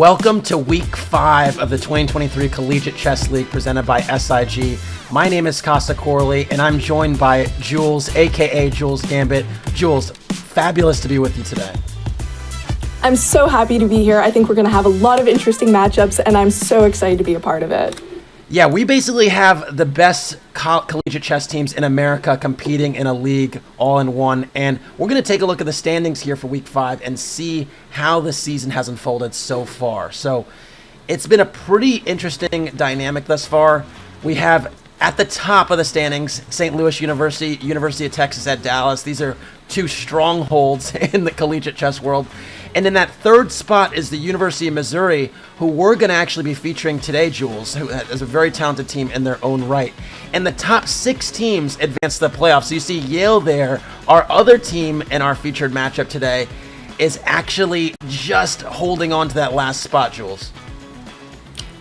Welcome to Week 5 of the 2023 Collegiate Chess League presented by SIG. My name is Casa Corley, and I'm joined by Jules, aka Jules Gambit. Jules, fabulous to be with you today. I'm so happy to be here. I think we're going to have a lot of interesting matchups, and I'm so excited to be a part of it. Yeah, we basically have the best collegiate chess teams in America competing in a league all in one, and we're going to take a look at the standings here for Week 5 and see how the season has unfolded so far. So it's been a pretty interesting dynamic thus far. We have at the top of the standings, St. Louis University, University of Texas at Dallas. These are two strongholds in the collegiate chess world. And in that third spot is the University of Missouri, who we're going to actually be featuring today, Jules, who is a very talented team in their own right. And the top 6 teams advance to the playoffs. So you see Yale there. Our other team in our featured matchup today is actually just holding on to that last spot, Jules.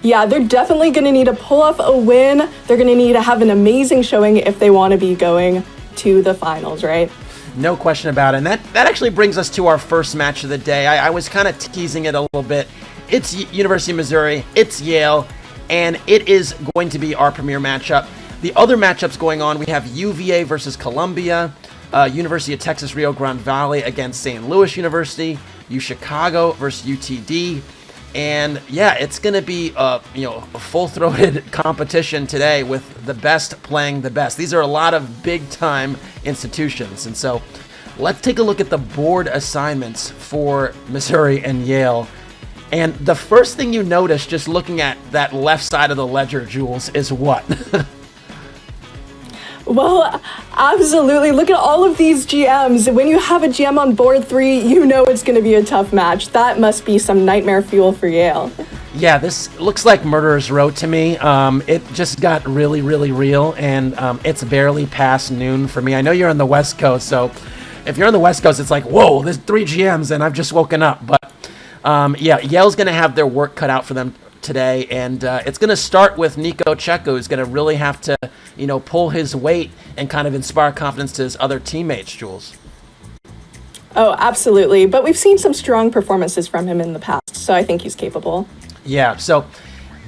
Yeah, they're definitely going to need to pull off a win. They're going to need to have an amazing showing if they want to be going to the finals, right? No question about it. And that actually brings us to our first match of the day. I was kind of teasing it a little bit. It's University of Missouri, it's Yale, and it is going to be our premier matchup. The other matchups going on, we have UVA versus Columbia, University of Texas Rio Grande Valley against St. Louis University, UChicago versus UTD. And yeah, it's going to be a full-throated competition today with the best playing the best. These are a lot of big-time institutions. And so let's take a look at the board assignments for Missouri and Yale. And the first thing you notice just looking at that left side of the ledger, Jules, is what? Well, absolutely. Look at all of these GMs. When you have a GM on board 3, you know it's going to be a tough match. That must be some nightmare fuel for Yale. Yeah, this looks like Murderer's Row to me. It just got really, really real, and it's barely past noon for me. I know you're on the West Coast, so if you're on the West Coast, it's like, whoa, there's 3 GMs, and I've just woken up. But yeah, Yale's going to have their work cut out for them today, and it's going to start with Nicolas Checa, who's going to really have to, pull his weight and kind of inspire confidence to his other teammates, Jules. Oh, absolutely. But we've seen some strong performances from him in the past, so I think he's capable. Yeah, so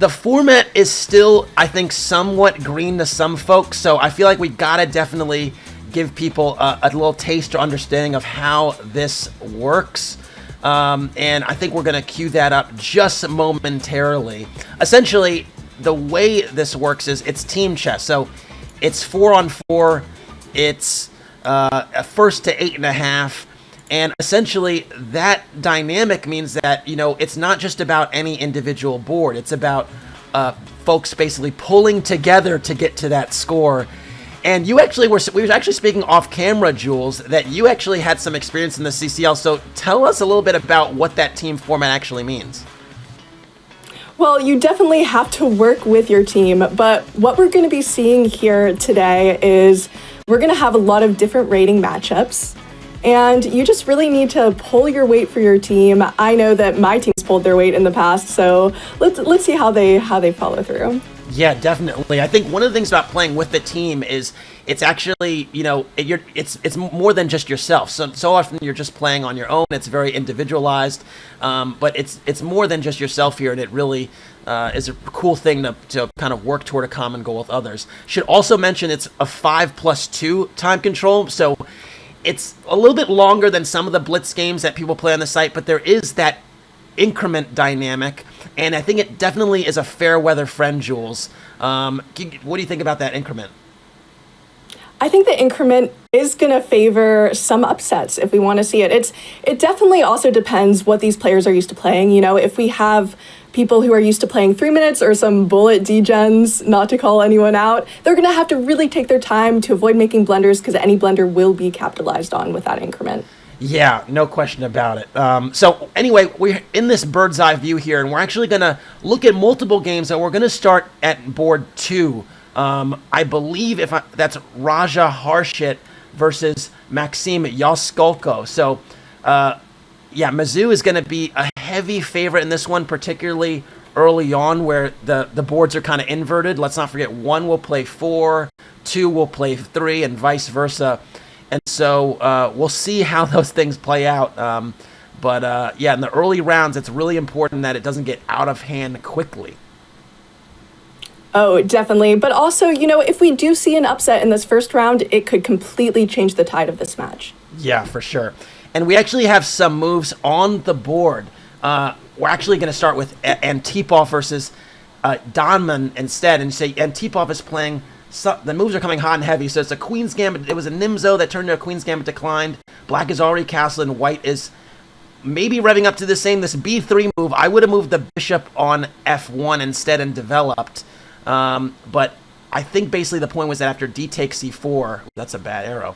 the format is still, I think, somewhat green to some folks, so I feel like we got to definitely give people a little taste or understanding of how this works. And I think we're going to cue that up just momentarily. Essentially, the way this works is it's team chess. So it's 4-on-4. It's a first to 8.5. And essentially, that dynamic means that, it's not just about any individual board. It's about folks basically pulling together to get to that score. And we were actually speaking off camera, Jules, that you actually had some experience in the CCL. So tell us a little bit about what that team format actually means. Well, you definitely have to work with your team, but what we're going to be seeing here today is we're going to have a lot of different rating matchups, and you just really need to pull your weight for your team. I know that my team's pulled their weight in the past, so let's see how they follow through. Yeah, definitely. I think one of the things about playing with the team is it's actually, it's more than just yourself. So often you're just playing on your own. It's very individualized, but it's more than just yourself here, and it really is a cool thing to kind of work toward a common goal with others. Should also mention it's a 5+2 time control, so it's a little bit longer than some of the blitz games that people play on the site, but there is that increment dynamic, and I think it definitely is a fair weather friend, Jules. What do you think about that increment? I think the increment is going to favor some upsets if we want to see it. It definitely also depends what these players are used to playing. If we have people who are used to playing 3 minutes or some bullet degens, not to call anyone out, they're going to have to really take their time to avoid making blunders, because any blunder will be capitalized on with that increment. Yeah, no question about it. So anyway, we're in this bird's eye view here, and we're actually going to look at multiple games, and we're going to start at board 2. I believe that's Raja Harshit versus Maxim Yaskolko. So, MIZZOU is going to be a heavy favorite in this one, particularly early on where the boards are kind of inverted. Let's not forget 1 will play 4, 2 will play 3, and vice versa. And so we'll see how those things play out. But yeah, in the early rounds, it's really important that it doesn't get out of hand quickly. Oh, definitely. But also, if we do see an upset in this first round, it could completely change the tide of this match. Yeah, for sure. And we actually have some moves on the board. We're actually going to start with Antipov versus Donman instead. And say Antipov is playing... the moves are coming hot and heavy. So it's a Queen's Gambit. It was a MIZZOU that turned into a Queen's Gambit declined. Black is already castled, and White is maybe revving up to this B3 move. I would have moved the bishop on F1 instead and developed. But I think basically the point was that after D takes C4... That's a bad arrow.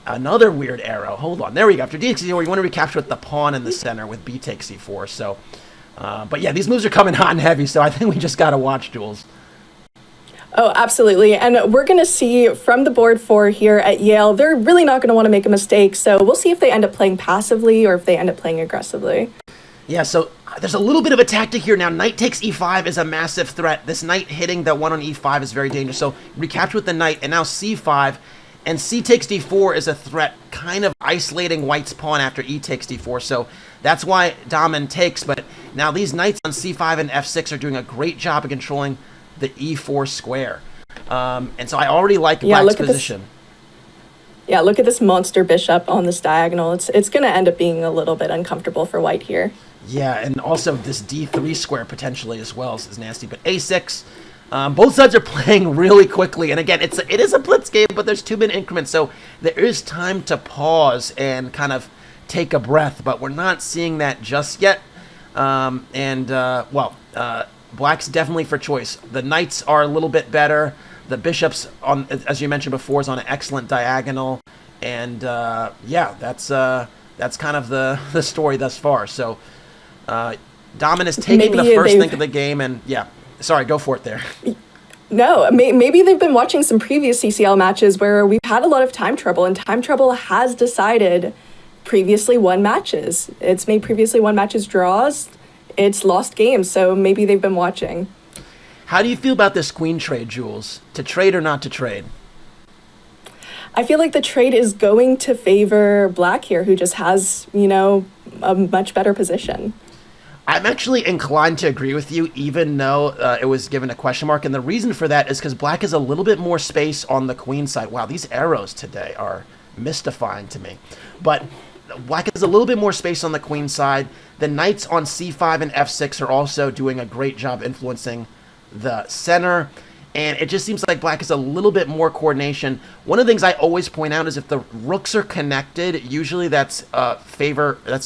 Another weird arrow. Hold on. There we go. After D takes C4, you want to recapture with the pawn in the center with B takes C4. So, but yeah, these moves are coming hot and heavy, so I think we just got to watch, Jules. Oh, absolutely. And we're going to see from the board 4 here at Yale, they're really not going to want to make a mistake. So we'll see if they end up playing passively or if they end up playing aggressively. Yeah, so there's a little bit of a tactic here. Now, knight takes E5 is a massive threat. This knight hitting the one on E5 is very dangerous. So recapture with the knight, and now C5. And C takes D4 is a threat, kind of isolating White's pawn after E takes D4. So that's why Donman takes. But now these knights on C5 and F6 are doing a great job of controlling the E4 square. And so I already like Black's position. Yeah, look at this monster bishop on this diagonal. It's going to end up being a little bit uncomfortable for White here. Yeah, and also this D3 square potentially as well is nasty. But A6... both sides are playing really quickly, and again, it is a blitz game, but there's 2-minute increments, so there is time to pause and kind of take a breath, but we're not seeing that just yet. Black's definitely for choice. The knights are a little bit better. The bishops, as you mentioned before, is on an excellent diagonal, and yeah, that's kind of the story thus far. So Donman is taking the first think of the game, and yeah. Sorry, go for it there. No, maybe they've been watching some previous CCL matches where we've had a lot of time trouble, and time trouble has decided previously won matches. It's made previously won matches draws. It's lost games, so maybe they've been watching. How do you feel about this queen trade, Jules? To trade or not to trade? I feel like the trade is going to favor Black here, who just has, a much better position. I'm actually inclined to agree with you, even though it was given a question mark. And the reason for that is because Black has a little bit more space on the queen side. Wow, these arrows today are mystifying to me. But Black has a little bit more space on the queen side. The knights on C5 and F6 are also doing a great job influencing the center. And it just seems like Black has a little bit more coordination. One of the things I always point out is if the rooks are connected, usually that's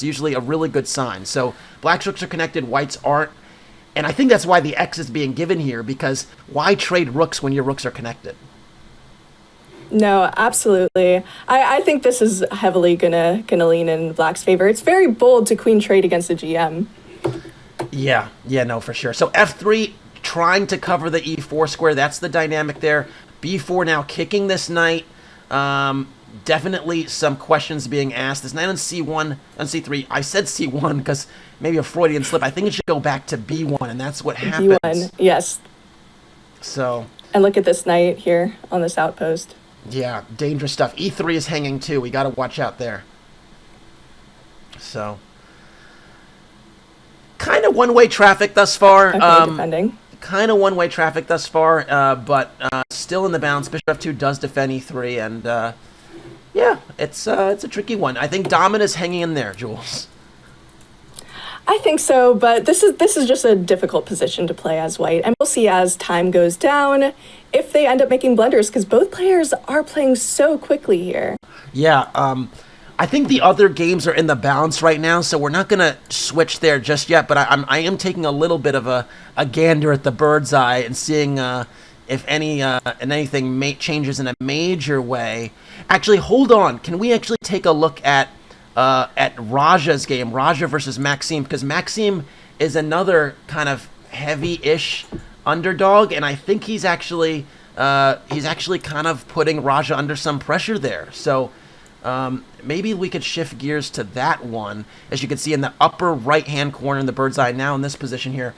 usually a really good sign. So Black's rooks are connected, White's aren't. And I think that's why the X is being given here, because why trade rooks when your rooks are connected? No, absolutely. I think this is heavily gonna lean in Black's favor. It's very bold to queen trade against a GM. Yeah, no, for sure. So F3, trying to cover the E4 square. That's the dynamic there. B4 now kicking this knight. Definitely some questions being asked. This knight on C1, on C3. I said C1 because maybe a Freudian slip. I think it should go back to B1, and that's what happens. B1, yes. So. And look at this knight here on this outpost. Yeah, dangerous stuff. E3 is hanging too. We got to watch out there. So. Kind of one-way traffic thus far. Okay, defending. Kind of one-way traffic thus far, but still in the balance. Bishop F2 does defend E3, and yeah, it's a tricky one. I think Donman is hanging in there, Jules. I think so, but this is just a difficult position to play as White, and we'll see as time goes down if they end up making blunders, because both players are playing so quickly here. Yeah, I think the other games are in the balance right now, so we're not going to switch there just yet, but I am taking a little bit of a gander at the bird's eye and seeing if anything changes in a major way. Actually, hold on. Can we actually take a look at Raja's game, Raja versus Maxime, because Maxime is another kind of heavy-ish underdog, and I think he's actually kind of putting Raja under some pressure there. So maybe we could shift gears to that one. As you can see in the upper right-hand corner in the bird's eye now in this position here,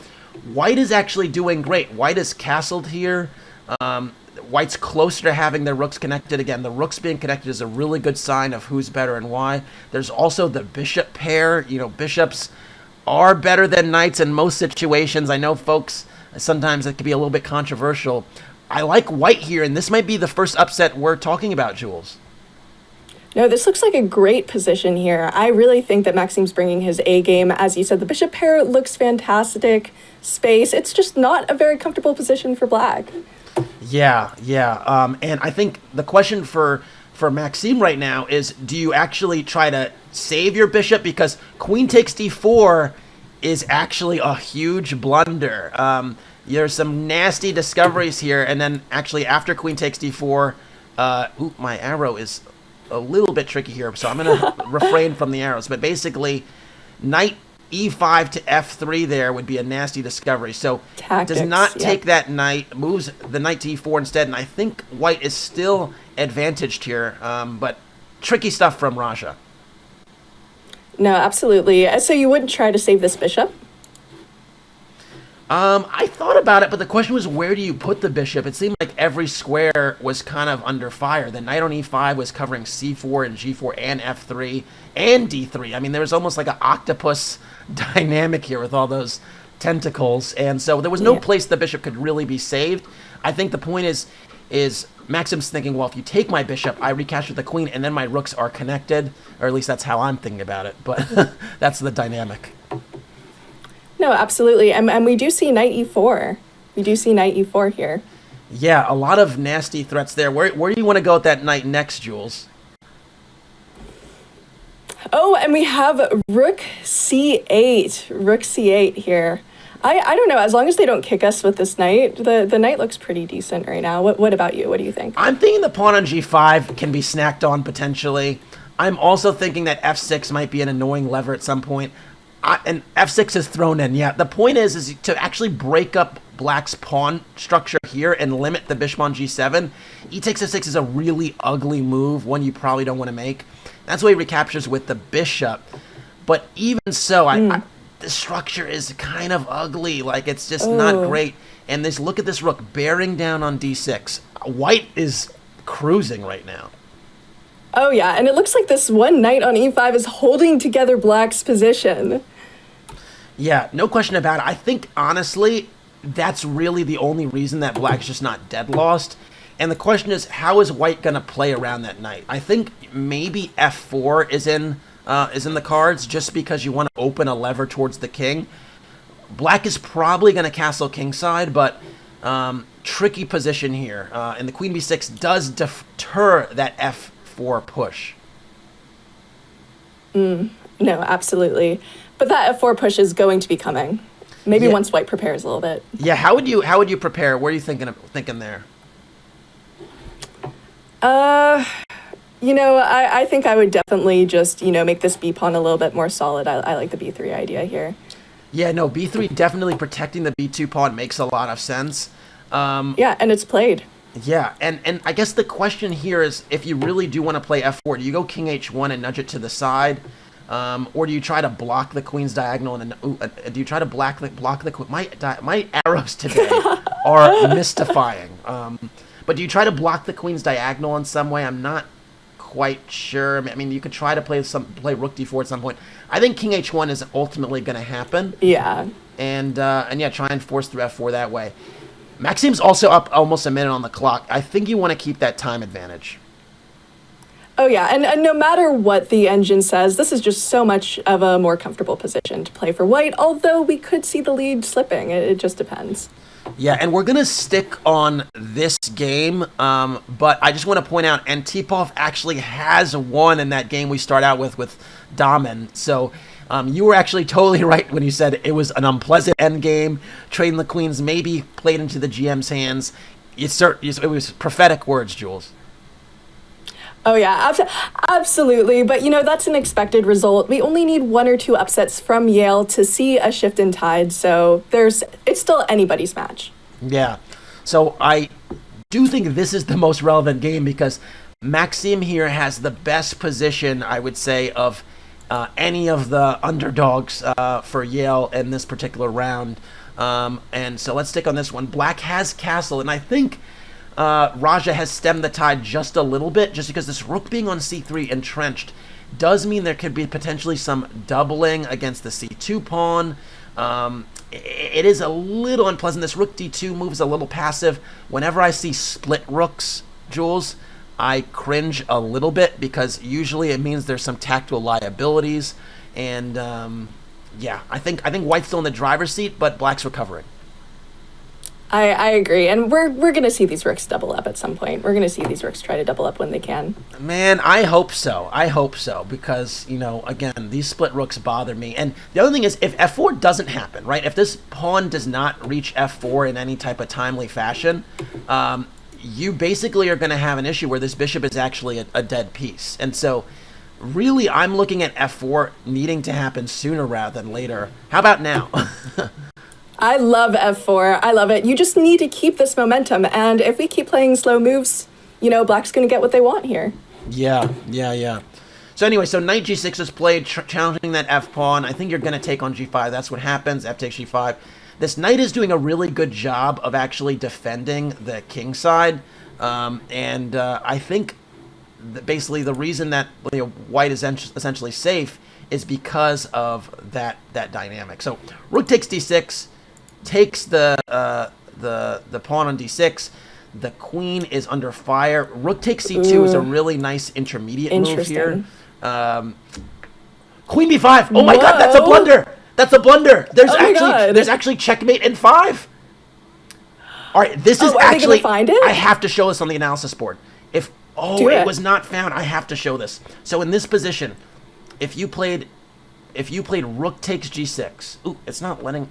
White is actually doing great. White is castled here. White's closer to having their rooks connected. Again, the rooks being connected is a really good sign of who's better and why. There's also the bishop pair. Bishops are better than knights in most situations. I know, folks, sometimes it can be a little bit controversial. I like White here, and this might be the first upset we're talking about, Jules. No, this looks like a great position here. I really think that Maxim's bringing his A game. As you said, the bishop pair looks fantastic. Space. It's just not a very comfortable position for Black. Yeah. And I think the question for Maxime right now is, do you actually try to save your bishop? Because queen takes d4 is actually a huge blunder. There's some nasty discoveries here, and then actually after queen takes d4, my arrow is a little bit tricky here, so I'm going to refrain from the arrows. But basically, knight e5 to f3 there would be a nasty discovery. So Tactics, does not take that knight, moves the knight to e4 instead, and I think White is still advantaged here, but tricky stuff from Raja. No, absolutely. So you wouldn't try to save this bishop? I thought about it, but the question was, where do you put the bishop? It seemed like every square was kind of under fire. The knight on e5 was covering c4 and g4 and f3 and d3. I mean, there was almost like an octopus dynamic here with all those tentacles, and so there was no place the bishop could really be saved. I think the point is Maxim's thinking, well, if you take my bishop, I recapture the queen, and then my rooks are connected, or at least that's how I'm thinking about it, but that's the dynamic. No, absolutely. And we do see knight e4. We do see knight e4 here. Yeah, a lot of nasty threats there. Where do you want to go with that knight next, Jules? Oh, and we have rook c8. Rook c8 here. I don't know. As long as they don't kick us with this knight, the knight looks pretty decent right now. What about you? What do you think? I'm thinking the pawn on g5 can be snacked on potentially. I'm also thinking that f6 might be an annoying lever at some point. And f6 is thrown in. Yeah, the point is to actually break up Black's pawn structure here and limit the bishop on g7. E takes f6 is a really ugly move, one you probably don't want to make. That's why he recaptures with the bishop. But even so, the structure is kind of ugly. Like, it's just not great. And look at this rook bearing down on d6. White is cruising right now. Oh, yeah, and it looks like this one knight on e5 is holding together Black's position. Yeah, no question about it. I think, honestly, that's really the only reason that Black's just not dead lost. And the question is, how is White going to play around that knight? I think maybe f4 is in the cards, just because you want to open a lever towards the king. Black is probably going to castle kingside, but tricky position here. And the queen b6 does deter that f4 push. No, absolutely. But that f4 push is going to be coming. Maybe once White prepares a little bit. Yeah, how would you prepare? What are you thinking there? I think I would definitely just, make this b pawn a little bit more solid. I like the b3 idea here. Yeah, no, b3 definitely protecting the b2 pawn makes a lot of sense. Yeah, and it's played. Yeah, and I guess the question here is, if you really do want to play f4, do you go king h1 and nudge it to the side? Or do you try to block the queen's diagonal? Do you try to block the queen? My arrows today are mystifying. But do you try to block the queen's diagonal in some way? I'm not quite sure. I mean, you could try to play rook d4 at some point. I think king h1 is ultimately going to happen. Yeah. And try and force through f4 that way. Maxime's also up almost a minute on the clock. I think you want to keep that time advantage. Oh, yeah, and no matter what the engine says, this is just so much of a more comfortable position to play for White, although we could see the lead slipping. It just depends. Yeah, and we're going to stick on this game, but I just want to point out, Antipov actually has won in that game we start out with Damen. So you were actually totally right when you said it was an unpleasant endgame. Trading the queens maybe played into the GM's hands. It was prophetic words, Jules. Oh, yeah, absolutely. But, that's an expected result. We only need one or two upsets from YALE to see a shift in tide. So it's still anybody's match. Yeah. So I do think this is the most relevant game because Maxime here has the best position, I would say, of any of the underdogs for YALE in this particular round. And so let's stick on this one. Black has castle, and I think Raja has stemmed the tide just a little bit, just because this rook being on c3 entrenched does mean there could be potentially some doubling against the c2 pawn. It is a little unpleasant. This rook d2 moves a little passive. Whenever I see split rooks, Jules, I cringe a little bit, because usually it means there's some tactical liabilities. And yeah, I think White's still in the driver's seat, but Black's recovering. I agree, and we're going to see these rooks double up at some point. We're going to see these rooks try to double up when they can. Man, I hope so. I hope so, because, again, these split rooks bother me. And the other thing is, if f4 doesn't happen, right, if this pawn does not reach f4 in any type of timely fashion, you basically are going to have an issue where this bishop is actually a dead piece. And so, really, I'm looking at f4 needing to happen sooner rather than later. How about now? I love f4. I love it. You just need to keep this momentum. And if we keep playing slow moves, Black's going to get what they want here. Yeah. So anyway, so knight g6 is played, challenging that f-pawn. I think you're going to take on g5. That's what happens. F takes g5. This knight is doing a really good job of actually defending the king side. And I think that basically the reason that White is essentially safe is because of that dynamic. So rook takes d6. Takes the pawn on d6. The queen is under fire. Rook takes c2 is a really nice intermediate move here. Queen b5. Oh my god, that's a blunder. That's a blunder. There's actually checkmate in 5. All right, this is actually. Are they gonna find it? I have to show this on the analysis board. It was not found. I have to show this. So in this position, if you played rook takes g6. Ooh, it's not letting.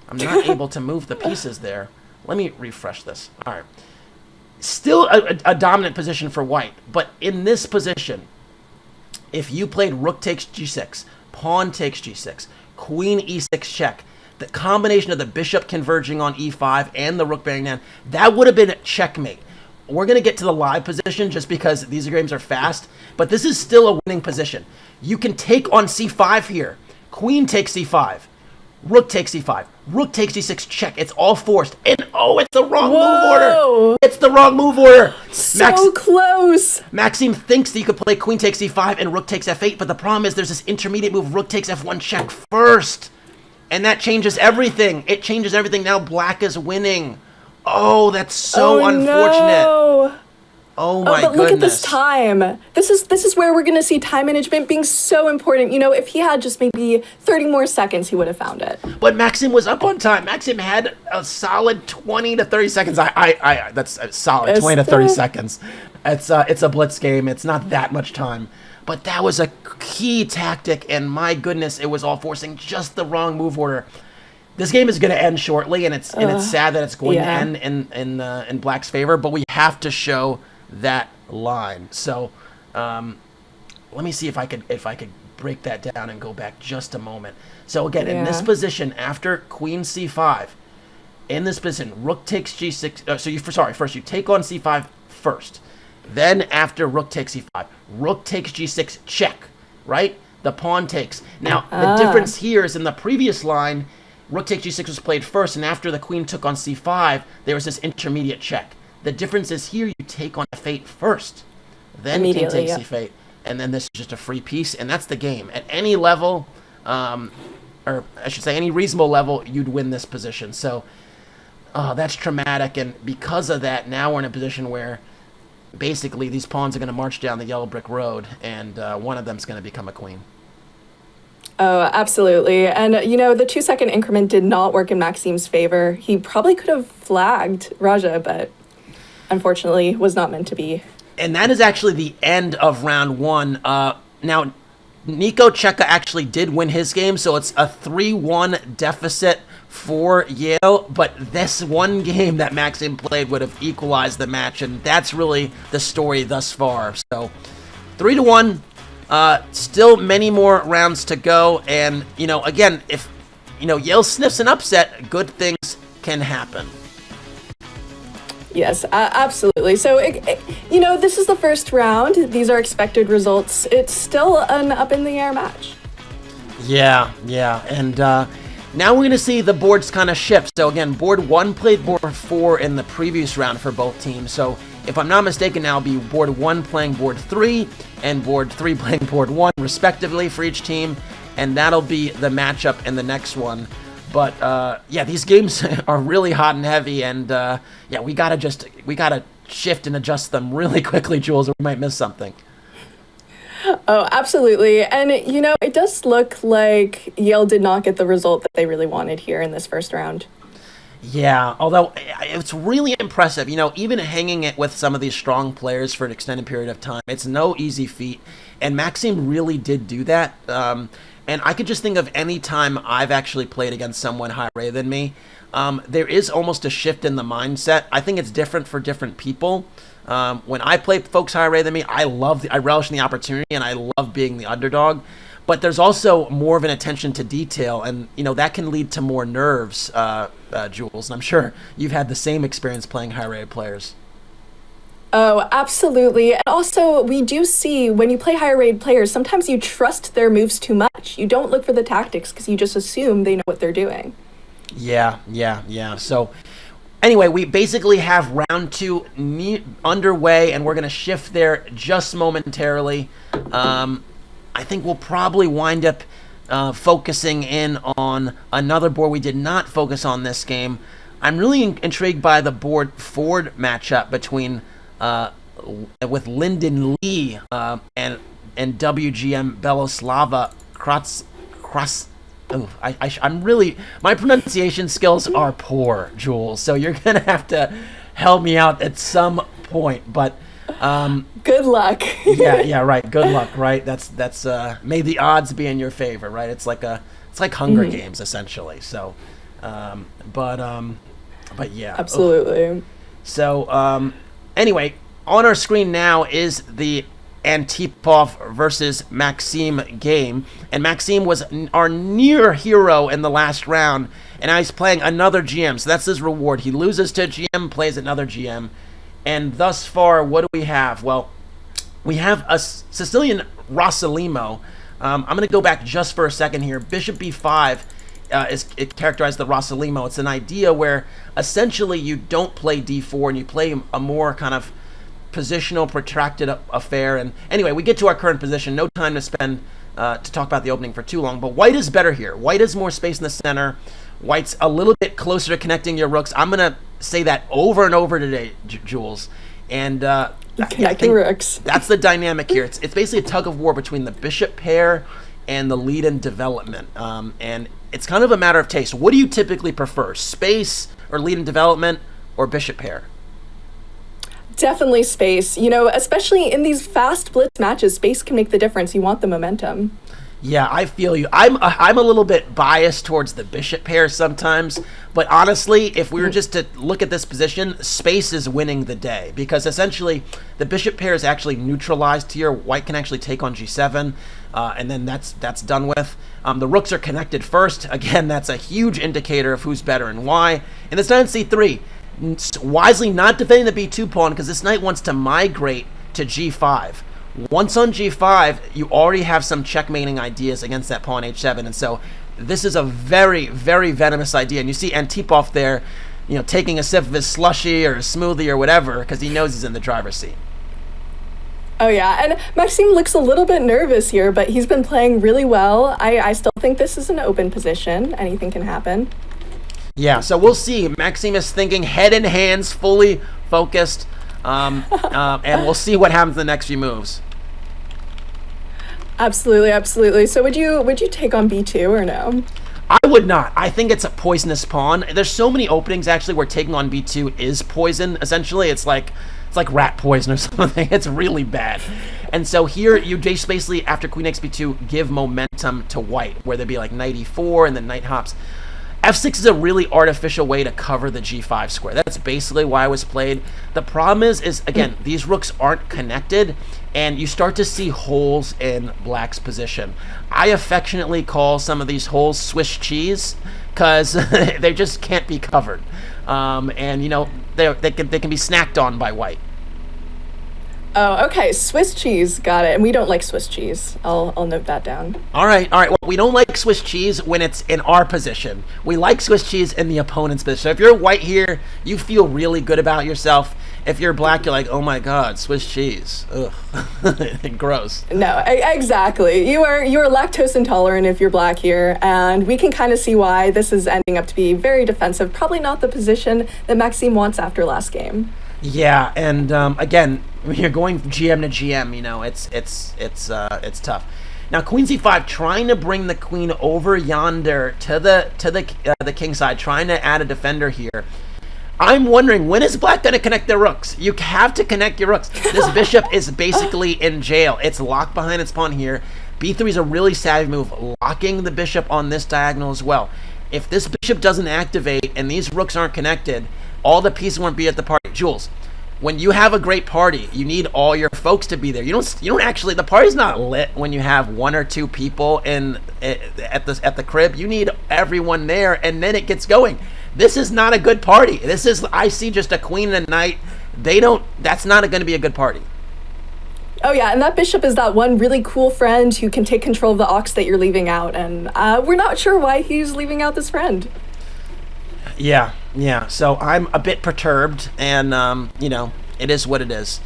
I'm not able to move the pieces there. Let me refresh this. All right. Still a dominant position for White, but in this position, if you played rook takes g6, pawn takes g6, queen e6 check, the combination of the bishop converging on e5 and the rook bearing down, that would have been a checkmate. We're going to get to the live position just because these games are fast, but this is still a winning position. You can take on c5 here. Queen takes c5. Rook takes c5. Rook takes d6, check. It's all forced. And it's the wrong move order. It's the wrong move order. So close. Maxime thinks that you could play queen takes c5 and rook takes f8, but the problem is there's this intermediate move, rook takes f1 check first. And that changes everything. It changes everything. Now Black is winning. Oh, that's so unfortunate. No. Oh my goodness. Look at this time. This is where we're going to see time management being so important. If he had just maybe 30 more seconds, he would have found it. But Maxime was up on time. Maxime had a solid 20 to 30 seconds. That's a solid 20 to 30 seconds. It's a blitz game. It's not that much time. But that was a key tactic, and my goodness, it was all forcing just the wrong move order. This game is going to end shortly, and it's sad that it's going to end in Black's favor. But we have to show that line. So let me see if I could break that down and go back just a moment. So again, in this position, after queen c5, in this position, rook takes g6. First you take on c5 first. Then after rook takes c5, rook takes g6, check. Right? The pawn takes. Now the difference here is in the previous line, rook takes g6 was played first, and after the queen took on c5, there was this intermediate check. The difference is here you take on f8 first, then king takes c8, and then this is just a free piece, and that's the game. At any level, or I should say any reasonable level, you'd win this position. So that's traumatic, and because of that, now we're in a position where basically these pawns are going to march down the yellow brick road, and one of them is going to become a queen. Oh, absolutely. And, the 2-second increment did not work in Maxime's favor. He probably could have flagged Raja, but unfortunately was not meant to be. And that is actually the end of round 1. Now, Nicolas Checa actually did win his game, so it's a 3-1 deficit for Yale, but this one game that Maxime played would have equalized the match, and that's really the story thus far. So 3-1, still many more rounds to go, and again, if Yale sniffs an upset, good things can happen. Yes, absolutely. So, this is the first round. These are expected results. It's still an up-in-the-air match. Yeah. And, Now we're going to see the boards kind of shift. So again, board 1 played board 4 in the previous round for both teams. So if I'm not mistaken, now it'll be board 1 playing board 3 and board 3 playing board 1 respectively for each team. And that'll be the matchup in the next one. But yeah, these games are really hot and heavy, and yeah, we gotta shift and adjust them really quickly, Jules, or we might miss something. Oh, absolutely. And, you know, it does look like Yale did not get the result that they really wanted here in this first round. Yeah, although it's really impressive, you know, even hanging it with some of these strong players for an extended period of time. It's no easy feat, and Maxime really did do that. And I could just think of any time I've actually played against someone higher rated than me. There is almost a shift in the mindset. I think it's different for different people. When I play folks higher rated than me, I relish in the opportunity, and I love being the underdog. But there's also more of an attention to detail, and you know that can lead to more nerves, Jules. And I'm sure you've had the same experience playing higher rated players. Oh, absolutely. And also, we do see when you play higher rated players, sometimes you trust their moves too much. You don't look for the tactics because you just assume they know what they're doing. Yeah. So anyway, we basically have round 2 underway, and we're going to shift there just momentarily. I think we'll probably wind up focusing in on another board we did not focus on this game. I'm really intrigued by the board forward matchup between with Lyndon Lee and WGM Beloslava Kras. Oh, I'm really, my pronunciation skills are poor, Jules. So you're gonna have to help me out at some point. But good luck. yeah, right. Good luck, right? That's may the odds be in your favor, right? It's like Hunger Games essentially. So, but yeah, absolutely. So anyway, on our screen now is the Antipov versus Maxime game, and Maxime was our near hero in the last round, and now he's playing another GM, so that's his reward. He loses to a GM, plays another GM, and thus far, what do we have? Well, we have a Sicilian Rossolimo. I'm going to go back just for a second here. Bishop b5 it characterized the Rossolimo. It's an idea where essentially you don't play d4 and you play a more kind of positional, protracted affair. And anyway, we get to our current position. No time to spend to talk about the opening for too long. But white is better here. White has more space in the center. White's a little bit closer to connecting your rooks. I'm going to say that over and over today, Jules. And I think rooks. That's the dynamic here. It's basically a tug of war between the bishop pair and the lead in development. And it's kind of a matter of taste. What do you typically prefer? Space or lead in development or bishop pair? Definitely space. You know, especially in these fast blitz matches, space can make the difference. You want the momentum. Yeah, I feel you. I'm a little bit biased towards the bishop pair sometimes, but honestly, if we were just to look at this position, space is winning the day because essentially the bishop pair is actually neutralized here. White can actually take on g7, and then that's done with. The rooks are connected first. Again, that's a huge indicator of who's better and why. And this knight on c3, wisely not defending the b2 pawn because this knight wants to migrate to g5. Once on g5, you already have some checkmating ideas against that pawn h7, and so this is a very, very venomous idea. And you see Antipov there, you know, taking a sip of his slushy or a smoothie or whatever because he knows he's in the driver's seat. Oh yeah, and Maxime looks a little bit nervous here, but he's been playing really well. I still think this is an open position. Anything can happen. Yeah, so we'll see. Maxime is thinking head and hands, fully focused, and we'll see what happens in the next few moves. Absolutely. So would you take on b2 or no? I would not. I think it's a poisonous pawn. There's so many openings actually where taking on b2 is poison. Essentially, it's like rat poison or something. It's really bad. And so here you just basically after queen takes b2 give momentum to white, where there'd be like knight e4 and then knight hops. f6 is a really artificial way to cover the g5 square. That's basically why it was played. The problem is again, these rooks aren't connected, and you start to see holes in black's position. I affectionately call some of these holes Swiss cheese because they just can't be covered. And, you know, they can be snacked on by white. Oh, okay. Swiss cheese. Got it. And we don't like Swiss cheese. I'll note that down. All right. Well, we don't like Swiss cheese when it's in our position. We like Swiss cheese in the opponent's position. So if you're white here, you feel really good about yourself. If you're black, you're like, oh my God, Swiss cheese. Ugh. Gross. No, exactly. You are lactose intolerant if you're black here, and we can kind of see why this is ending up to be very defensive. Probably not the position that Maxime wants after last game. Yeah, and again, when you're going GM to GM, you know, it's tough. Now, Queen C5, trying to bring the queen over yonder to the king side, trying to add a defender here. I'm wondering, when is black going to connect their rooks? You have to connect your rooks. This bishop is basically in jail. It's locked behind its pawn here. B3 is a really savvy move, locking the bishop on this diagonal as well. If this bishop doesn't activate and these rooks aren't connected, all the pieces won't be at the party. Jules, when you have a great party, you need all your folks to be there. You don't actually, the party's not lit when you have one or two people at the crib. You need everyone there, and then it gets going. This is not a good party. I see just a queen and a knight. That's not going to be a good party. Oh yeah, and that bishop is that one really cool friend who can take control of the ox that you're leaving out, and we're not sure why he's leaving out this friend. Yeah. So I'm a bit perturbed, and it is what it is.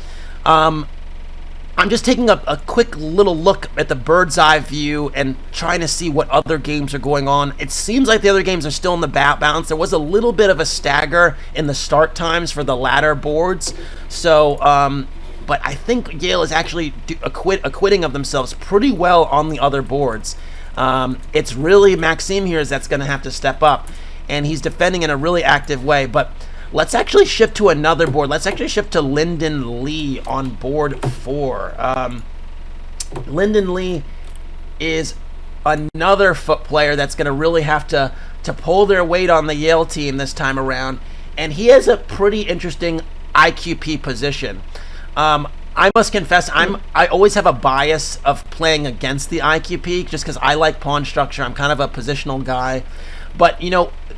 I'm just taking a quick little look at the bird's eye view and trying to see what other games are going on. It seems like the other games are still in the balance. There was a little bit of a stagger in the start times for the latter boards. So, but I think Yale is actually acquitting of themselves pretty well on the other boards. It's really Maxime here that's going to have to step up, and he's defending in a really active way. But let's actually shift to another board. Let's actually shift to Lyndon Lee on board 4. Lyndon Lee is another foot player that's going to really have to pull their weight on the Yale team this time around. And he has a pretty interesting IQP position. I must confess, I always have a bias of playing against the IQP just because I like pawn structure. I'm kind of a positional guy. But,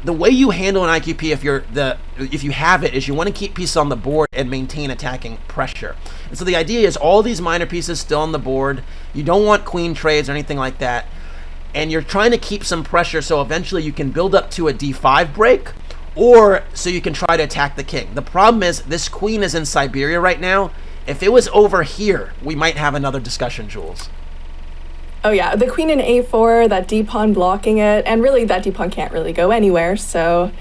the way you handle an IQP if you have it is you want to keep pieces on the board and maintain attacking pressure. And so the idea is all these minor pieces still on the board. You don't want queen trades or anything like that. And you're trying to keep some pressure so eventually you can build up to a d5 break, or so you can try to attack the king. The problem is this queen is in Siberia right now. If it was over here, we might have another discussion, Jules. Oh yeah, the queen in a4, that d-pawn blocking it, and really that d-pawn can't really go anywhere, so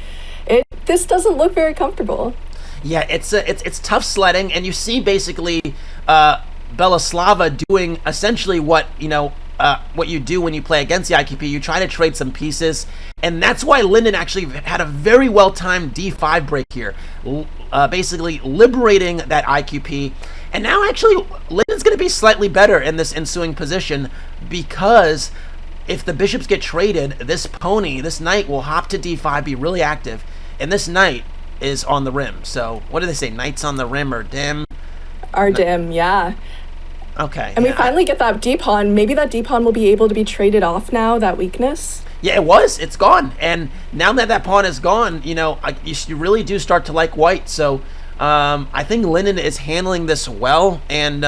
this doesn't look very comfortable. Yeah, it's tough sledding, and you see basically Belaslava doing essentially what you do when you play against the IQP. You try to trade some pieces, and that's why Lyndon actually had a very well-timed d5 break here, basically liberating that IQP. And now actually Lyndon's going to be slightly better in this ensuing position, because if the bishops get traded, this knight will hop to d5, be really active, and this knight is on the rim. So what do they say? Knights on the rim are dim? Are dim, yeah. Okay. And we finally get that d-pawn. Maybe that d-pawn will be able to be traded off now, that weakness. Yeah, it's gone. And now that pawn is gone, you really do start to like white. So I think Lyndon is handling this well, and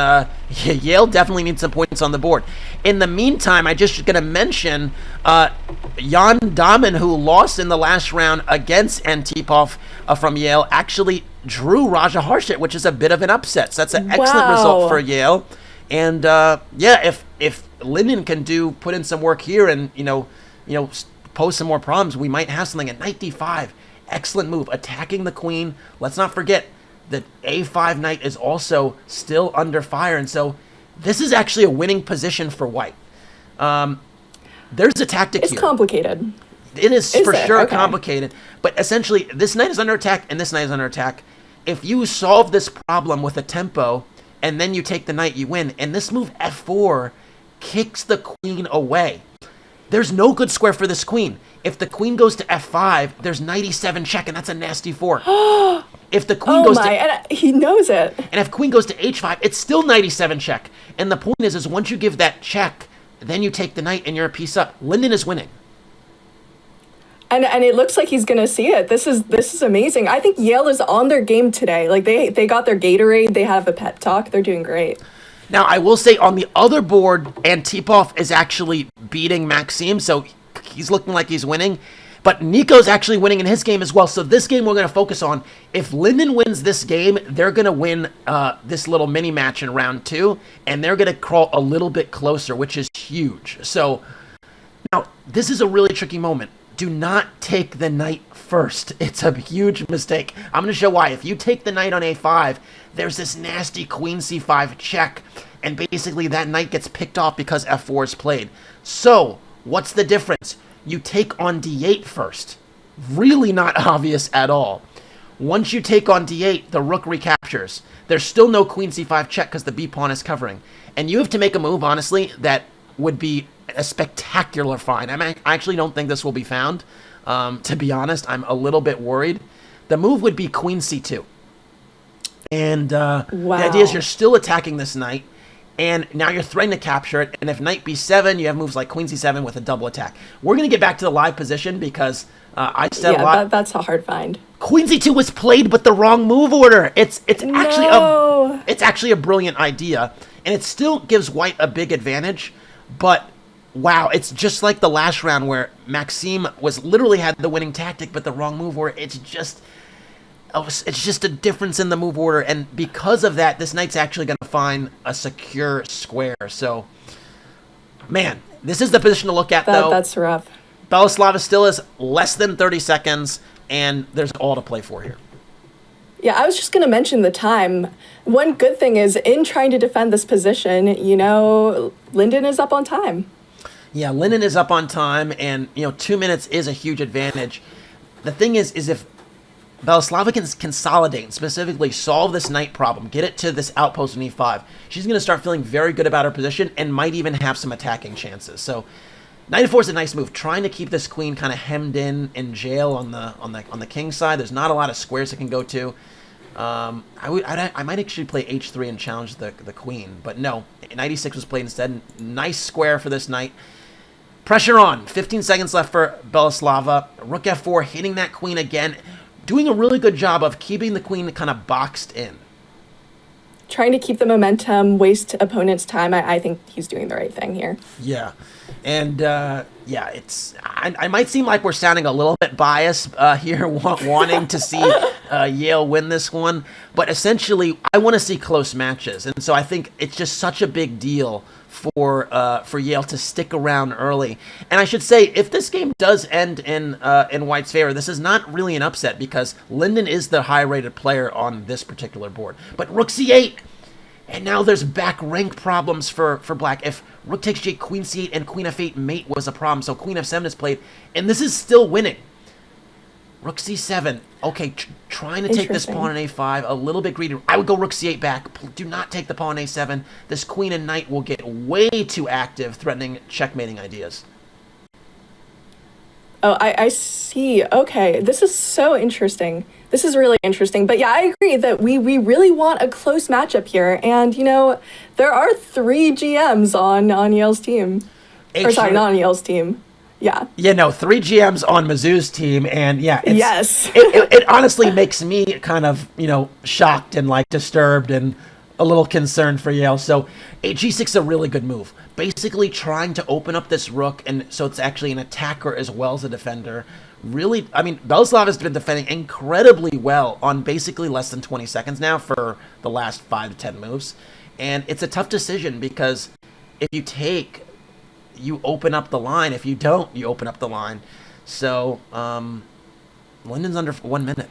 Yale definitely needs some points on the board. In the meantime, I just going to mention Jan Dahmen, who lost in the last round against Antipov from Yale, actually drew Raja Harshit, which is a bit of an upset. So that's an excellent result for Yale. And if Lyndon can put in some work here and pose some more problems, we might have something at knight d5. Excellent move, attacking the queen. Let's not forget that a5 knight is also still under fire, and so this is actually a winning position for white. There's a tactic here. It's complicated. It is for sure complicated, but essentially this knight is under attack and this knight is under attack. If you solve this problem with a tempo and then you take the knight, you win. And this move f4 kicks the queen away. There's no good square for this queen. If the queen goes to f5, there's knight e7 check, and that's a nasty fork. If the queen goes to... and he knows it. And if queen goes to h5, it's still knight e7 check. And the point is once you give that check, then you take the knight and you're a piece up. Lyndon is winning. And it looks like he's gonna see it. This is amazing. I think Yale is on their game today. Like they got their Gatorade. They have a pep talk. They're doing great. Now, I will say on the other board, Antipov is actually beating Maxime, so he's looking like he's winning. But Nico's actually winning in his game as well. So this game we're going to focus on. If Linden wins this game, they're going to win this little mini match in round 2, and they're going to crawl a little bit closer, which is huge. So now this is a really tricky moment. Do not take the knight first. It's a huge mistake. I'm going to show why. If you take the knight on a5, there's this nasty queen c5 check, and basically that knight gets picked off because f4 is played. So what's the difference? You take on d8 first. Really not obvious at all. Once you take on d8, the rook recaptures. There's still no queen c5 check because the b-pawn is covering. And you have to make a move, honestly, that would be a spectacular find. I actually don't think this will be found. To be honest, I'm a little bit worried. The move would be queen c2. And wow. The idea is you're still attacking this knight, and now you're threatening to capture it. And if knight b7, you have moves like queen c7 with a double attack. We're going to get back to the live position because I said a lot. That's a hard find. Queen c2 was played, but the wrong move order. It's No. actually a brilliant idea, and it still gives white a big advantage. But wow, it's just like the last round where Maxime was literally had the winning tactic, but the wrong move order. It's just a difference in the move order, and because of that, this knight's actually going to find a secure square. So, man, this is the position to look at, though. That's rough. Belaslava still is less than 30 seconds, and there's all to play for here. Yeah, I was just going to mention the time. One good thing is, in trying to defend this position, Linden is up on time. Yeah, Linden is up on time, and 2 minutes is a huge advantage. The thing is if Belaslava can consolidate and specifically solve this knight problem, get it to this outpost in e5, she's going to start feeling very good about her position and might even have some attacking chances. So knight f4 is a nice move, trying to keep this queen kind of hemmed in jail on the king side. There's not a lot of squares it can go to. I might actually play h3 and challenge the queen, but no, knight e6 was played instead. Nice square for this knight. Pressure on. 15 seconds left for Belaslava. Rook f4, hitting that queen again. Doing a really good job of keeping the queen kind of boxed in. Trying to keep the momentum, waste opponent's time. I think he's doing the right thing here. Yeah. And, I might seem like we're sounding a little bit biased here, wanting to see Yale win this one. But essentially, I want to see close matches. And so I think it's just such a big deal for Yale to stick around early. And I should say, if this game does end in White's favor, this is not really an upset because Linden is the high-rated player on this particular board. But Rook c8, and now there's back rank problems for Black. If Rook takes g8, Queen c8, and Queen f8 mate was a problem, so Queen f7 is played, and this is still winning. Rook c7. Okay, trying to take this pawn on a5. A little bit greedy. I would go Rook c8 back. Do not take the pawn on a7. This queen and knight will get way too active, threatening checkmating ideas. Oh, I see. Okay, this is so interesting. This is really interesting. But yeah, I agree that we really want a close matchup here. And, there are 3 GMs on Yale's team. Not on Yale's team. Yeah. Yeah, no, 3 GMs on Mizzou's team, and yeah, yes. it honestly makes me kind of, shocked and disturbed and a little concerned for Yale. So g6 is a really good move. Basically trying to open up this rook, and so it's actually an attacker as well as a defender. Really, Belaslava has been defending incredibly well on basically less than 20 seconds now for the last 5 to 10 moves. And it's a tough decision because if you take, you open up the line. If you don't, you open up the line. So, Linden's under 1 minute.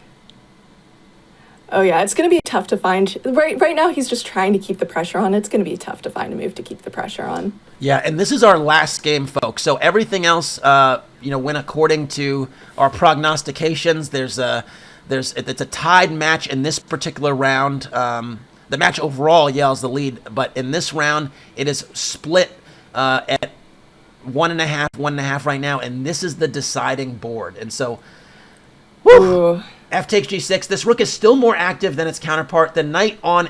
Oh yeah, it's going to be tough to find. Right now, he's just trying to keep the pressure on. It's going to be tough to find a move to keep the pressure on. Yeah, and this is our last game, folks. So everything else, went according to our prognostications. It's a tied match in this particular round. The match overall, Yale's the lead, but in this round, it is split at 1.5 right now, and this is the deciding board. And so, F takes g6. This rook is still more active than its counterpart. The knight on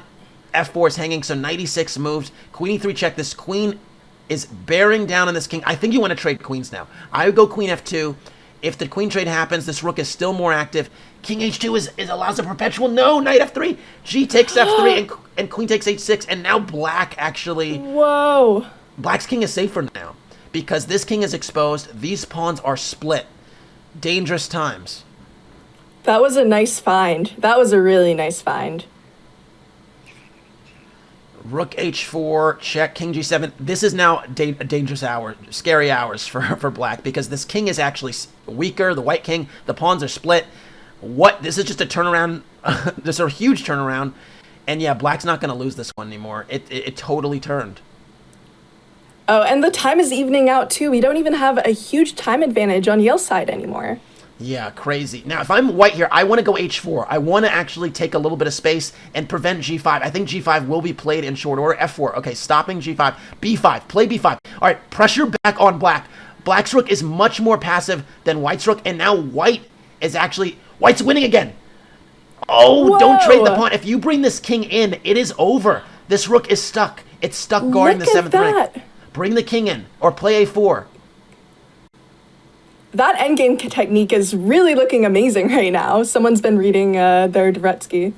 f4 is hanging, so knight e6 moves. Queen e3 check. This queen is bearing down on this king. I think you want to trade queens now. I would go queen f2, If the queen trade happens, this rook is still more active. King h2 is allows a perpetual. No, knight f3. G takes f3 and queen takes h6. And now black actually... Whoa. Black's king is safer now because this king is exposed. These pawns are split. Dangerous times. That was a nice find. That was a really nice find. Rook h4, check, king g7. This is now a dangerous hour, scary hours for black because this king is actually weaker, the white king. The pawns are split. This is just a turnaround. This is a huge turnaround. And yeah, black's not going to lose this one anymore. It totally turned. Oh, and the time is evening out too. We don't even have a huge time advantage on Yale's side anymore. Yeah, crazy. Now, if I'm white here, I want to go h4. I want to actually take a little bit of space and prevent g5. I think g5 will be played in short order. f4. Okay, stopping g5. b5. Play b5. All right, pressure back on black. Black's rook is much more passive than white's rook, and now white is actually... White's winning again. Oh, whoa. Don't trade the pawn. If you bring this king in, it is over. This rook is stuck. It's stuck guarding the 7th rank. Bring the king in, or play a4. That endgame technique is really looking amazing right now. Someone's been reading their Dvoretsky.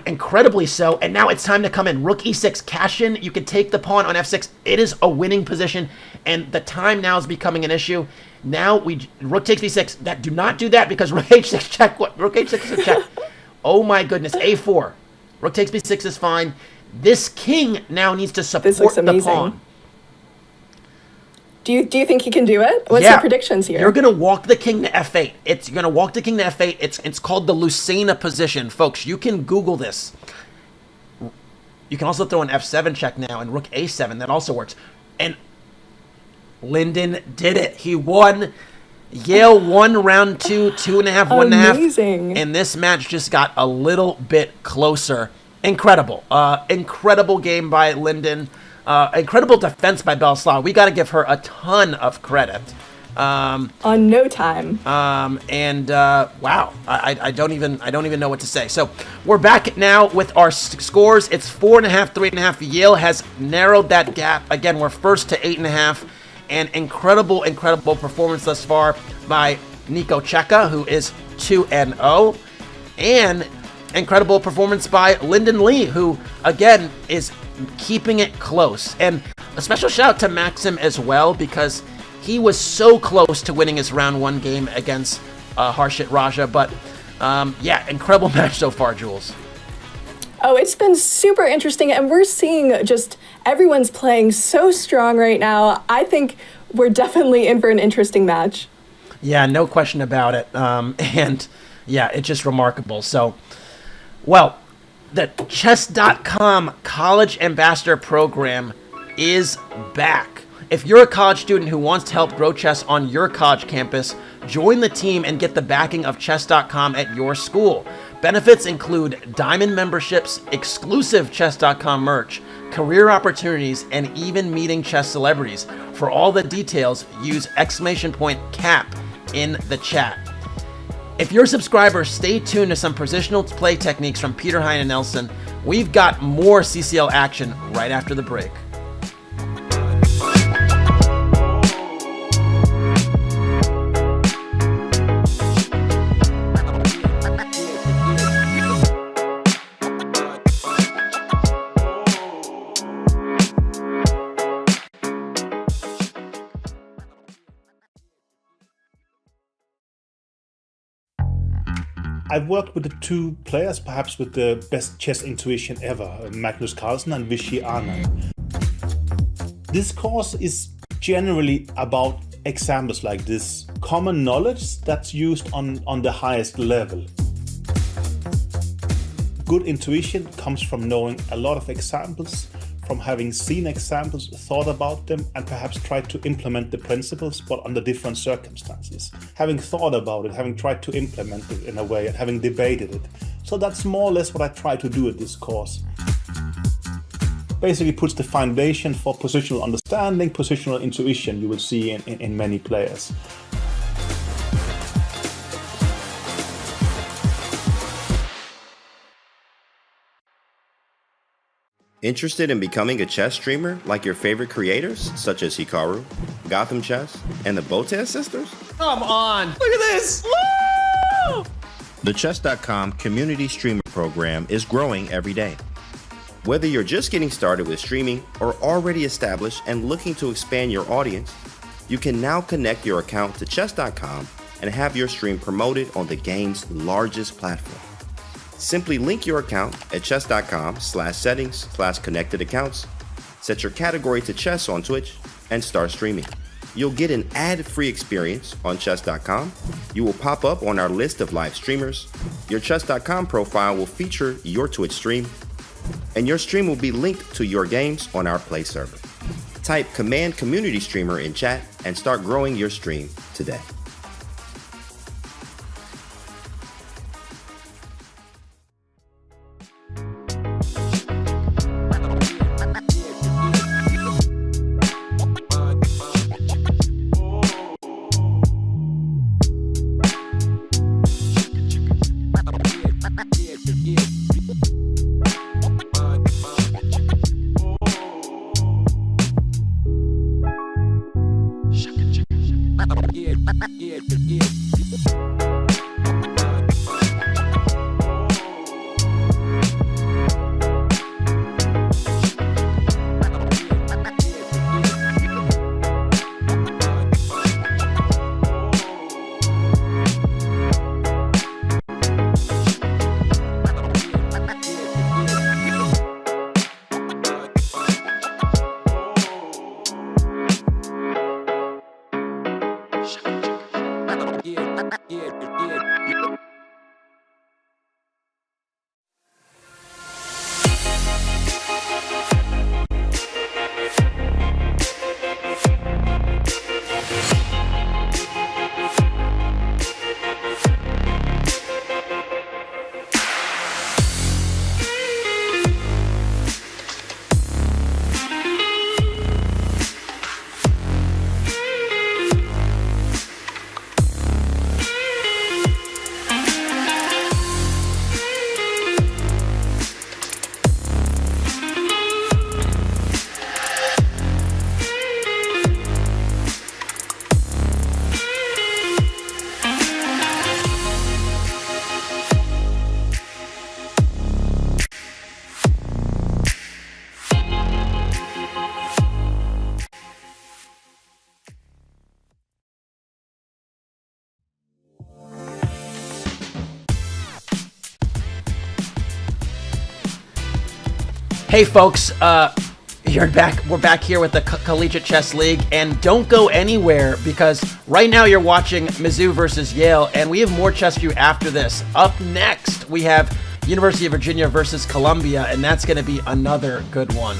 Incredibly so. And now it's time to come in. Rook e6, cash in. You can take the pawn on f6. It is a winning position. And the time now is becoming an issue. Now rook takes b6. Do not do that because rook h6 check. What? Rook h6 is a check. Oh my goodness. a4. Rook takes b6 is fine. This king now needs to support the pawn. Do you think he can do it? What's your predictions here? You're going to walk the king to f8. You're going to walk the king to f8. It's called the Lucena position. Folks, you can Google this. You can also throw an f7 check now and rook a7. That also works. And Lyndon did it. He won. Yale won round 2, 2.5, 1.5. Amazing. And this match just got a little bit closer. Incredible. Incredible game by Lyndon. Incredible defense by Belislav. We got to give her a ton of credit. On no time. Wow, I don't even know what to say. So we're back now with our scores. It's 4.5, 3.5. Yale has narrowed that gap. Again, we're first to 8.5. And incredible performance thus far by Nicolas Checa, who is 2-0, and incredible performance by Lyndon Lee, who again is keeping it close. And a special shout out to Maxim as well, because he was so close to winning his round 1 game against Harshit Raja. But yeah, incredible match so far, Jules. Oh, it's been super interesting, and we're seeing just everyone's playing so strong right now. I think we're definitely in for an interesting match. Yeah, no question about it. And yeah, it's just remarkable. So, well, the Chess.com College Ambassador Program is back. If you're a college student who wants to help grow chess on your college campus, join the team and get the backing of Chess.com at your school. Benefits include diamond memberships, exclusive Chess.com merch, career opportunities, and even meeting chess celebrities. For all the details, use !CAP in the chat. If you're a subscriber, stay tuned to some positional play techniques from Peter Hein and Nelson. We've got more CCL action right after the break. I've worked with the two players, perhaps with the best chess intuition ever, Magnus Carlsen and Vishy Anand. This course is generally about examples like this, common knowledge that's used on the highest level. Good intuition comes from knowing a lot of examples, from having seen examples, thought about them, and perhaps tried to implement the principles, but under different circumstances. Having thought about it, having tried to implement it in a way, and having debated it. So that's more or less what I try to do at this course. Basically puts the foundation for positional understanding, positional intuition you will see in many players. Interested in becoming a chess streamer like your favorite creators, such as Hikaru, Gotham Chess, and the Botan sisters? Come on. Look at this. Woo! The Chess.com community streamer program is growing every day. Whether you're just getting started with streaming or already established and looking to expand your audience, you can now connect your account to Chess.com and have your stream promoted on the game's largest platform. Simply link your account at chess.com/settings/connected accounts, set your category to chess on Twitch, and start streaming. You'll get an ad-free experience on chess.com. You will pop up on our list of live streamers. Your chess.com profile will feature your Twitch stream, and your stream will be linked to your games on our Play server. Type Command Community Streamer in chat and start growing your stream today. Hey folks, we're back here with the Collegiate Chess League, and don't go anywhere because right now you're watching MIZZOU versus Yale, and we have more chess for you after this. Up next, we have University of Virginia versus Columbia, and that's going to be another good one.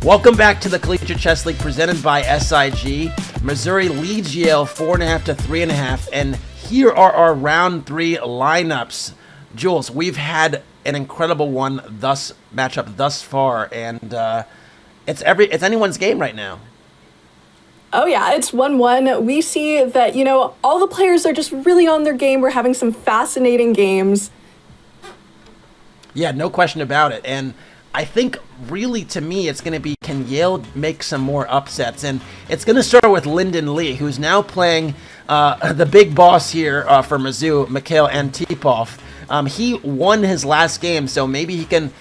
Welcome back to the Collegiate Chess League presented by SIG. Missouri leads Yale 4.5 to 3.5, and here are our round 3 lineups. Jules, we've had an incredible matchup thus far, and it's anyone's game right now. Oh yeah, it's 1-1. We see that, all the players are just really on their game. We're having some fascinating games. Yeah, no question about it. And I think really to me it's going to be, can Yale make some more upsets? And it's going to start with Lyndon Lee, who's now playing the big boss here for MIZZOU, Mikhail Antipov. He won his last game, so maybe he can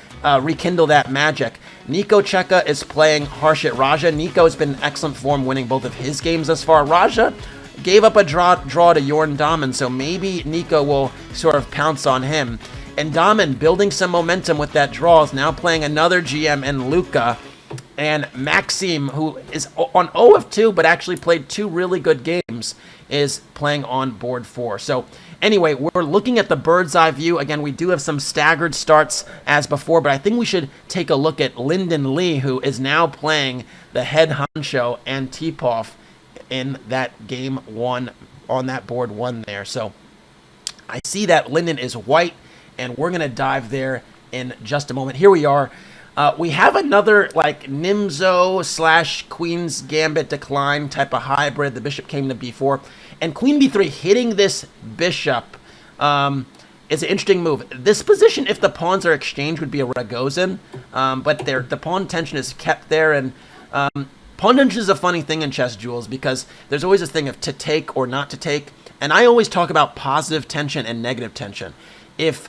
rekindle that magic. Nicolas Checa is playing Harshit Raja. Nico's been in excellent form, winning both of his games thus far. Raja gave up a draw to Jorn Dahmen, so maybe Nico will sort of pounce on him. And Dahmen, building some momentum with that draw, is now playing another GM in Luca. And Maxime, who is on 0 of 2, but actually played 2 really good games, is playing on board 4. So anyway, we're looking at the bird's eye view. Again, we do have some staggered starts as before, but I think we should take a look at Lyndon Lee, who is now playing the head honcho Antipov in that game 1 on that board 1 there. So I see that Lyndon is white, and we're going to dive there in just a moment. Here we are. We have another like MIZZOU / Queen's Gambit decline type of hybrid. The bishop came to b4. And Queen b3 hitting this bishop is an interesting move. This position, if the pawns are exchanged, would be a Ragozin, but the pawn tension is kept there, and pawn tension is a funny thing in chess, Jules, because there's always this thing of to take or not to take, and I always talk about positive tension and negative tension. If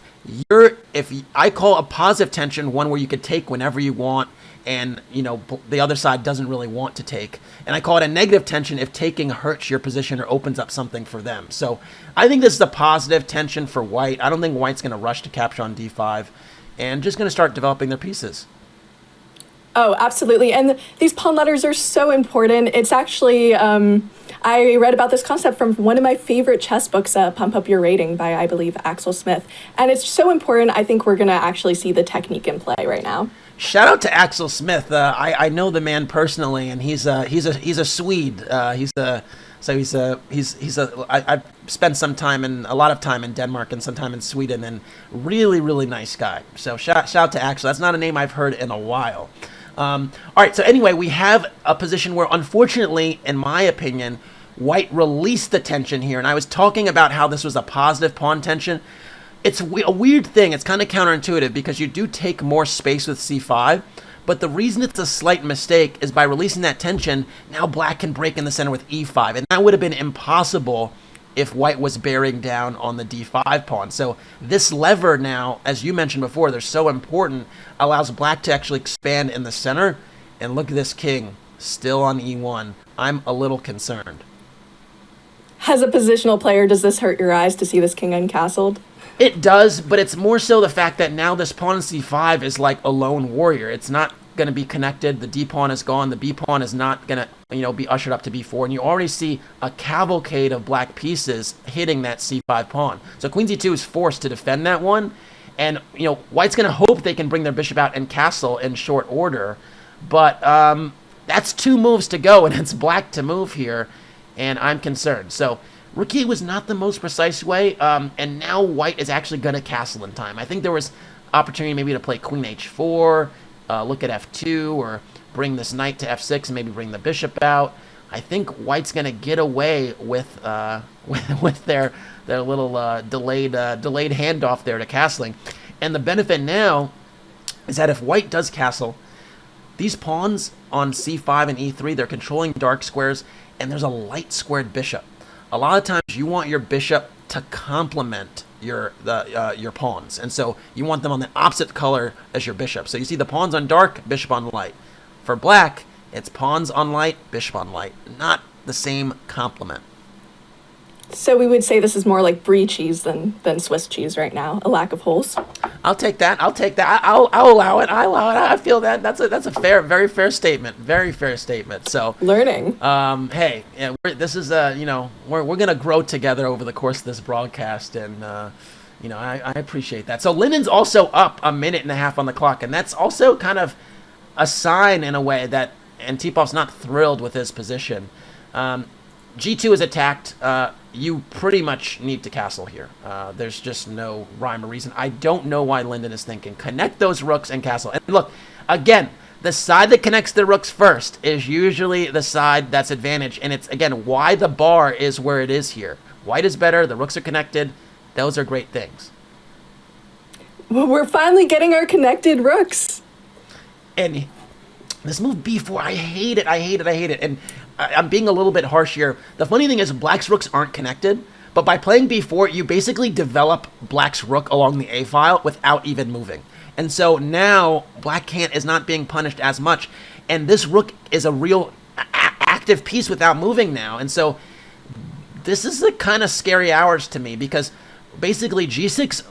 I call a positive tension one where you could take whenever you want, and the other side doesn't really want to take. And I call it a negative tension if taking hurts your position or opens up something for them. So I think this is a positive tension for white. I don't think white's going to rush to capture on d5 and just going to start developing their pieces. Oh, absolutely. And these pawn ladders are so important. It's actually, I read about this concept from one of my favorite chess books, Pump Up Your Rating by, I believe, Axel Smith. And it's so important. I think we're going to actually see the technique in play right now. Shout out to Axel Smith. I know the man personally, and he's a Swede. I've spent a lot of time in Denmark and some time in Sweden, and really, really nice guy. So shout out to Axel. That's not a name I've heard in a while. All right. So anyway, we have a position where, unfortunately, in my opinion, white released the tension here, and I was talking about how this was a positive pawn tension. It's a weird thing. It's kind of counterintuitive because you do take more space with c5, but the reason it's a slight mistake is by releasing that tension, now black can break in the center with e5, and that would have been impossible if white was bearing down on the d5 pawn. So this lever now, as you mentioned before, they're so important, allows black to actually expand in the center, and look at this king, still on e1. I'm a little concerned. As a positional player, does this hurt your eyes to see this king uncastled? It does, but it's more so the fact that now this pawn in c5 is like a lone warrior. It's not going to be connected. The d pawn is gone. The b pawn is not going to, be ushered up to b4. And you already see a cavalcade of black pieces hitting that c5 pawn. So queen c2 is forced to defend that one. And, white's going to hope they can bring their bishop out and castle in short order. But that's 2 moves to go, and it's black to move here. And I'm concerned. So rook e was not the most precise way, and now white is actually going to castle in time. I think there was opportunity maybe to play queen h4, look at f2, or bring this knight to f6 and maybe bring the bishop out. I think white's going to get away with their little delayed handoff there to castling. And the benefit now is that if white does castle, these pawns on c5 and e3, they're controlling dark squares, and there's a light squared bishop. A lot of times you want your bishop to complement your pawns, and so you want them on the opposite color as your bishop. So you see the pawns on dark, bishop on light. For black, it's pawns on light, bishop on light, not the same complement. So we would say this is more like brie cheese than Swiss cheese right now, a lack of holes. I'll take that. I'll allow it. I feel that. That's a very fair statement. Very fair statement. So learning. Hey, yeah, this is we're gonna grow together over the course of this broadcast, and I appreciate that. So Linden's also up a minute and a half on the clock, and that's also kind of a sign in a way that Antipov's not thrilled with his position. G2 is attacked. You pretty much need to castle here. There's just no rhyme or reason. I don't know why Linden is thinking connect those rooks and castle. And look, again, the side that connects the rooks first is usually the side that's advantaged. And it's, again, why the bar is where it is here. White is better. The rooks are connected. Those are great things. Well, we're finally getting our connected rooks. And this move b4, I hate it. And I'm being a little bit harsh here. The funny thing is black's rooks aren't connected, but by playing b4, you basically develop black's rook along the a file without even moving. And so now black is not being punished as much, and this rook is a real active piece without moving now. And so this is the kind of scary hours to me, because basically g6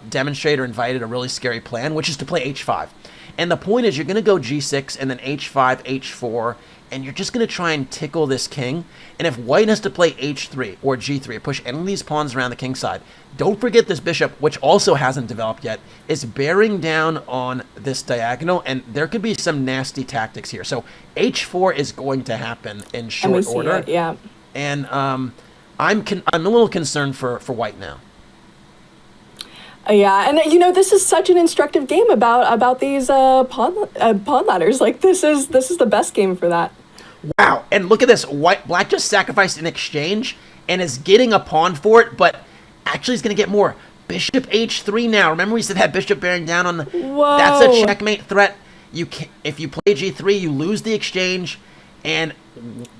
demonstrated or invited a really scary plan, which is to play h5. And the point is you're going to go g6 and then h5, h4, and you're just going to try and tickle this king. And if white has to play h3 or g3 or push any of these pawns around the king side, don't forget this bishop, which also hasn't developed yet, is bearing down on this diagonal, and there could be some nasty tactics here. So h4 is going to happen in short order. It, yeah. And I'm a little concerned for white now. Yeah, and this is such an instructive game about these pawn ladders. Like this is the best game for that. Wow, and look at this. Black just sacrificed in exchange and is getting a pawn for it, but Actually, he's going to get more. Bishop h3 now. Remember we said that bishop bearing down on the... Whoa. That's a checkmate threat. If you play g3, you lose the exchange, and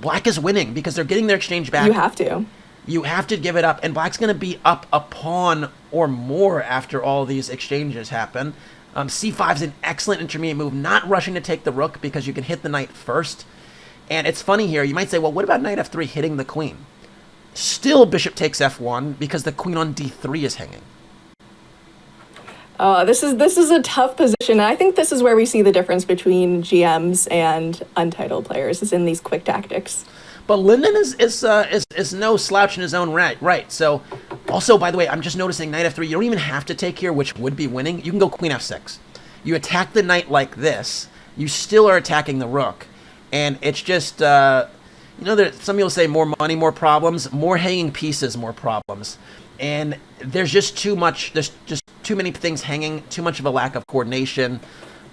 black is winning because they're getting their exchange back. You have to. You have to give it up, and black's going to be up a pawn or more after all these exchanges happen. c5 is an excellent intermediate move, not rushing to take the rook because you can hit the knight first. And it's funny here, you might say, well, what about knight f3 hitting the queen? Still bishop takes f1 because the queen on d3 is hanging. This is a tough position. I think this is where we see the difference between GMs and untitled players, is in these quick tactics. But Linden is no slouch in his own right. So, also, by the way, I'm just noticing knight f3. You don't even have to take here, which would be winning. You can go queen f6. You attack the knight like this. You still are attacking the rook. And it's just, some people say more money, more problems. More hanging pieces, more problems. And there's just too much. There's just too many things hanging. Too much of a lack of coordination.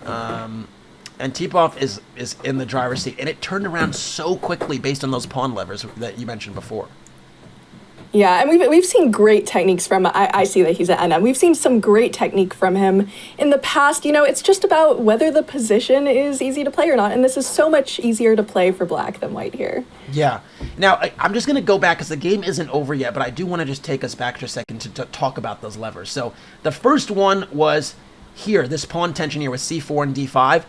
And Tipov is in the driver's seat, and it turned around so quickly based on those pawn levers that you mentioned before. Yeah, and we've seen great techniques from, I see that he's at NM. We've seen some great technique from him in the past. It's just about whether the position is easy to play or not, and this is so much easier to play for black than white here. Yeah. Now, I'm just going to go back because the game isn't over yet, but I do want to just take us back for a second to talk about those levers. So the first one was here, this pawn tension here with c4 and d5.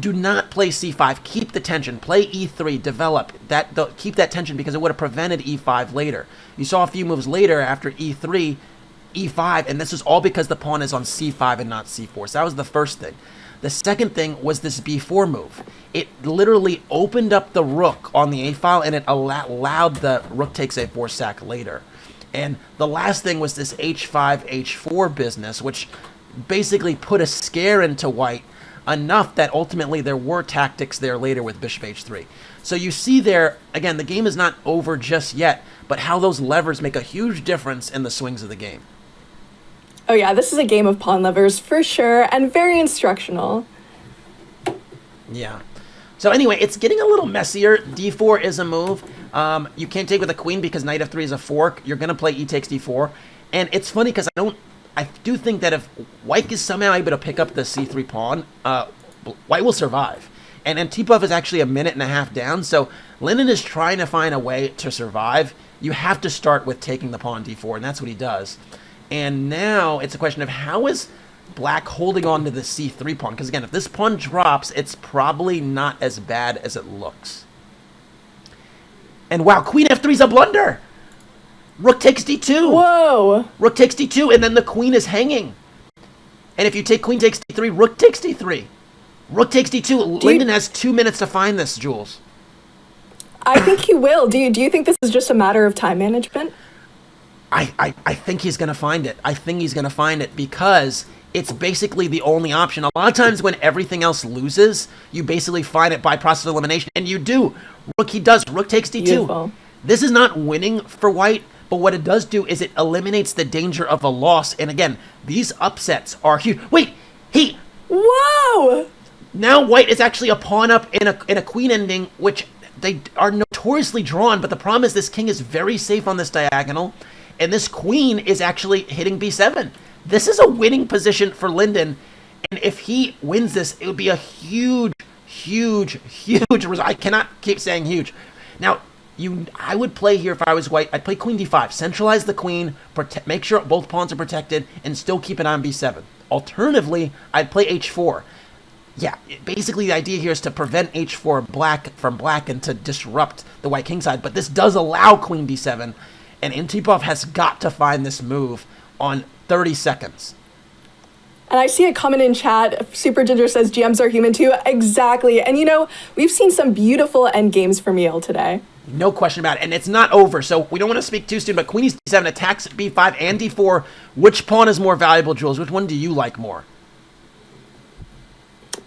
Do not play c5. Keep the tension. Play e3. Develop that. Keep that tension because it would have prevented e5 later. You saw a few moves later after e3, e5, and this is all because the pawn is on c5 and not c4. So that was the first thing. The second thing was this b4 move. It literally opened up the rook on the a file, and it allowed the rook takes a4 sack later. And the last thing was this h5, h4 business, which basically put a scare into white enough that ultimately there were tactics there later with bishop h3. So you see there, again, the game is not over just yet, but how those levers make a huge difference in the swings of the game. Oh yeah, this is a game of pawn levers for sure, and very instructional. Yeah. So anyway, it's getting a little messier. d4 is a move. You can't take with a queen because knight f3 is a fork. You're going to play e takes d4. And it's funny because I do think that if white is somehow able to pick up the c3 pawn, white will survive. And Antipov is actually a minute and a half down, so Linden is trying to find a way to survive. You have to start with taking the pawn d4, and that's what he does. And now it's a question of how is black holding on to the c3 pawn? Because again, if this pawn drops, it's probably not as bad as it looks. And wow, queen f3 is a blunder! Rook takes d2. Whoa! Rook takes d2, and then the queen is hanging. And if you take queen takes d3, rook takes d3. Rook takes d2. Linden has 2 minutes to find this, Jules. I think he will. Do you think this is just a matter of time management? I think he's going to find it. I think he's going to find it because it's basically the only option. A lot of times when everything else loses, you basically find it by process of elimination. And you do. He does. Rook takes d2. Beautiful. This is not winning for white. But what it does do is it eliminates the danger of a loss. And again, these upsets are huge. Wait, Whoa! Now white is actually a pawn up in a queen ending, which they are notoriously drawn. But the problem is this king is very safe on this diagonal. And this queen is actually hitting b7. This is a winning position for Linden. And if he wins this, it would be a huge, huge, huge result. I cannot keep saying huge. Now, I would play here if I was white. I'd play queen d5, centralize the queen, make sure both pawns are protected, and still keep it on b7. Alternatively, I'd play h4. Yeah, basically the idea here is to prevent h4 from black and to disrupt the white king side. But this does allow queen d7, and Antipov has got to find this move on 30 seconds. And I see a comment in chat, Super Ginger says GMs are human too. Exactly. And we've seen some beautiful endgames from YALE today. No question about it. And it's not over, so we don't want to speak too soon, but queen e7 attacks b5 and d4. Which pawn is more valuable, Jules? Which one do you like more?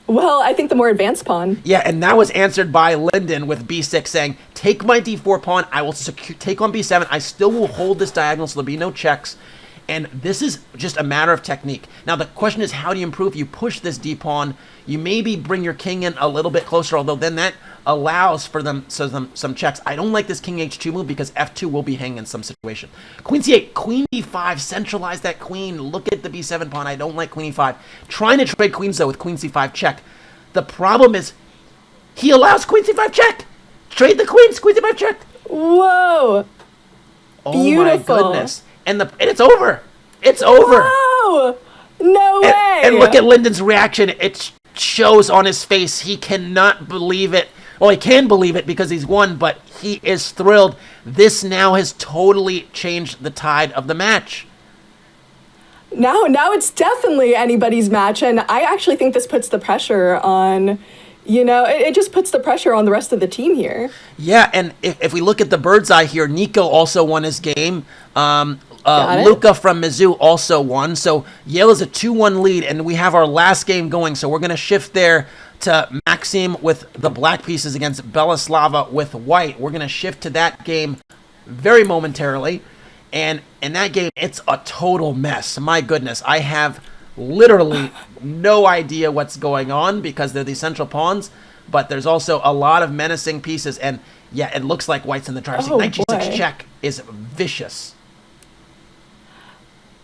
Well, I think the more advanced pawn. Yeah, and that was answered by Linden with b6 saying, take my d4 pawn, I will take on b7, I still will hold this diagonal so there'll be no checks. And this is just a matter of technique. Now, the question is, how do you improve? You push this d-pawn. You maybe bring your king in a little bit closer, although then that allows for some checks. I don't like this king h2 move because f2 will be hanging in some situation. Queen c8, queen b5, centralize that queen. Look at the b7 pawn. I don't like queen e5. Trying to trade queens, though, with queen c5 check. The problem is he allows queen c5 check. Trade the queens, queen c5 check. Whoa. Oh, Beautiful. my goodness. And it's over. It's over. Whoa. No way. And look at Lyndon's reaction. It shows on his face. He cannot believe it. Well, he can believe it because he's won, but he is thrilled. This now has totally changed the tide of the match. Now it's definitely anybody's match, and I actually think this puts the pressure on, it just puts the pressure on the rest of the team here. Yeah, and if we look at the bird's eye here, Nico also won his game. Luca from MIZZOU also won. So Yale is a 2-1 lead, and we have our last game going. So we're going to shift there to Maxim with the black pieces against Belislava with white. We're going to shift to that game very momentarily. And in that game, it's a total mess. My goodness, I have literally no idea what's going on because they're the central pawns. But there's also a lot of menacing pieces. And yeah, it looks like white's in the driver's seat. Knight g6 check is vicious.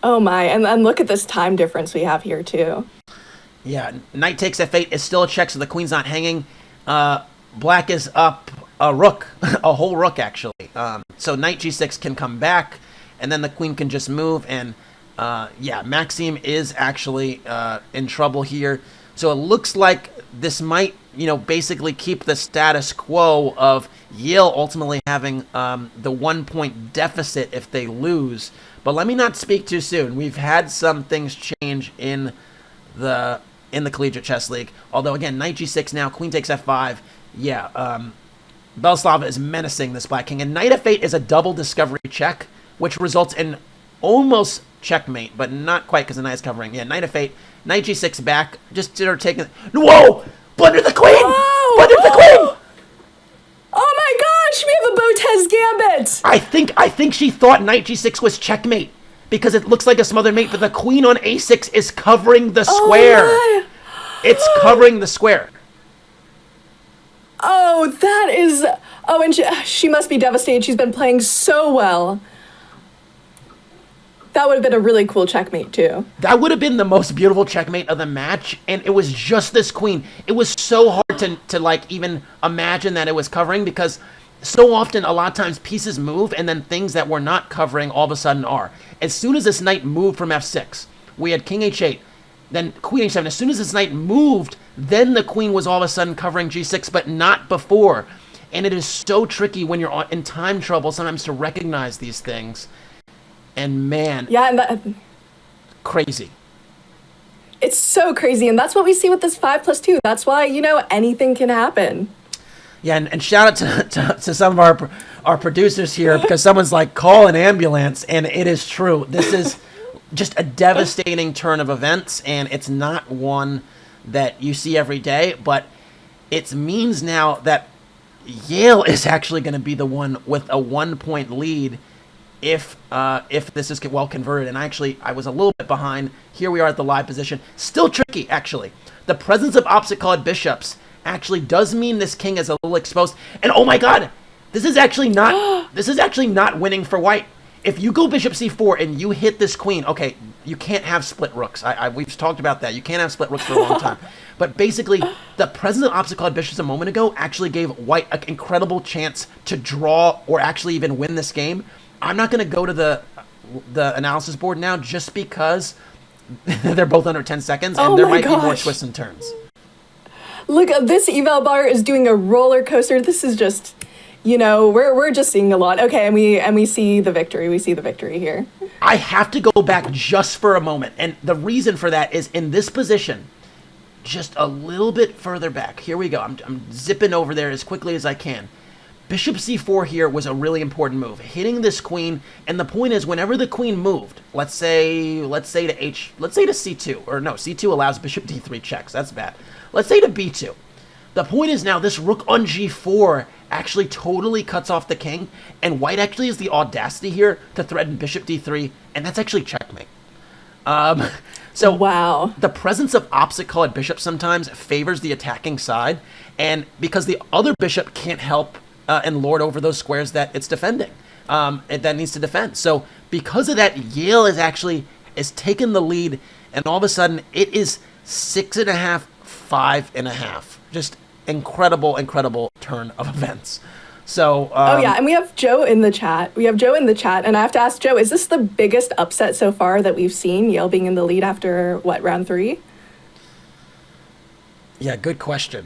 Oh my, and look at this time difference we have here too. Yeah, knight takes f8 is still a check, so the queen's not hanging. Black is up a rook, a whole rook actually. So knight g6 can come back, and then the queen can just move, and yeah, Maxim is actually in trouble here. So it looks like this might, basically keep the status quo of Yale ultimately having the 1-point deficit if they lose. But let me not speak too soon. We've had some things change in the Collegiate Chess League. Although, again, knight g6 now, queen takes f5. Yeah, Belislava is menacing this black king. And knight f8 is a double discovery check, which results in almost checkmate, but not quite because the knight is covering. Yeah, knight f8, knight g6 back. Just sort of taking... Whoa! Blunder the queen! Whoa! Blunder the queen! Oh my gosh, we have a Botez gambit! I think she thought knight g6 was checkmate because it looks like a smothered mate, but the queen on a6 is covering the square. Oh It's covering the square. Oh, that is... Oh, and she must be devastated. She's been playing so well. That would have been a really cool checkmate, too. That would have been the most beautiful checkmate of the match, and it was just this queen. It was so hard to like, even imagine that it was covering, because so often, a lot of times, pieces move, and then things that were not covering all of a sudden are. As soon as this knight moved from f6, we had king h8, then queen h7. As soon as this knight moved, then the queen was all of a sudden covering g6, but not before. And it is so tricky when you're in time trouble sometimes to recognize these things. And man, yeah, and crazy. It's so crazy, and that's what we see with this 5+2. That's why, anything can happen. Yeah, and shout out to some of our producers here, because someone's like, call an ambulance, and it is true. This is just a devastating turn of events, and it's not one that you see every day, but it means now that Yale is actually going to be the one with a 1-point lead if this is well converted. And I was a little bit behind. Here we are at the live position. Still tricky, actually. The presence of opposite colored bishops actually does mean this king is a little exposed. And oh my god, this is actually not winning for white. If you go bishop c4 and you hit this queen, okay, you can't have split rooks. We've talked about that. You can't have split rooks for a long time. But basically, the presence of opposite colored bishops a moment ago actually gave white an incredible chance to draw or actually even win this game. I'm not going to go to the analysis board now just because they're both under 10 seconds and there might be more twists and turns. Look, this eval bar is doing a roller coaster. This is just, we're just seeing a lot. Okay, and we see the victory. We see the victory here. I have to go back just for a moment, and the reason for that is in this position, just a little bit further back. Here we go. I'm zipping over there as quickly as I can. Bishop c4 here was a really important move, hitting this queen, and the point is whenever the queen moved, let's say to c2, or no, c2 allows bishop d3 checks, that's bad. Let's say to b2. The point is now this rook on g4 actually totally cuts off the king, and white actually has the audacity here to threaten bishop d3, and that's actually checkmate. So wow. the presence of opposite colored bishops sometimes favors the attacking side, and because the other bishop can't help and lord over those squares that it's defending, that needs to defend. So because of that, Yale is taking the lead, and all of a sudden it is 6.5, 5.5. Just incredible turn of events. So oh yeah, and we have Joe in the chat. And I have to ask Joe, is this the biggest upset so far that we've seen, Yale being in the lead after round 3? Yeah, good question.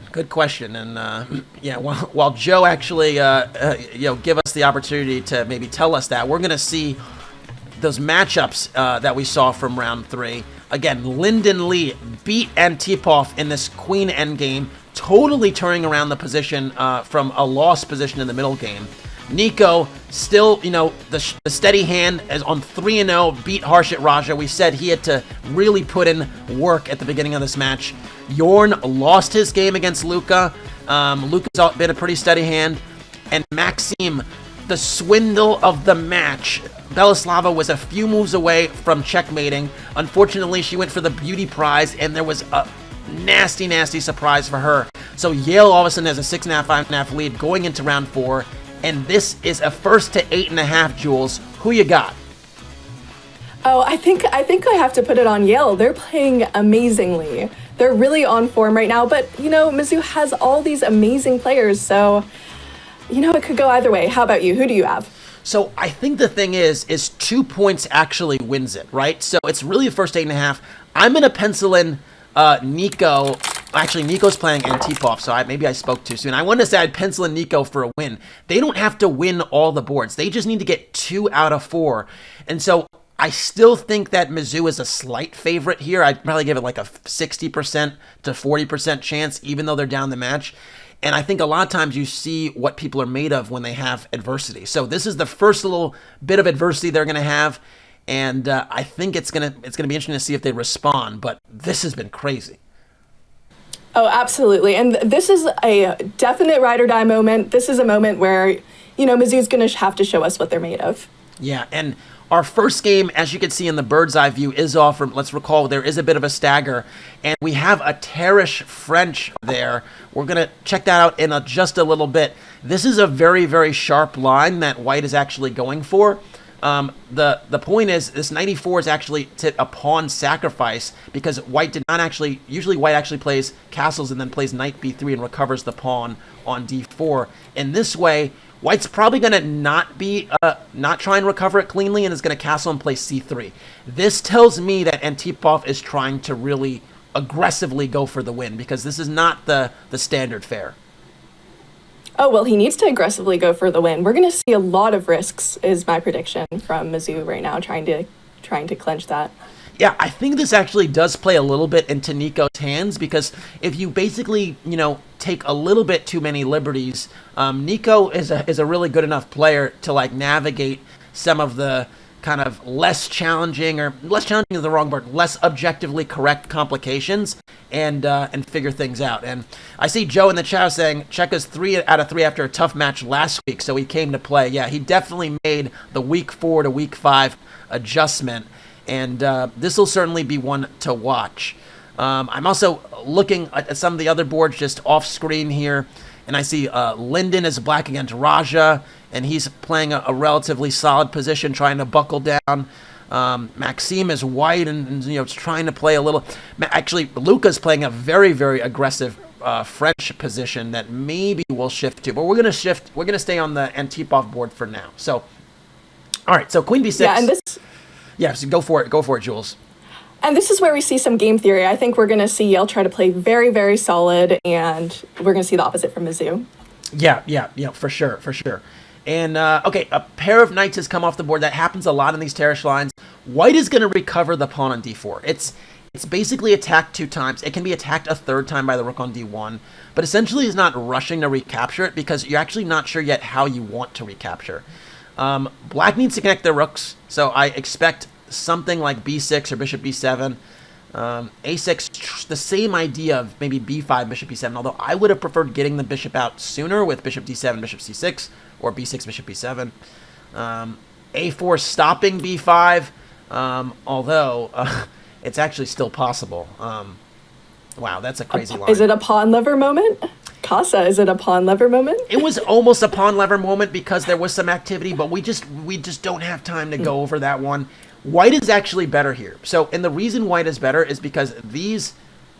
And yeah, while Joe actually give us the opportunity to maybe tell us that, we're going to see those matchups that we saw from round 3. Again, Lyndon Lee beat Antipov in this queen endgame, totally turning around the position from a lost position in the middle game. Nico, still, the steady hand, is on 3-0, beat Harshit Raja. We said he had to really put in work at the beginning of this match. Yorn lost his game against Luka. Luka's been a pretty steady hand. And Maxime, the swindle of the match. Belislava was a few moves away from checkmating. Unfortunately, she went for the beauty prize, and there was a nasty surprise for her. So Yale all of a sudden has a 6.5, 5.5 lead going into round 4, and this is a first to 8.5. Jules, who you got? Oh, I think I have to put it on Yale. They're playing amazingly. They're really on form right now, but MIZZOU has all these amazing players, so it could go either way. How about you? Who do you have? So I think the thing is 2 points actually wins it, right? So it's really a first 8.5. I'm going to pencil in Nico. Actually, Nico's playing Antipov, so maybe I spoke too soon. I wanted to say I'd pencil in Nico for a win. They don't have to win all the boards. They just need to get 2 out of 4. And so I still think that MIZZOU is a slight favorite here. I'd probably give it like a 60% to 40% chance, even though they're down the match. And I think a lot of times you see what people are made of when they have adversity. So this is the first little bit of adversity they're going to have, and I think it's gonna be interesting to see if they respond. But this has been crazy. Oh, absolutely. And this is a definite ride or die moment. This is a moment where, MIZZOU's going to have to show us what they're made of. Yeah, and our first game, as you can see in the bird's eye view, is off from, let's recall, there is a bit of a stagger, and we have a Terrace French there. We're going to check that out in just a little bit. This is a very, very sharp line that White is actually going for. The point is, this 94 is actually a pawn sacrifice, because White did not actually, usually White actually plays castles and then plays knight b3 and recovers the pawn on d4. In this way, White's probably going to not try and recover it cleanly and is going to castle and play c3. This tells me that Antipov is trying to really aggressively go for the win, because this is not the standard fare. Oh, well, he needs to aggressively go for the win. We're going to see a lot of risks, is my prediction from MIZZOU right now, trying to clinch that. Yeah, I think this actually does play a little bit into Nico's hands, because if you basically, take a little bit too many liberties, Nico is a really good enough player to navigate some of the kind of less challenging is the wrong word, less objectively correct complications, and figure things out. And I see Joe in the chat saying Checa's 3 out of 3 after a tough match last week, so he came to play. Yeah, he definitely made the week 4 to week 5 adjustment, and this will certainly be one to watch. I'm also looking at some of the other boards just off screen here, and I see Lyndon is black against Raja, and he's playing a relatively solid position, trying to buckle down. Maxime is white and trying to play a little. Actually, Luka's playing a very, very aggressive French position that maybe we'll shift to, but we're gonna stay on the Antipov board for now. So, all right, so Queen b6. Yeah, and so go for it, Jules. And this is where we see some game theory. I think we're going to see Yale try to play very, very solid, and we're going to see the opposite from MIZZOU. Yeah, for sure. And, okay, a pair of knights has come off the board. That happens a lot in these terrace lines. White is going to recover the pawn on d4. It's basically attacked 2 times. It can be attacked a 3rd time by the rook on d1, but essentially is not rushing to recapture it, because you're actually not sure yet how you want to recapture. Black needs to connect their rooks, so I expect something like b6 or bishop b7. A6, the same idea of maybe b5, bishop b7, although I would have preferred getting the bishop out sooner with bishop d7, bishop c6, or b6, bishop b7. A4 stopping b5, although it's actually still possible. Wow, that's a crazy line. Is it a pawn lever moment? Casa, is it a pawn lever moment? It was almost a pawn lever moment because there was some activity, but we just don't have time to go over that one. White is actually better here. So, and the reason white is better is because these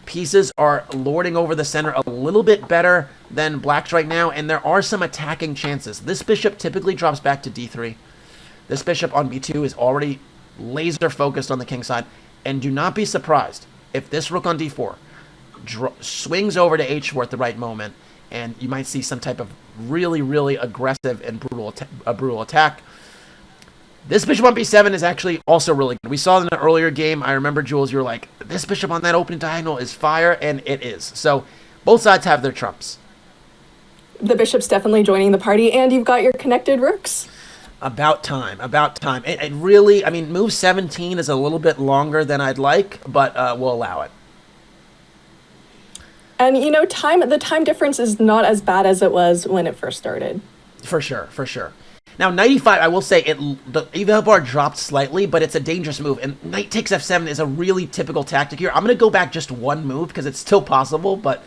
pieces are lording over the center a little bit better than black's right now, and there are some attacking chances. This bishop typically drops back to d3. This bishop on b2 is already laser focused on the king side, and do not be surprised if this rook on d4 swings over to h4 at the right moment, and you might see some type of really, really aggressive and brutal attack. This bishop on b7 is actually also really good. We saw in an earlier game, I remember, Jules, you were like, this bishop on that opening diagonal is fire, and it is. So both sides have their trumps. The bishop's definitely joining the party, and you've got your connected rooks. About time, about time. It really, I mean, move 17 is a little bit longer than I'd like, but we'll allow it. And, you know, the time difference is not as bad as it was when it first started. For sure, for sure. Now, knight e5, I will say, the eval bar dropped slightly, but it's a dangerous move. And knight takes f7 is a really typical tactic here. I'm going to go back just one move because it's still possible, but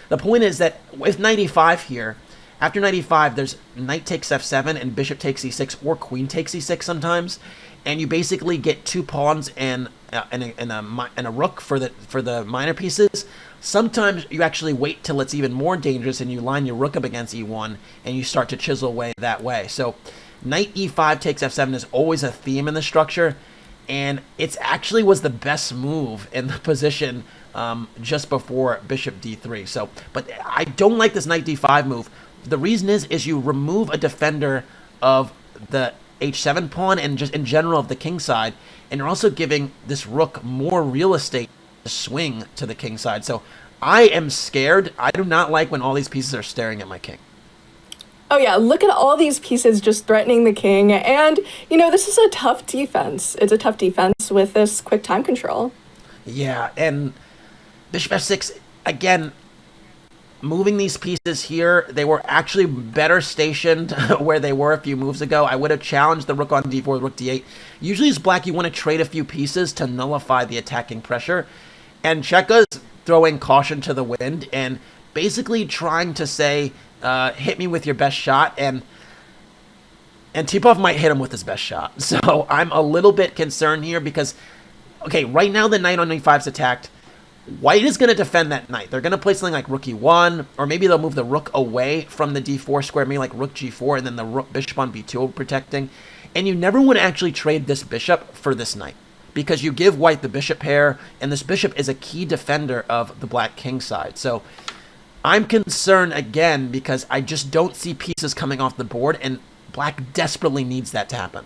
the point is that with knight e5 here, after knight e5, there's knight takes f7 and bishop takes e6 or queen takes e6 sometimes, and you basically get two pawns and a rook for the minor pieces. Sometimes you actually wait till it's even more dangerous and you line your rook up against e1 and you start to chisel away that way. So knight e5 takes f7 is always a theme in the structure, and it actually was the best move in the position just before bishop d3. So, but I don't like this knight d5 move. The reason is you remove a defender of the h7 pawn and just in general of the king side, and you're also giving this rook more real estate to swing to the king side. So I am scared. I do not like when all these pieces are staring at my king. Oh yeah, look at all these pieces just threatening the king, and you know, this is a tough defense. It's a tough defense with this quick time control. Yeah, and bishop f6, again, moving these pieces here, they were actually better stationed where they were a few moves ago. I would have challenged the rook on d4, rook d8. Usually as black, you want to trade a few pieces to nullify the attacking pressure. And Checa's throwing caution to the wind and basically trying to say, hit me with your best shot. And Tipov might hit him with his best shot. So I'm a little bit concerned here because, okay, right now the knight on e5 is attacked. White is going to defend that knight. They're going to play something like rook e1, or maybe they'll move the rook away from the d4 square, maybe like rook g4, and then the bishop on b2 protecting. And you never want to actually trade this bishop for this knight, because you give white the bishop pair, and this bishop is a key defender of the black king side. So I'm concerned again because I just don't see pieces coming off the board, and black desperately needs that to happen.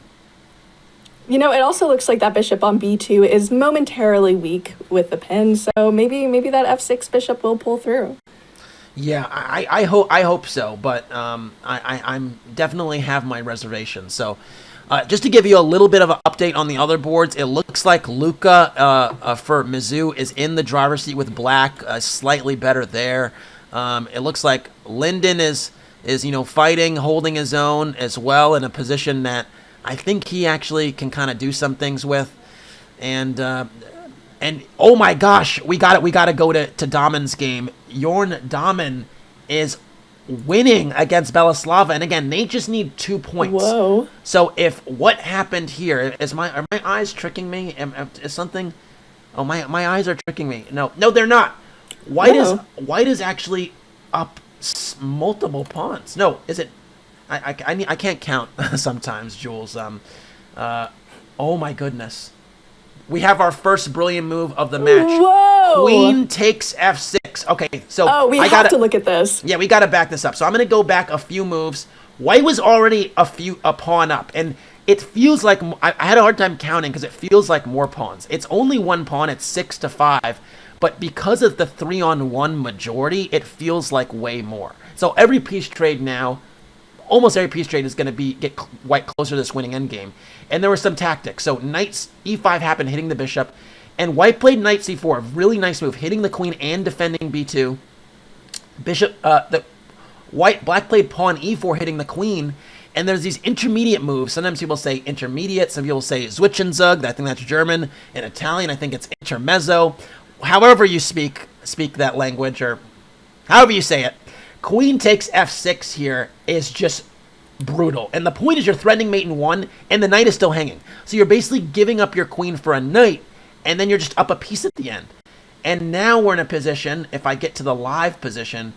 You know, it also looks like that bishop on b2 is momentarily weak with the pin, so maybe that f6 bishop will pull through. Yeah, I hope so, but I'm definitely have my reservations. So just to give you a little bit of an update on the other boards, it looks like Luca for MIZZOU is in the driver's seat with black, slightly better there. It looks like Linden is fighting, holding his own as well in a position that I think he actually can kind of do some things with. And oh my gosh, we got to go to Damon's game. Jorn Damon is winning against Belaslava, and again, they just need 2 points. Whoa. So if what happened here are my eyes tricking me? Is something? Oh, my eyes are tricking me. No, they're not. White is actually up multiple pawns. No, is it? I can't count sometimes, Jules. Oh my goodness. We have our first brilliant move of the match. Whoa! Queen takes f6. Okay, so we have to look at this. Yeah, we got to back this up. So I'm going to go back a few moves. White was already a pawn up, and it feels like I had a hard time counting because it feels like more pawns. It's only one pawn. It's 6-5, but because of the 3-on-1 majority, it feels like way more. So every piece trade now, almost every piece trade is going to get white closer to this winning endgame. And there were some tactics. So knight e5 happened, hitting the bishop. And white played knight c4, a really nice move, hitting the queen and defending b2. Black played pawn e4, hitting the queen. And there's these intermediate moves. Sometimes people say intermediate. Some people say Zwischenzug. I think that's German. In Italian, I think it's French or MIZZOU, however you speak that language, or however you say it. Queen takes f6 here is just brutal. And the point is you're threatening mate in 1, and the knight is still hanging. So you're basically giving up your queen for a knight, and then you're just up a piece at the end. And now we're in a position, if I get to the live position,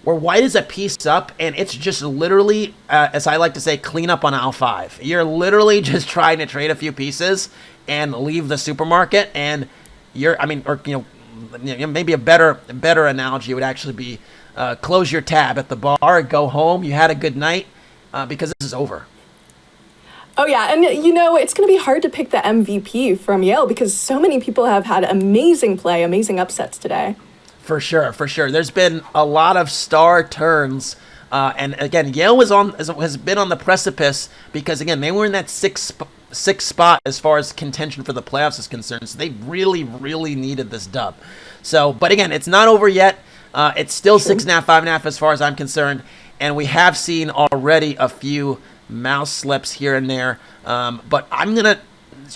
where white is a piece up, and it's just literally, as I like to say, clean up on aisle 5. You're literally just trying to trade a few pieces and leave the supermarket, and maybe a better analogy would actually be close your tab at the bar, go home, you had a good night, because this is over. Oh, yeah. And, it's going to be hard to pick the MVP from YALE because so many people have had amazing play, amazing upsets today. For sure. There's been a lot of star turns. And, again, YALE has been on the precipice because, again, they were in that sixth spot as far as contention for the playoffs is concerned. So they really, really needed this dub. So, but, again, it's not over yet. It's still 6.5, 5.5 as far as I'm concerned. And we have seen already a few mouse slips here and there. But I'm going to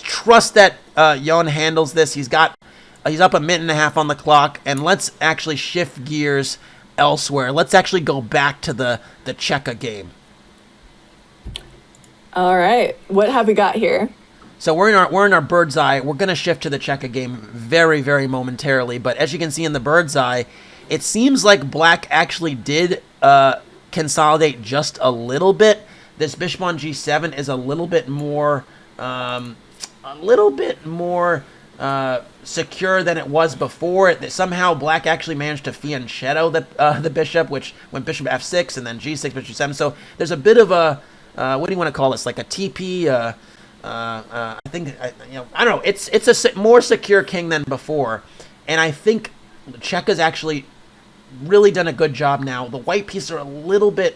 trust that Jan handles this. He's up a minute and a half on the clock. And let's actually shift gears elsewhere. Let's actually go back to the Checa game. All right. What have we got here? So we're in our bird's eye. We're going to shift to the Checa game very, very momentarily. But as you can see in the bird's eye, it seems like black actually did consolidate just a little bit. This bishop on g7 is a little bit more secure than it was before. Somehow black actually managed to fianchetto the bishop, which went bishop f6 and then g6, bishop g7. So there's a bit of a what do you want to call this? Like a TP. I think I don't know. It's a more secure king than before, and I think Checa's actually really done a good job now. The white pieces are a little bit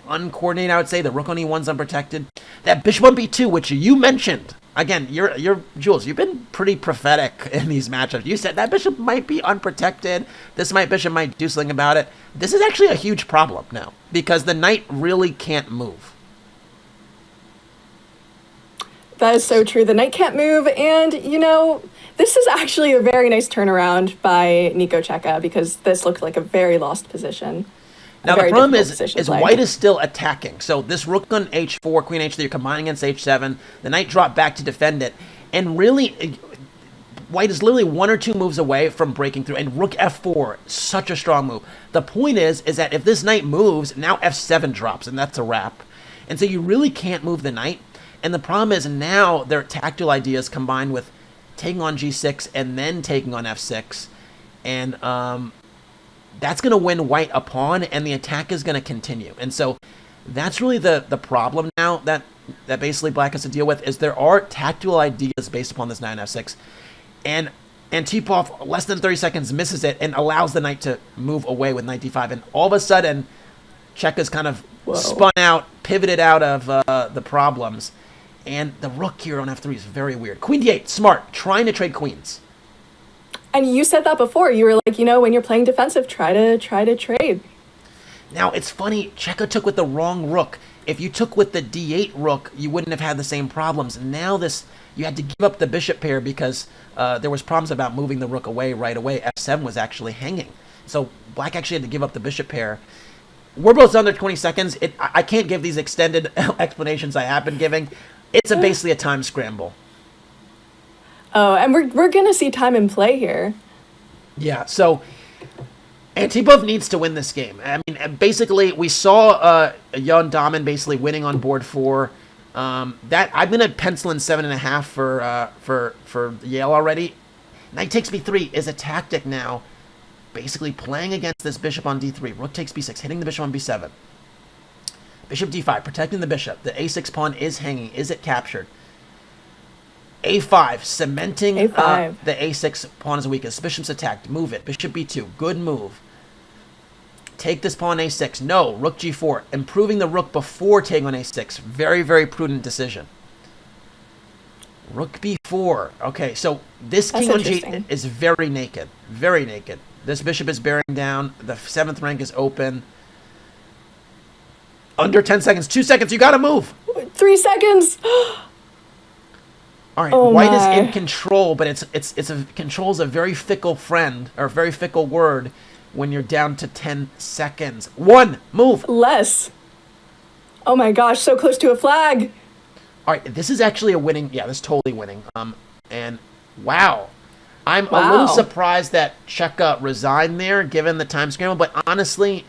uncoordinated, I would say. The rook on e1's unprotected. That bishop on b2, which you mentioned. Again, you're Jules, you've been pretty prophetic in these matchups. You said that bishop might be unprotected. This bishop might do something about it. This is actually a huge problem now because the knight really can't move. That is so true. The knight can't move, and this is actually a very nice turnaround by Nico Checa because this looked like a very lost position. Now the problem is white is still attacking. So this rook on h4, queen h3, you're combining against h7. The knight dropped back to defend it, and really, white is literally 1 or 2 moves away from breaking through. And rook f4, such a strong move. The point is that if this knight moves, now f7 drops, and that's a wrap. And so you really can't move the knight. And the problem is now their tactical ideas combined with taking on g6 and then taking on f6, and that's going to win white a pawn, and the attack is going to continue. And so that's really the problem now that basically black has to deal with, is there are tactical ideas based upon this knight on f6, and Antipov, less than 30 seconds, misses it and allows the knight to move away with knight d5, and all of a sudden Checa's kind of spun out, pivoted out of the problems. And the rook here on f3 is very weird. Queen d8, smart, trying to trade queens. And you said that before. You were like, when you're playing defensive, try to trade. Now, it's funny, Checa took with the wrong rook. If you took with the d8 rook, you wouldn't have had the same problems. Now you had to give up the bishop pair because there was problems about moving the rook away right away. f7 was actually hanging. So black actually had to give up the bishop pair. We're both under 20 seconds. I can't give these extended explanations I have been giving. It's basically a time scramble. Oh, and we're going to see time in play here. Yeah, so Antipov needs to win this game. I mean, basically, we saw Jan Dahmen basically winning on board 4. That I'm going to pencil in 7.5 for YALE already. Knight takes b3 is a tactic now, basically playing against this bishop on d3. Rook takes b6, hitting the bishop on b7. Bishop d5, protecting the bishop. The a6 pawn is hanging. Is it captured? a5, cementing the a6 pawn as a weakest. Bishop's attacked. Move it. Bishop b2. Good move. Take this pawn a6. No. Rook g4. Improving the rook before taking on a6. Very, very prudent decision. Rook b4. Okay, so this king on g8 is very naked. Very naked. This bishop is bearing down. The 7th rank is open. Under 10 seconds. 2 seconds. You gotta move. 3 seconds. All right, Oh white is my. in control, but control's a very fickle friend, or a very fickle word when you're down to 10 seconds. One, move. Less. Oh my gosh, so close to a flag. All right, this is actually a winning. Yeah, this is totally winning. And wow, I'm a Wow. little surprised that Checa resigned there, given the time scramble. But honestly,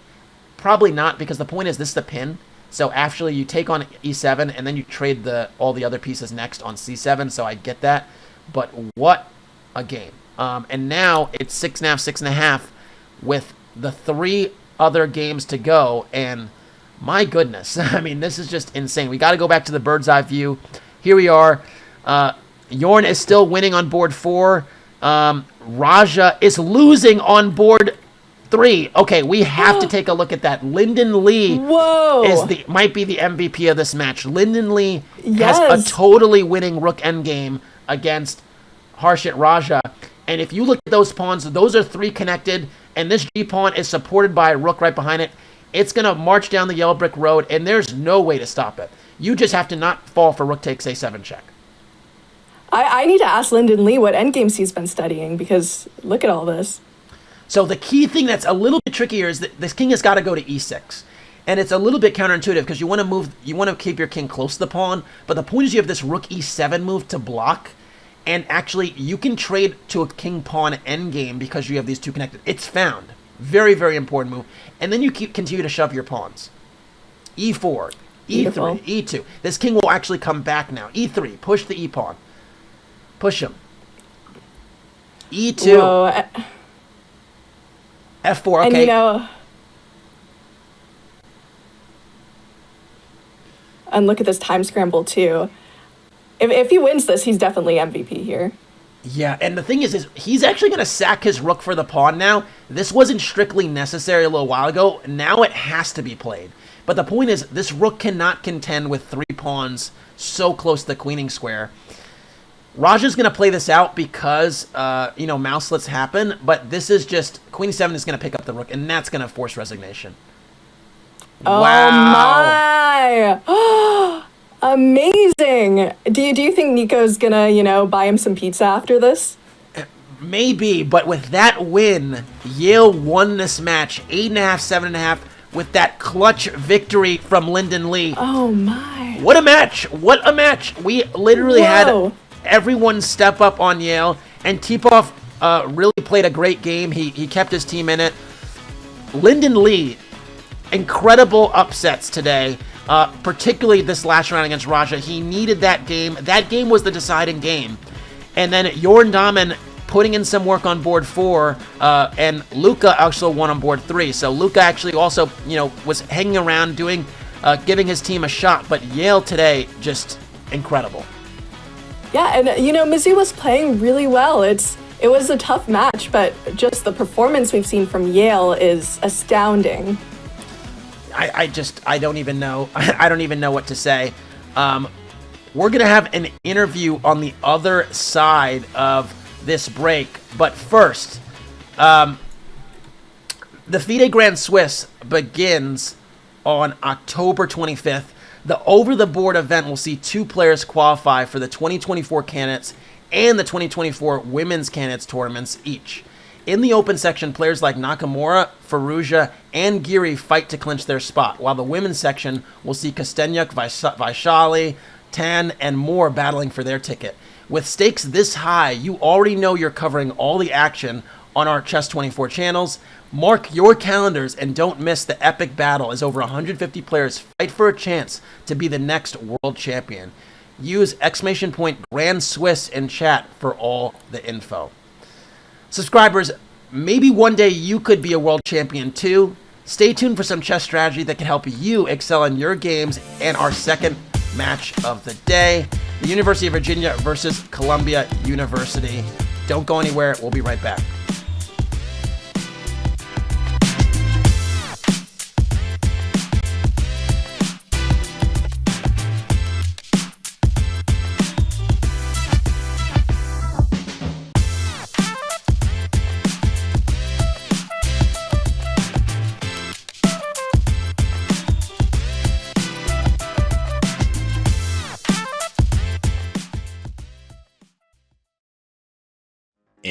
probably not, because the point is this is the pin. So actually, you take on e7, and then you trade all the other pieces next on c7. So I get that, but what a game! And now it's 6.5, 6.5, with the 3 other games to go, and my goodness, I mean, this is just insane. We got to go back to the bird's eye view. Here we are. Yorn is still winning on board 4. Raja is losing on board 3. Okay, we have to take a look at that. Lyndon Lee Whoa. might be the MVP of this match. Lyndon Lee has Yes. a totally winning rook endgame against Harshit Raja. And if you look at those pawns, those are 3 connected, and this G pawn is supported by a rook right behind it. It's going to march down the yellow brick road, and there's no way to stop it. You just have to not fall for rook takes a7 check. I need to ask Lyndon Lee what endgames he's been studying, because look at all this. So the key thing that's a little bit trickier is that this king has got to go to e6. And it's a little bit counterintuitive because you want to keep your king close to the pawn, but the point is you have this rook e7 move to block, and actually you can trade to a king pawn endgame because you have these 2 connected. It's found. Very, very important move. And then you continue to shove your pawns. e4, e3, Beautiful. e2. This king will actually come back now. e3, push the e-pawn. Push him. e2. Whoa. f4, okay. And you know, and look at this time scramble too. If he wins this, he's definitely MVP here. Yeah, and the thing is he's actually going to sack his rook for the pawn now. This wasn't strictly necessary a little while ago. Now it has to be played. But the point is, this rook cannot contend with 3 pawns so close to the queening square. Raja's going to play this out because, mouselets happen. But this is just, queen 7 is going to pick up the rook, and that's going to force resignation. Oh my! Amazing. Do you think Nico's gonna, buy him some pizza after this? Maybe, but with that win, Yale won this match 8.5, 7.5 with that clutch victory from Lyndon Lee. Oh my! What a match! What a match! We literally Whoa. had everyone step up on Yale, and Tipov really played a great game. He kept his team in it. Lyndon Lee, incredible upsets today. Particularly this last round against Raja. He needed that game. That game was the deciding game. And then Jorn Dahmen putting in some work on board 4, and Luca also won on board 3. So Luca actually also, was hanging around giving his team a shot. But Yale today, just incredible. Yeah, and MIZZOU was playing really well. It was a tough match, but just the performance we've seen from Yale is astounding. I don't even know. I don't even know what to say. We're going to have an interview on the other side of this break. But first, the FIDE Grand Swiss begins on October 25th. The over-the-board event will see 2 players qualify for the 2024 candidates and the 2024 women's candidates tournaments each. In the open section, players like Nakamura, Firouzja, and Giri fight to clinch their spot, while the women's section will see Kostyuk, Vaishali, Tan, and more battling for their ticket. With stakes this high, you already know you're covering all the action on our Chess24 channels. Mark your calendars and don't miss the epic battle as over 150 players fight for a chance to be the next world champion. Use !Grand Swiss in chat for all the info. Subscribers, maybe one day you could be a world champion too. Stay tuned for some chess strategy that can help you excel in your games and our second match of the day, the University of Virginia versus Columbia University. Don't go anywhere. We'll be right back.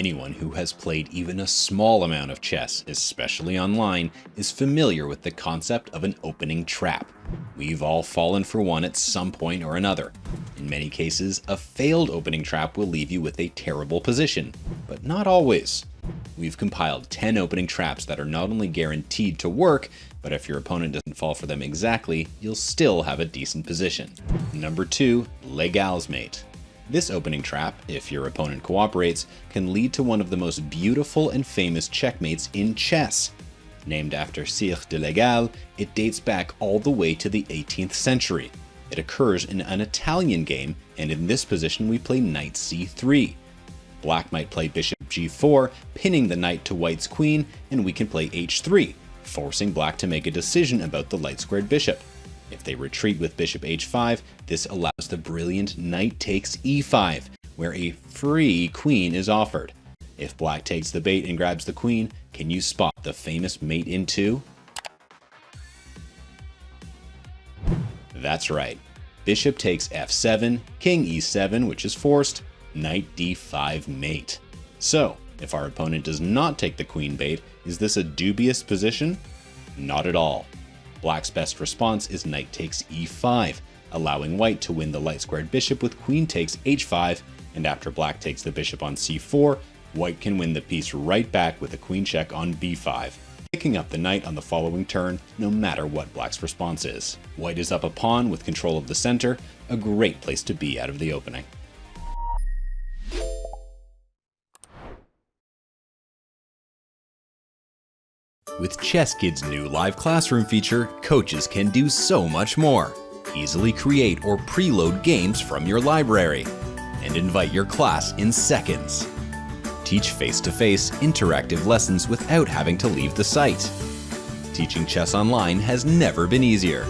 Anyone who has played even a small amount of chess, especially online, is familiar with the concept of an opening trap. We've all fallen for one at some point or another. In many cases, a failed opening trap will leave you with a terrible position, but not always. We've compiled 10 opening traps that are not only guaranteed to work, but if your opponent doesn't fall for them exactly, you'll still have a decent position. Number 2, Legal's Mate. This opening trap, if your opponent cooperates, can lead to one of the most beautiful and famous checkmates in chess. Named after Sire de Legal, it dates back all the way to the 18th century. It occurs in an Italian game, and in this position we play knight c3. Black might play bishop g4, pinning the knight to white's queen, and we can play h3, forcing black to make a decision about the light-squared bishop. If they retreat with bishop h5, this allows the brilliant knight takes e5, where a free queen is offered. If black takes the bait and grabs the queen, can you spot the famous mate in 2? That's right. Bishop takes f7, king e7, which is forced, knight d5 mate. So, if our opponent does not take the queen bait, is this a dubious position? Not at all. Black's best response is knight takes e5, allowing white to win the light-squared bishop with queen takes h5, and after black takes the bishop on c4, white can win the piece right back with a queen check on b5, picking up the knight on the following turn no matter what black's response is. White is up a pawn with control of the center, a great place to be out of the opening. With Chess Kid's new live classroom feature, coaches can do so much more. Easily create or preload games from your library and invite your class in seconds. Teach face-to-face interactive lessons without having to leave the site. Teaching chess online has never been easier.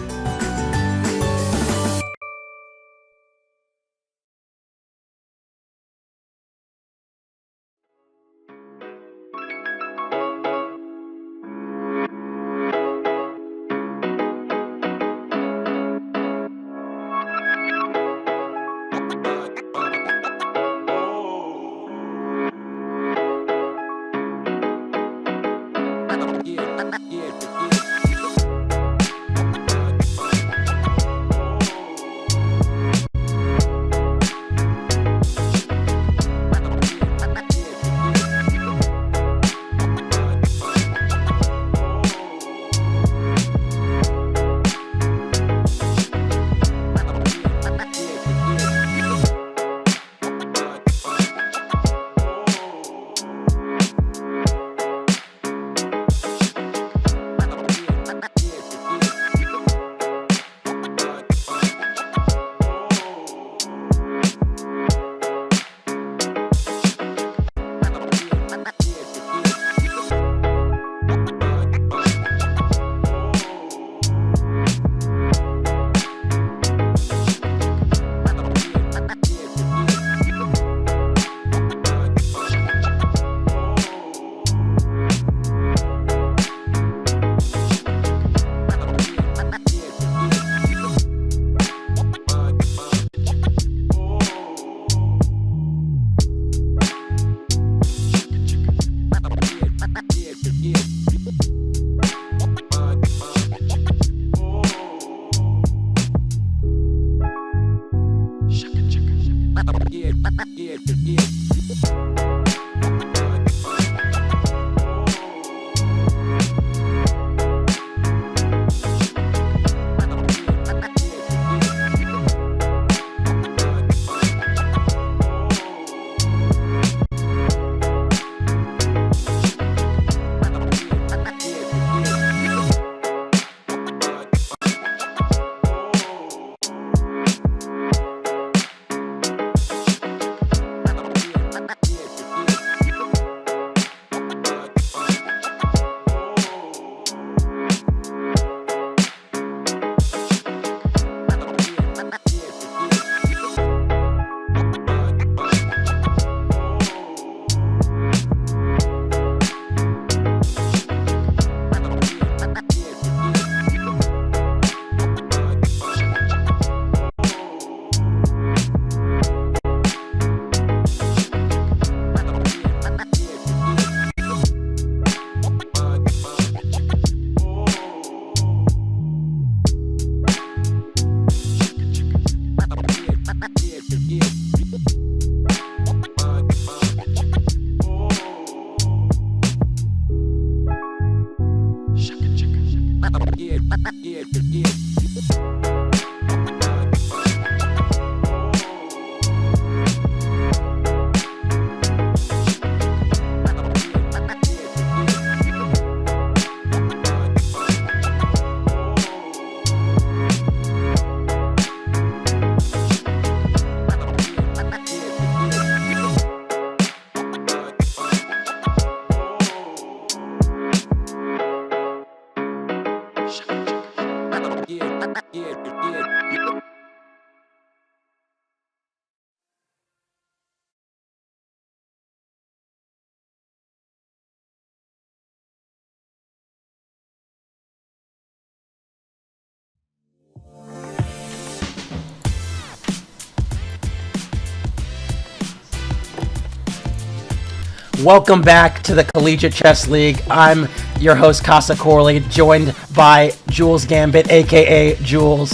Welcome back to the Collegiate Chess League. I'm your host, Casa Corley, joined by Jules Gambit, aka Jules,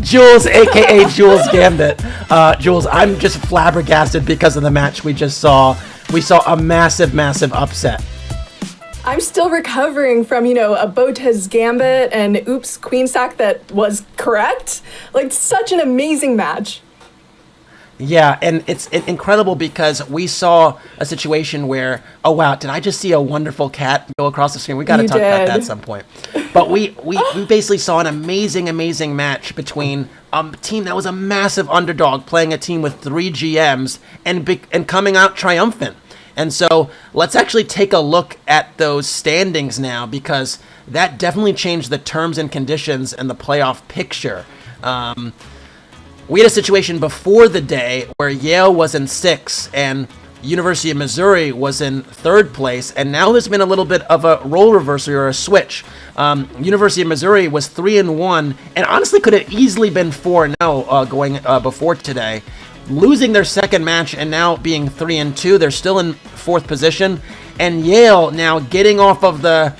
Jules, aka Jules Gambit. Jules, I'm just flabbergasted because of the match we just saw. We saw a massive, massive upset. I'm still recovering from, a Botez Gambit and oops queen sack that was correct. Like, such an amazing match. Yeah, and it's incredible because we saw a situation where, oh wow, did I just see a wonderful cat go across the screen? We got to talk about that at some point. But we basically saw an amazing, amazing match between a team that was a massive underdog playing a team with 3 GMs and coming out triumphant. And so let's actually take a look at those standings now, because that definitely changed the terms and conditions and the playoff picture. We had a situation before the day where Yale was in 6th and University of Missouri was in 3rd place, and now there's been a little bit of a role reversal or a switch. University of Missouri was 3-1, and honestly could have easily been 4-0 going before today. Losing their second match and now being 3-2, they're still in 4th position. And Yale now getting off of the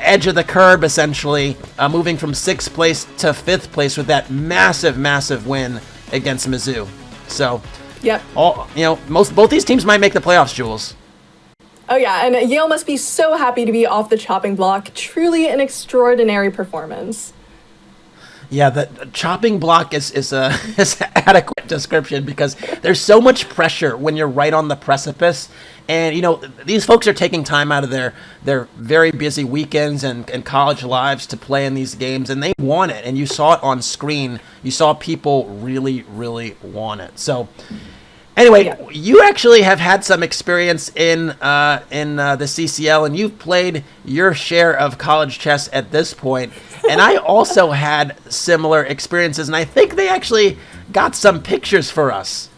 edge of the curb, essentially, moving from 6th place to 5th place with that massive, massive win against Mizzou. So, yep. Both these teams might make the playoffs, Jules. Oh yeah, and Yale must be so happy to be off the chopping block. Truly an extraordinary performance. Yeah, the chopping block is adequate description, because there's so much pressure when you're right on the precipice. And, these folks are taking time out of their very busy weekends and college lives to play in these games, and they want it. And you saw it on screen. You saw people really, really want it. So, anyway, You actually have had some experience in the CCL, and you've played your share of college chess at this point. And I also had similar experiences, and I think they actually got some pictures for us.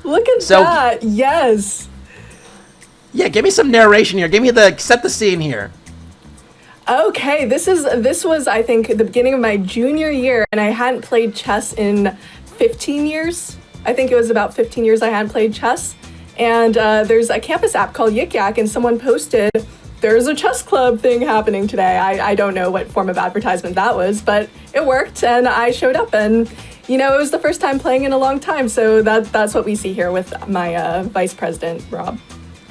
Look at that, yes. Yeah, give me some narration here. Set the scene here. Okay, this was, I think, the beginning of my junior year, and I hadn't played chess in 15 years. I think it was about 15 years I hadn't played chess. And there's a campus app called Yik Yak, and someone posted, there's a chess club thing happening today. I don't know what form of advertisement that was, but it worked, and I showed up, and it was the first time playing in a long time, so that's what we see here with my vice president, Rob.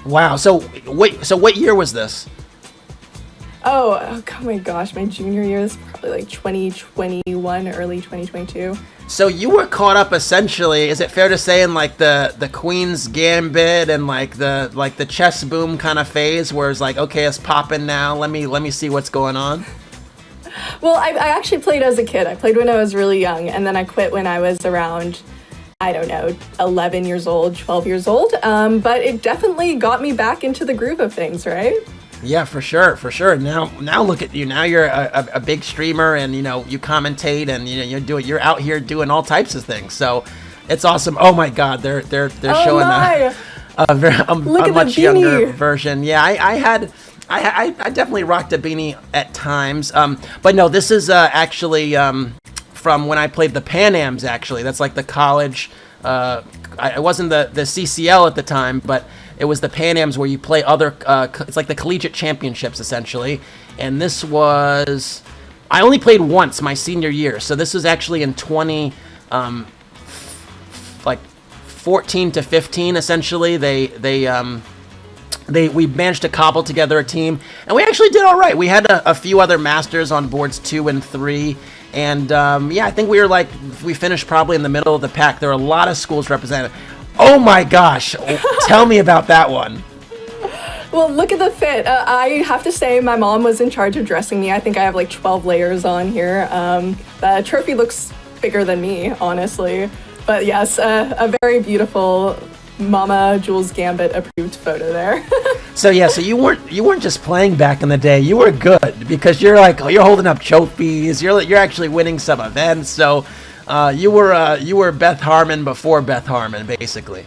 Wow. So what year was this? Oh my gosh, my junior year is probably like 2021, early 2022. So you were caught up essentially, is it fair to say, in like the Queen's Gambit and like the chess boom kind of phase where it's like, okay, it's popping now, let me see what's going on? Well, I actually played as a kid. I played when I was really young, and then I quit when I was around, I don't know, 11 years old, 12 years old. But it definitely got me back into the groove of things, right? Yeah, for sure. Now look at you. Now you're a big streamer, and you commentate, and you're out here doing all types of things. So it's awesome. Oh my God, they're showing a much younger version. Yeah, I definitely rocked a beanie at times. But no, this is actually from when I played the Pan Ams. Actually, that's like the college. I wasn't the CCL at the time, but it was the Pan Ams where you play other, it's like the collegiate championships essentially. And this was, I only played once my senior year. So this was actually in 14 to 15 essentially. They we managed to cobble together a team, and we actually did all right. We had a few other masters on boards 2 and 3, and I think we finished probably in the middle of the pack. There were a lot of schools represented. Oh my gosh, tell me about that one. Well, look at the fit. I have to say my mom was in charge of dressing me. I think I have like 12 layers on here. The trophy looks bigger than me, honestly. But yes, a very beautiful Mama Jules Gambit approved photo there. So you weren't just playing back in the day. You were good because you're holding up trophies. You're actually winning some events. So you were Beth Harmon before Beth Harmon, basically.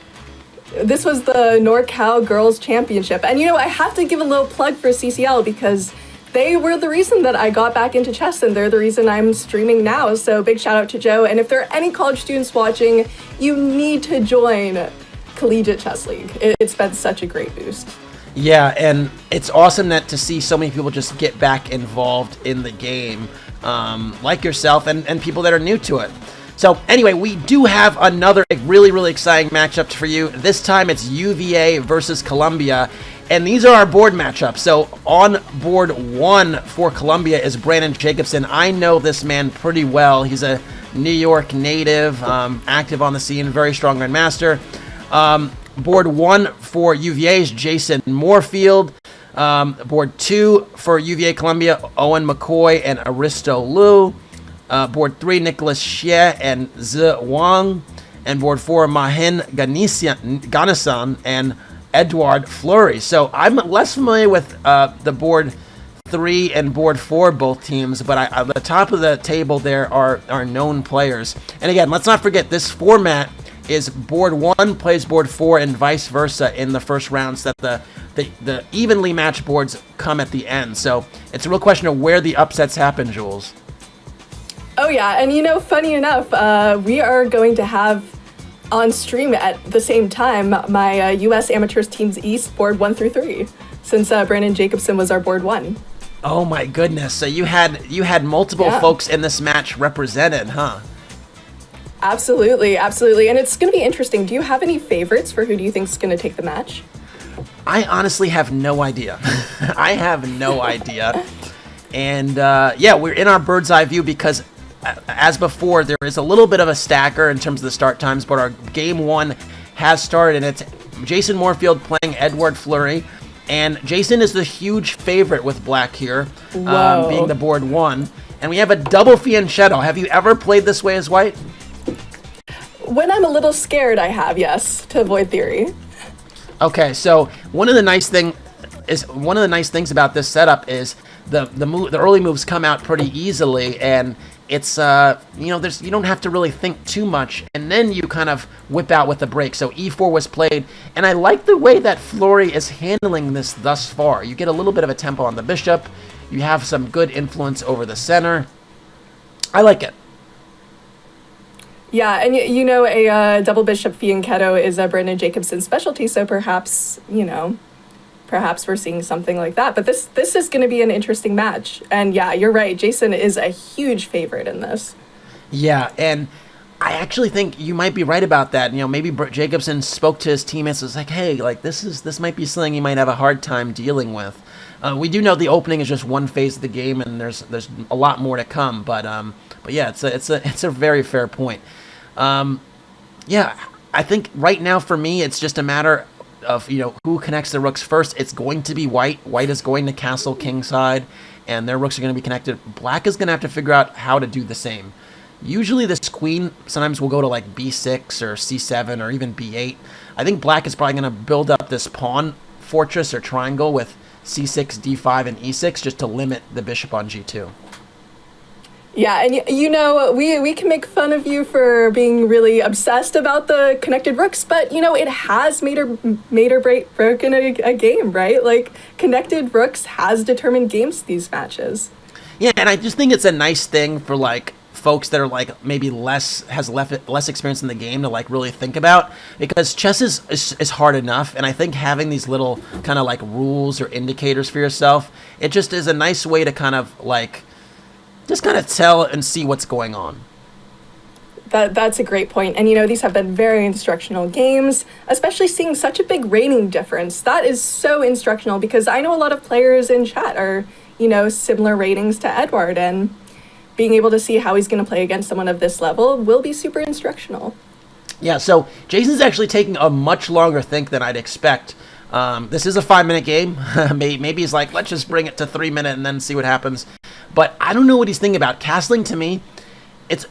This was the NorCal Girls Championship. And I have to give a little plug for CCL because they were the reason that I got back into chess, and they're the reason I'm streaming now. So big shout out to Joe. And if there are any college students watching, you need to join Collegiate Chess League. It's been such a great boost. Yeah, and it's awesome to see so many people just get back involved in the game, like yourself and people that are new to it. So anyway, we do have another really, really exciting matchup for you. This time it's UVA versus Columbia, and these are our board matchups. So on board 1 for Columbia is Brandon Jacobson. I know this man pretty well. He's a New York native, active on the scene, very strong grandmaster. Board 1 for UVA is Jason Moorfield. Board 2 for UVA Columbia, Owen McCoy and Aristo Liu. Board 3, Nicolas Checa and Zi Wang. And board 4, Mahin Ganesan and Edouard Fleury. So I'm less familiar with the board 3 and board 4, both teams, but at the top of the table there are known players. And again, let's not forget this format is board 1 plays board 4 and vice versa in the first round, so that the evenly matched boards come at the end. So it's a real question of where the upsets happen, Jules. Oh yeah, and funny enough, we are going to have on stream at the same time my U.S. Amateurs Teams East board 1 through 3, since Brandon Jacobson was our board 1. Oh my goodness! So you had multiple folks in this match represented, huh? Absolutely, absolutely, and it's going to be interesting. Do you have any favorites for who do you think is going to take the match? I honestly have no idea. I have no idea, and we're in our bird's eye view because, as before, there is a little bit of a stacker in terms of the start times, but our game 1 has started, and it's Jason Moorfield playing Edouard Fleury, and Jason is the huge favorite with black here, being the board 1, and we have a double fianchetto. Have you ever played this way as white? When I'm a little scared, I have, yes, to avoid theory. Okay, so one of the nice things about this setup is the early moves come out pretty easily, and it's you don't have to really think too much, and then you kind of whip out with the break. So e4 was played, and I like the way that Fleury is handling this thus far. You get a little bit of a tempo on the bishop, you have some good influence over the center. I like it. Yeah, and a double bishop fianchetto is a Brandon Jacobson specialty, so perhaps we're seeing something like that. But this is going to be an interesting match. And yeah, you're right. Jason is a huge favorite in this. Yeah, and I actually think you might be right about that. Maybe Jacobson spoke to his teammates and was like, hey, this might be something you might have a hard time dealing with. We do know the opening is just one phase of the game, and there's a lot more to come. But yeah, it's a very fair point. I think right now for me, it's just a matter of who connects the rooks first. It's going to be white. White is going to castle kingside, and their rooks are going to be connected. Black is going to have to figure out how to do the same. Usually this queen sometimes will go to like b6 or c7 or even b8. I think black is probably going to build up this pawn fortress or triangle with c6, d5, and e6 just to limit the bishop on g2. Yeah, and we can make fun of you for being really obsessed about the connected rooks, but it has made or broken a game, right? Like, connected rooks has determined games these matches. Yeah, and I just think it's a nice thing for like folks that are like maybe less experience in the game to like really think about, because chess is hard enough, and I think having these little kind of like rules or indicators for yourself, it just is a nice way to kind of like just kind of tell and see what's going on. That's a great point. And, these have been very instructional games, especially seeing such a big rating difference. That is so instructional because I know a lot of players in chat are, similar ratings to Edward, and being able to see how he's going to play against someone of this level will be super instructional. Yeah, so Jason's actually taking a much longer think than I'd expect. This is a 5-minute game. Maybe he's like, let's just bring it to 3 minutes and then see what happens. But I don't know what he's thinking about. Castling, to me,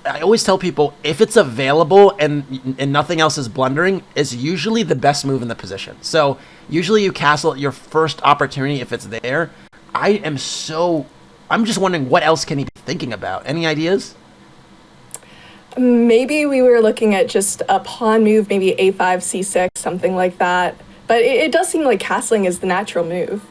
I always tell people, if it's available and nothing else is blundering, is usually the best move in the position. So usually you castle at your first opportunity if it's there. I'm just wondering, what else can he be thinking about? Any ideas? Maybe we were looking at just a pawn move, maybe a5, c6, something like that. But it does seem like castling is the natural move.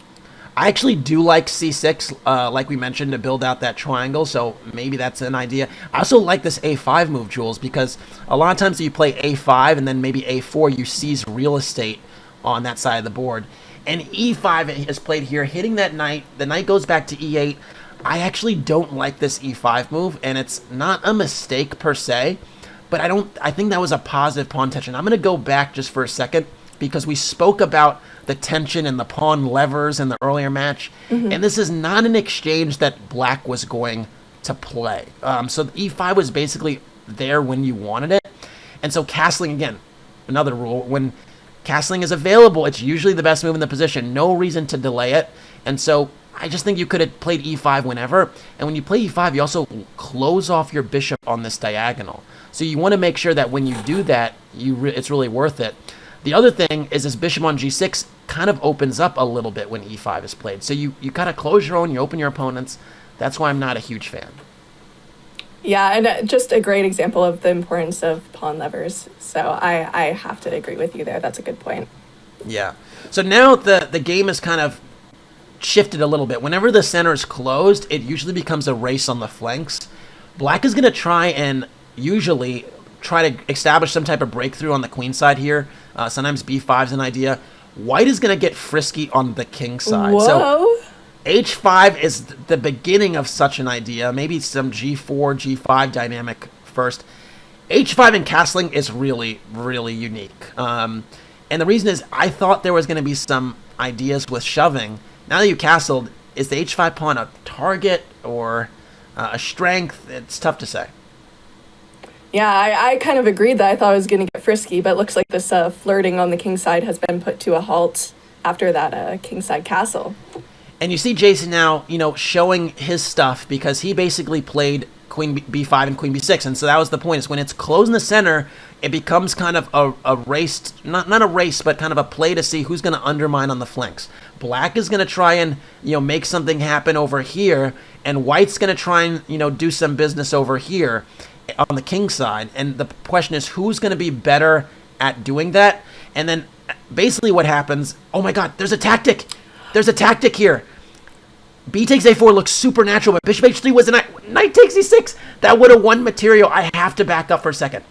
I actually do like c6, like we mentioned, to build out that triangle, so maybe that's an idea. I also like this a5 move, Jules, because a lot of times you play a5 and then maybe a4, you seize real estate on that side of the board. And e5 is played here, hitting that knight. The knight goes back to e8. I actually don't like this e5 move, and it's not a mistake per se, but I think that was a positive pawn tension. I'm going to go back just for a second, because we spoke about the tension and the pawn levers in the earlier match, and this is not an exchange that Black was going to play. So the e5 was basically there when you wanted it, and so castling, again, another rule, when castling is available, it's usually the best move in the position. No reason to delay it, and so I just think you could have played e5 whenever, and when you play e5, you also close off your bishop on this diagonal. So you want to make sure that when you do that, it's really worth it. The other thing is this bishop on g6 kind of opens up a little bit when e5 is played. So you kind of close your own, you open your opponent's. That's why I'm not a huge fan. Yeah, and just a great example of the importance of pawn levers. So I have to agree with you there. That's a good point. Yeah. So now the game is kind of shifted a little bit. Whenever the center is closed, it usually becomes a race on the flanks. Black is going to try and usually try to establish some type of breakthrough on the queen side here. Sometimes b5 is an idea. White is going to get frisky on the king side. Whoa. So h5 is the beginning of such an idea. Maybe some g4, g5 dynamic first. h5 in castling is really, really unique. And the reason is I thought there was going to be some ideas with shoving. Now that you castled, is the h5 pawn a target or a strength? It's tough to say. Yeah, I kind of agreed that I thought I was going to get frisky, but it looks like this flirting on the king side has been put to a halt after that king side castle. And you see Jason now, showing his stuff because he basically played queen b5 and queen b6, and so that was the point. Is when it's closed in the center, it becomes kind of a race, not a race, but kind of a play to see who's going to undermine on the flanks. Black is going to try and make something happen over here, and White's going to try and do some business over here on the king side. And the question is, who's going to be better at doing that? And then basically what happens? Oh my God, there's a tactic. There's a tactic here. B takes a4 looks supernatural, but bishop h3 was a knight takes e6. That would have won material. I have to back up for a second.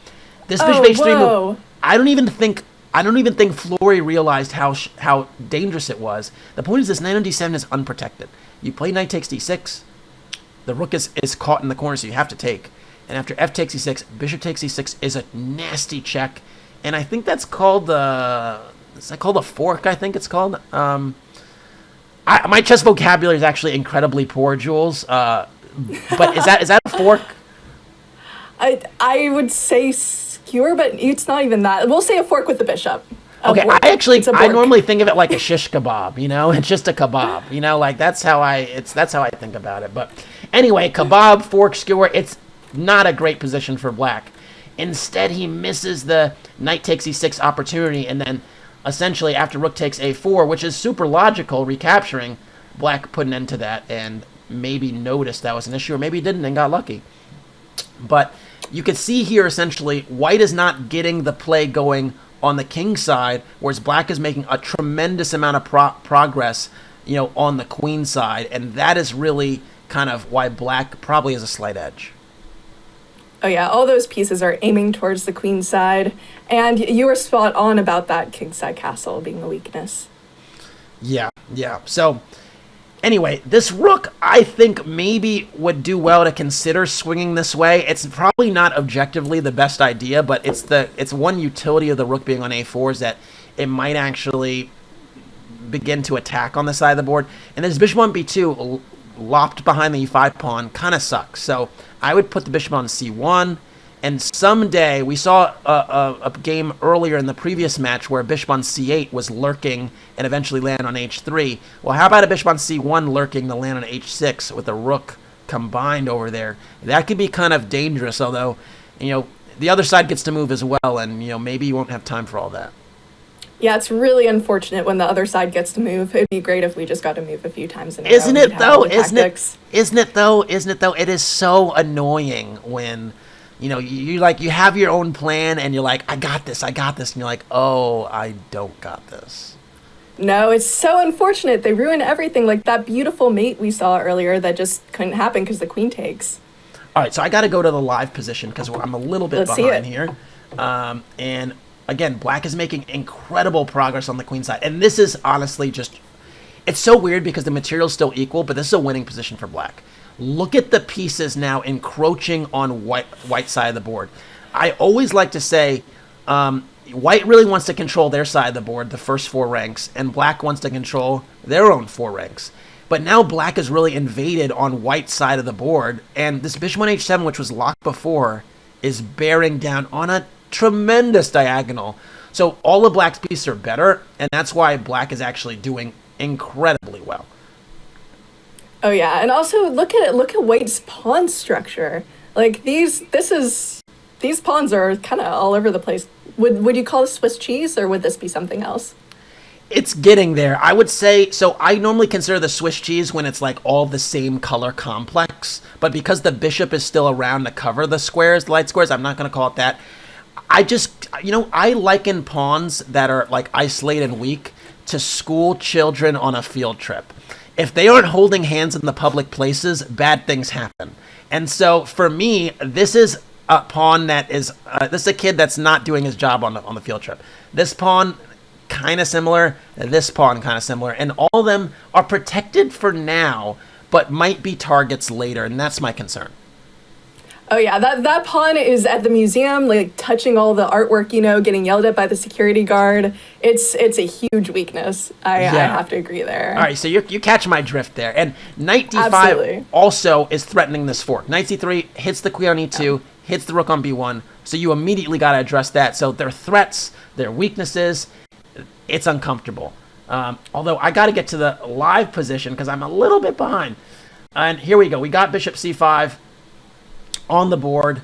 This bishop h3 move, I don't even think Flory realized how dangerous it was. The point is this knight on d7 is unprotected. You play knight takes d6. The rook is caught in the corner, so you have to take. And after f takes e6, bishop takes e6 is a nasty check. And I think that's called is that called a fork, I think it's called? My chess vocabulary is actually incredibly poor, Jules. But is that a fork? I would say skewer, but it's not even that. We'll say a fork with the bishop. Okay, I normally think of it like a shish kebab, It's just a kebab, like that's how I think about it. But anyway, kebab, fork, skewer, it's not a great position for Black. Instead, he misses the knight takes e6 opportunity, and then essentially after rook takes a4, which is super logical, recapturing, Black put an end to that and maybe noticed that was an issue, or maybe didn't and got lucky. But you could see here essentially White is not getting the play going on the king side, whereas Black is making a tremendous amount of progress, on the queen side, and that is really kind of why Black probably has a slight edge. Oh yeah, all those pieces are aiming towards the queen side, and you were spot on about that king side castle being a weakness. Yeah. So Anyway, this rook, I think maybe would do well to consider swinging this way. It's probably not objectively the best idea, but it's one utility of the rook being on a4 is that it might actually begin to attack on the side of the board. And this bishop on b2 lopped behind the e5 pawn kind of sucks. So I would put the bishop on c1. And someday, we saw a game earlier in the previous match where a bishop on c8 was lurking and eventually landed on h3. Well, how about a bishop on c1 lurking to land on h6 with a rook combined over there? That could be kind of dangerous, although, the other side gets to move as well, and, maybe you won't have time for all that. Yeah, it's really unfortunate when the other side gets to move. It'd be great if we just got to move a few times in a row. Isn't it though? It is so annoying when... you have your own plan, and you're like, I got this, and you're like, oh, I don't got this. No, it's so unfortunate. They ruin everything, like that beautiful mate we saw earlier that just couldn't happen because the queen takes. All right, so I got to go to the live position because I'm a little bit behind here. And again, black is making incredible progress on the queen side. And this is honestly just, it's so weird because the material's still equal, but this is a winning position for black. Look at the pieces now encroaching on white side of the board. I always like to say white really wants to control their side of the board, the first 4 ranks, and black wants to control their own 4 ranks. But now black is really invaded on white side of the board, and this bishop on h7, which was locked before, is bearing down on a tremendous diagonal. So all of black's pieces are better, and that's why black is actually doing incredibly well. Oh yeah, and also look at white's pawn structure. Like these pawns are kind of all over the place. Would you call this Swiss cheese, or would this be something else? It's getting there. I would say, so I normally consider the Swiss cheese when it's like all the same color complex, but because the bishop is still around to cover the squares, the light squares, I'm not going to call it that. I just, I liken pawns that are like isolated and weak to school children on a field trip. If they aren't holding hands in the public places, bad things happen. And so for me, this is a pawn that is, this is a kid that's not doing his job on the field trip. This pawn, kind of similar. This pawn, kind of similar. And all of them are protected for now, but might be targets later. And that's my concern. Oh yeah, that pawn is at the museum, like touching all the artwork, getting yelled at by the security guard. It's a huge weakness. I have to agree there. All right, so you catch my drift there. And knight d5 Absolutely. also is threatening this fork. Knight c3 hits the queen on e2, hits the rook on b1. So you immediately got to address that. So their threats, their weaknesses, it's uncomfortable. Although I got to get to the live position because I'm a little bit behind. And here we go. We got bishop c5. On the board.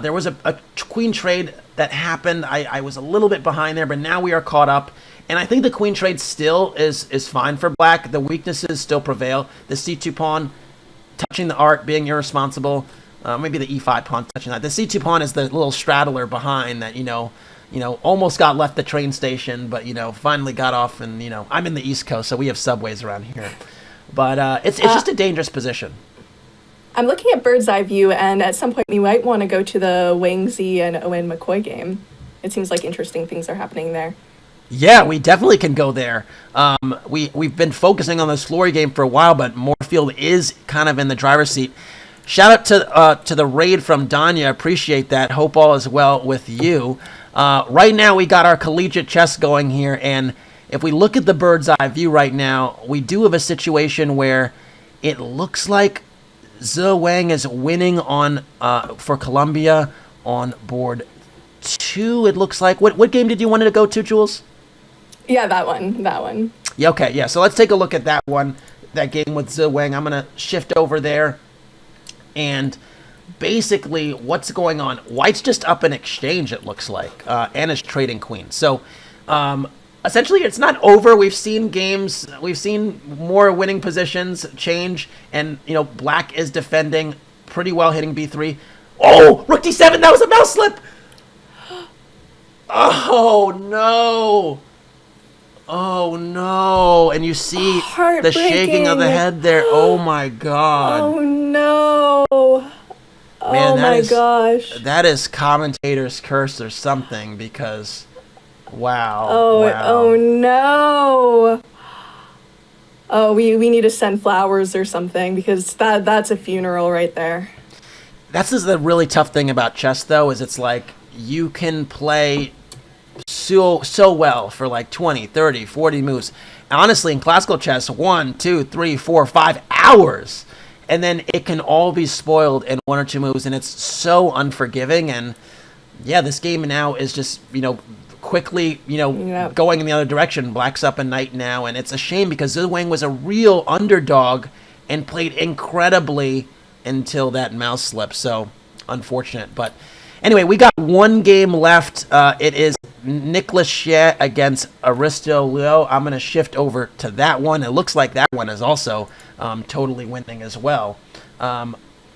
There was a queen trade that happened. I was a little bit behind there, but now we are caught up. And I think the queen trade still is fine for black. The weaknesses still prevail. The c2 pawn touching the art, being irresponsible. Maybe the e5 pawn touching that. The c2 pawn is the little straddler behind that, almost got left the train station, but, finally got off. And, I'm in the East Coast, so we have subways around here. But it's just a dangerous position. I'm looking at bird's eye view, and at some point we might want to go to the Wang Zi and Owen McCoy game. It seems like interesting things are happening there. Yeah, we definitely can go there. We've been focusing on this Flory game for a while, but Moorfield is kind of in the driver's seat. Shout out to the raid from Danya. Appreciate that. Hope all is well with you. Right now we got our collegiate chess going here, and if we look at the bird's eye view right now, we do have a situation where it looks like Zhe Wang is winning on for Colombia on board 2, it looks like. What game did you want to go to, Jules? Yeah, that one. Yeah, okay, yeah. So let's take a look at that one, that game with Zhe Wang. I'm going to shift over there. And basically, what's going on? White's just up an exchange, it looks like, and is trading queen. So essentially, it's not over. We've seen games, we've seen more winning positions change, and, black is defending pretty well, hitting b3. Oh, rook d7, that was a mouse slip! Oh, no! Oh, no! And you see the shaking of the head there. Oh, my God. Oh, no! Man, oh, my gosh. That is commentator's curse or something, because... Wow. Oh, wow. oh no. oh, we need to send flowers or something, because that's a funeral right there. That's just the really tough thing about chess, though, is it's like you can play so well for like 20, 30, 40 moves. And honestly, in classical chess, 1, 2, 3, 4, 5 hours. And then it can all be spoiled in 1 or 2 moves, and it's so unforgiving. And yeah, this game now is just, quickly, going in the other direction. Black's up a knight now, and it's a shame because Zhu Wang was a real underdog and played incredibly until that mouse slip. So unfortunate. But anyway, we got 1 game left. It is Nicolas Checa against Aristo Liu. I'm going to shift over to that one. It looks like that one is also totally winning as well.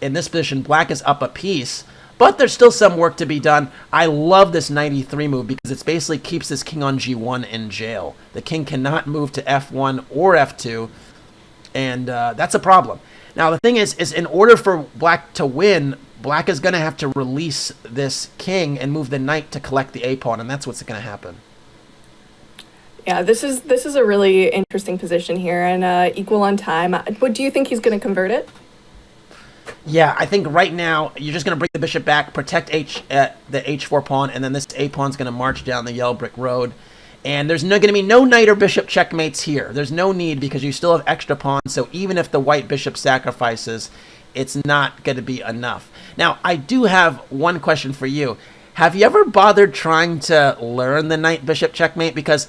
In this position, Black is up a piece, but there's still some work to be done. I love this 93 move because it basically keeps this king on g1 in jail. The king cannot move to f1 or f2, and that's a problem. Now, the thing is in order for Black to win, Black is going to have to release this king and move the knight to collect the a-pawn, and that's what's going to happen. Yeah, this is a really interesting position here, and equal on time. What do you think he's going to convert it? Yeah, I think right now you're just going to bring the bishop back, protect the h4 pawn, and then this a-pawn's going to march down the yellow brick road. And there's going to be no knight or bishop checkmates here. There's no need because you still have extra pawns, so even if the white bishop sacrifices, it's not going to be enough. Now, I do have one question for you. Have you ever bothered trying to learn the knight bishop checkmate? Because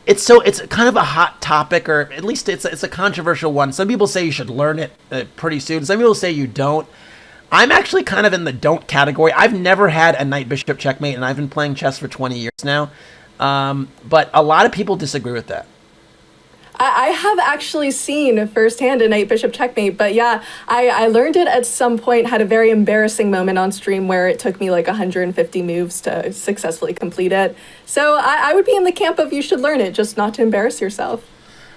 it's kind of a hot topic, or at least it's a controversial one. Some people say you should learn it pretty soon. Some people say you don't. I'm actually kind of in the don't category. I've never had a knight bishop checkmate, and I've been playing chess for 20 years now. But a lot of people disagree with that. I have actually seen firsthand a knight bishop checkmate, but yeah, I learned it at some point, had a very embarrassing moment on stream where it took me like 150 moves to successfully complete it. So I would be in the camp of you should learn it, just not to embarrass yourself.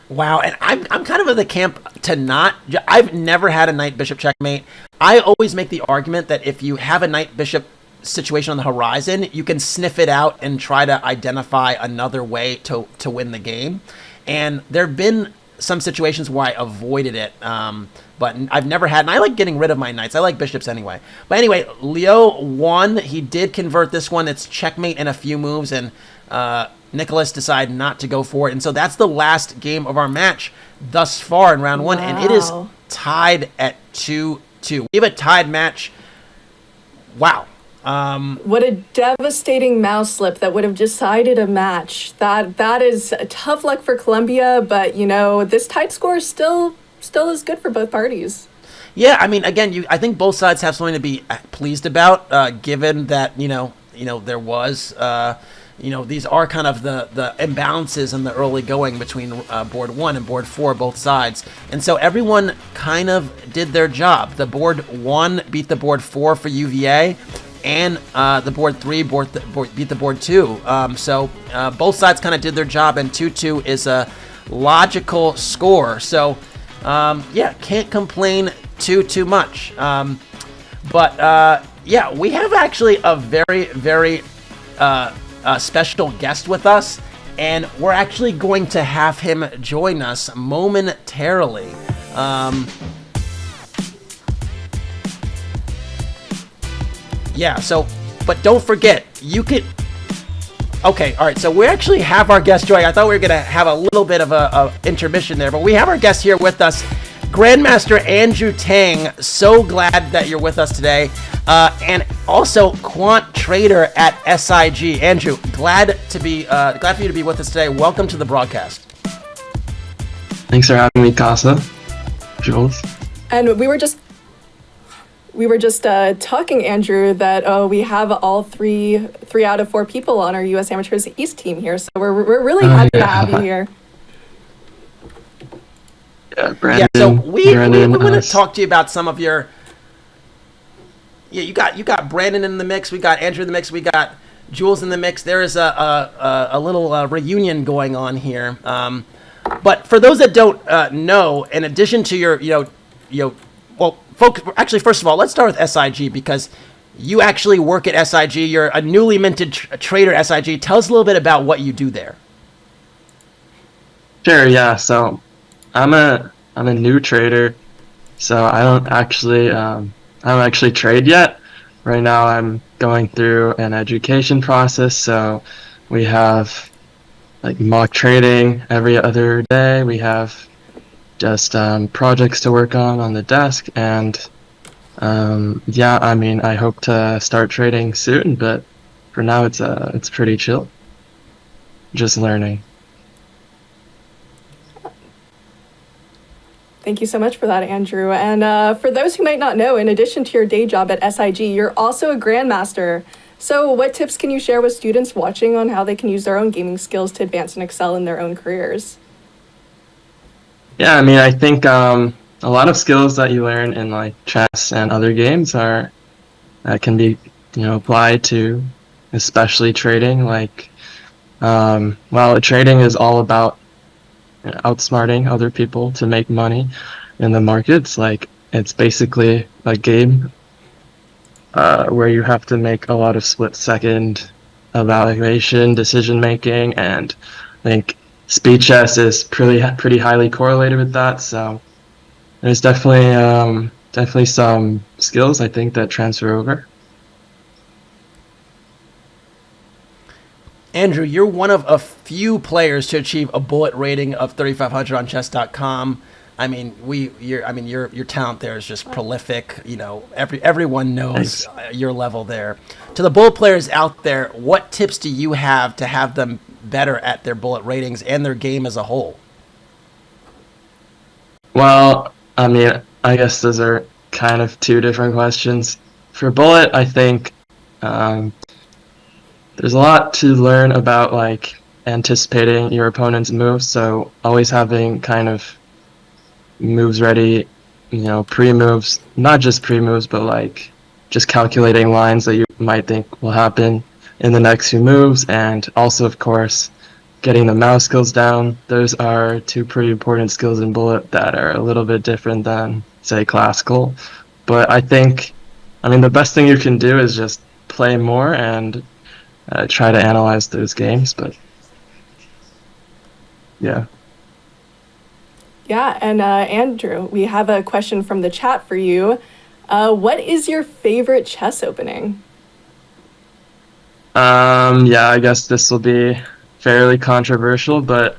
Wow, and I'm kind of in the camp to not. I've never had a knight bishop checkmate. I always make the argument that if you have a knight bishop situation on the horizon, you can sniff it out and try to identify another way to win the game. And there have been some situations where I avoided it, but I've never had, and I like getting rid of my knights. I like bishops anyway. But anyway, Leo won. He did convert this one. It's checkmate in a few moves, and Nicolas decided not to go for it. And so that's the last game of our match thus far in round 1, and it is tied at 2-2. We have a tied match. Wow. What a devastating mouse slip that would have decided a match. That is tough luck for Colombia, but this tight score still is good for both parties. Yeah, I mean, again, I think both sides have something to be pleased about, given that there was these are kind of the imbalances in the early going between board 1 and board 4, both sides, and so everyone kind of did their job. The board 1 beat the board 4 for UVA. And the board 3 beat the board 2. So both sides kind of did their job, and 2-2 is a logical score. So, yeah, can't complain too much. But yeah, we have actually a very, very special guest with us, and we're actually going to have him join us momentarily. Yeah, so, but don't forget, you could... Okay, all right, so we actually have our guest joining. I thought we were going to have a little bit of a intermission there, but we have our guest here with us, Grandmaster Andrew Tang. So glad that you're with us today. And also quant trader at SIG. Andrew, glad for you to be with us today. Welcome to the broadcast. Thanks for having me, Casa. Jules. And we were just talking, Andrew, that we have all three out of 4 people on our U.S. Amateurs East team here, so we're really happy to have you here. Yeah, Brandon. Yeah, so we want to talk to you about some of your. Yeah, you got Brandon in the mix. We got Andrew in the mix. We got Jules in the mix. There is a little reunion going on here. But for those that don't know, in addition to your well, folks, actually, first of all, let's start with SIG because you actually work at SIG. You're a newly minted trader at SIG. Tell us a little bit about what you do there. Sure, yeah. So I'm a new trader, so I don't actually trade yet. Right now, I'm going through an education process, so we have like mock trading every other day. We have just projects to work on the desk, and yeah, I mean, I hope to start trading soon, but for now, it's pretty chill. Just learning. Thank you so much for that, Andrew. And for those who might not know, in addition to your day job at SIG, you're also a grandmaster. So what tips can you share with students watching on how they can use their own gaming skills to advance and excel in their own careers? Yeah, I mean, I think a lot of skills that you learn in like chess and other games are can be applied to especially trading. Like, well, trading is all about outsmarting other people to make money in the markets. Like, it's basically a game where you have to make a lot of split-second evaluation, decision-making, and I think speed chess is pretty highly correlated with that. So there's definitely some skills I think that transfer over. Andrew, you're one of a few players to achieve a bullet rating of 3,500 on Chess.com. I mean, your talent there is just prolific. Everyone knows your level there. To the bullet players out there, what tips do you have to have them better at their bullet ratings and their game as a whole? Well, I mean, I guess those are kind of two different questions. For bullet, I think there's a lot to learn about like anticipating your opponent's moves. So always having kind of moves ready, pre-moves, not just pre-moves, but like just calculating lines that you might think will happen in the next few moves, and also, of course, getting the mouse skills down. Those are two pretty important skills in bullet that are a little bit different than, say, classical. But I think, the best thing you can do is just play more and try to analyze those games. But yeah. Yeah, and Andrew, we have a question from the chat for you. What is your favorite chess opening? Yeah, I guess this will be fairly controversial, but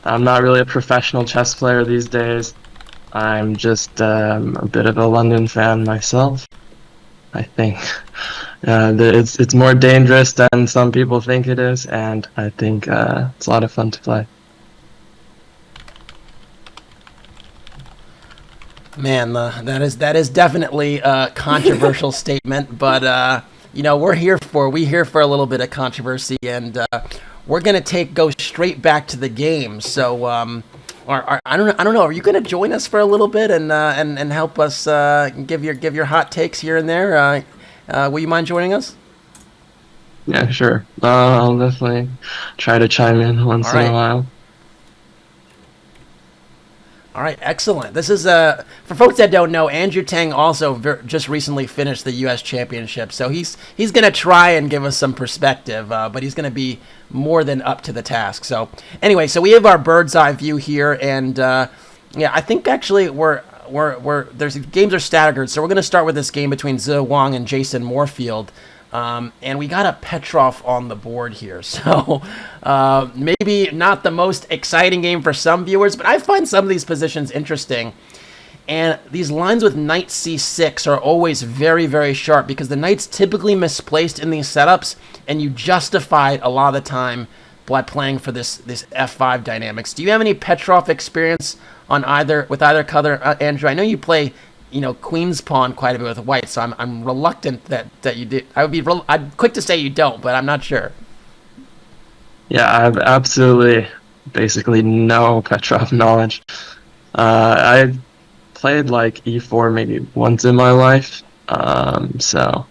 I'm not really a professional chess player these days. I'm just a bit of a London fan myself. I think it's more dangerous than some people think it is, and I think it's a lot of fun to play. Man, that is definitely a controversial statement, but we're here for a little bit of controversy, and we're gonna go straight back to the game. So, I don't know. Are you gonna join us for a little bit and help us give your hot takes here and there? Will you mind joining us? Yeah, sure. I'll definitely try to chime in once in a while. All right, excellent. This is for folks that don't know, Andrew Tang also just recently finished the U.S. Championship, so he's going to try and give us some perspective, but he's going to be more than up to the task. So anyway, so we have our bird's eye view here, and I think actually there's games are staggered, so we're going to start with this game between Zhe Wang and Jason Moorfield. And we got a Petrov on the board here, so maybe not the most exciting game for some viewers, but I find some of these positions interesting. And these lines with knight c6 are always very, very sharp because the knight's typically misplaced in these setups, and you justify it a lot of the time by playing for this f5 dynamics. Do you have any Petrov experience on either color, Andrew? I know you play queen's pawn quite a bit with white, so I'm reluctant that you did. I'm quick to say you don't, but I'm not sure. Yeah, I have absolutely, basically no Petrov knowledge. I played like e4 maybe once in my life, so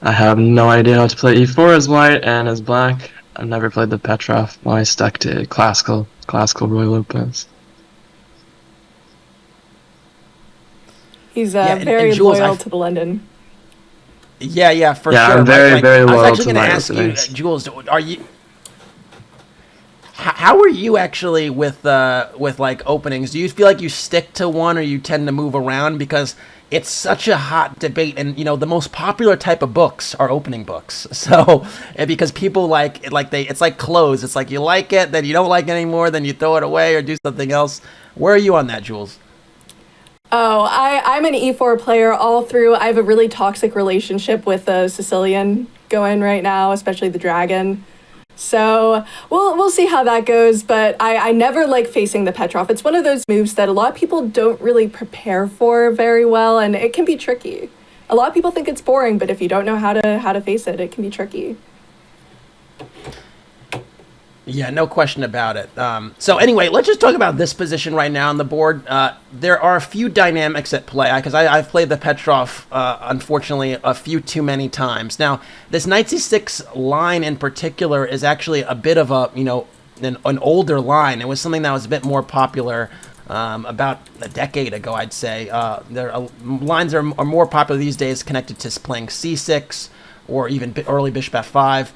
I have no idea how to play e4 as white and as black. I've never played the Petrov. I always stuck to classical Roy Lopez. He's very Jules, loyal to the London. Yeah, sure. I'm very loyal to my I was actually going to ask you, Jules, How are you actually with like openings? Do you feel like you stick to one, or you tend to move around? Because it's such a hot debate, and the most popular type of books are opening books. So, and because people it's like clothes. It's like you like it, then you don't like it anymore, then you throw it away or do something else. Where are you on that, Jules? Oh, I'm an E4 player all through. I have a really toxic relationship with the Sicilian going right now, especially the dragon. So we'll see how that goes, but I never like facing the Petrov. It's one of those moves that a lot of people don't really prepare for very well, and it can be tricky. A lot of people think it's boring, but if you don't know how to face it, it can be tricky. Yeah, no question about it. So anyway, let's just talk about this position right now on the board. There are a few dynamics at play, because I've played the Petrov, unfortunately, a few too many times. Now, this knight c6 line in particular is actually a bit of a, an older line. It was something that was a bit more popular about a decade ago, I'd say. Lines are more popular these days connected to playing c6 or even early bishop f5.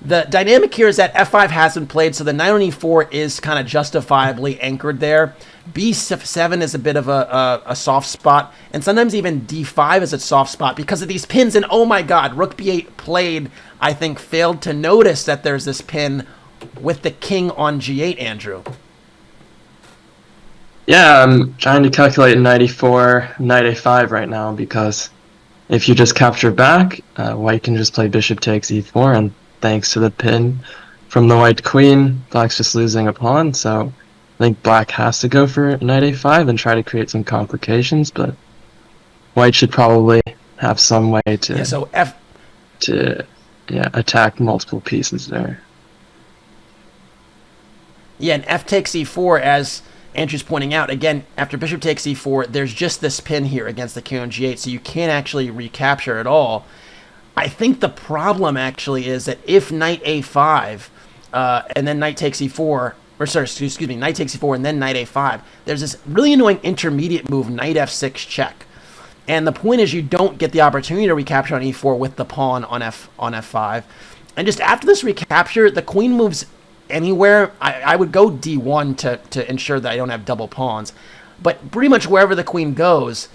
The dynamic here is that f5 has been played, so the knight on e4 is kind of justifiably anchored there. b7 is a bit of a soft spot, and sometimes even d5 is a soft spot because of these pins. And oh my god, rook b8 played, I think, failed to notice that there's this pin with the king on g8, Andrew. Yeah, I'm trying to calculate knight e4, knight a5 right now, because if you just capture back, white can just play bishop takes e4, and thanks to the pin from the white queen, black's just losing a pawn. So I think black has to go for knight a5 and try to create some complications, but white should probably have some way to attack multiple pieces there. Yeah, and f takes e4, as Andrew's pointing out, again, after bishop takes e4, there's just this pin here against the king on g8, so you can't actually recapture at all. I think the problem actually is that if knight a5 and then knight takes e4, knight takes e4 and then knight a5, there's this really annoying intermediate move, knight f6 check. And the point is you don't get the opportunity to recapture on e4 with the pawn on f5. And just after this recapture, the queen moves anywhere. I would go d1 to ensure that I don't have double pawns. But pretty much wherever the queen goes,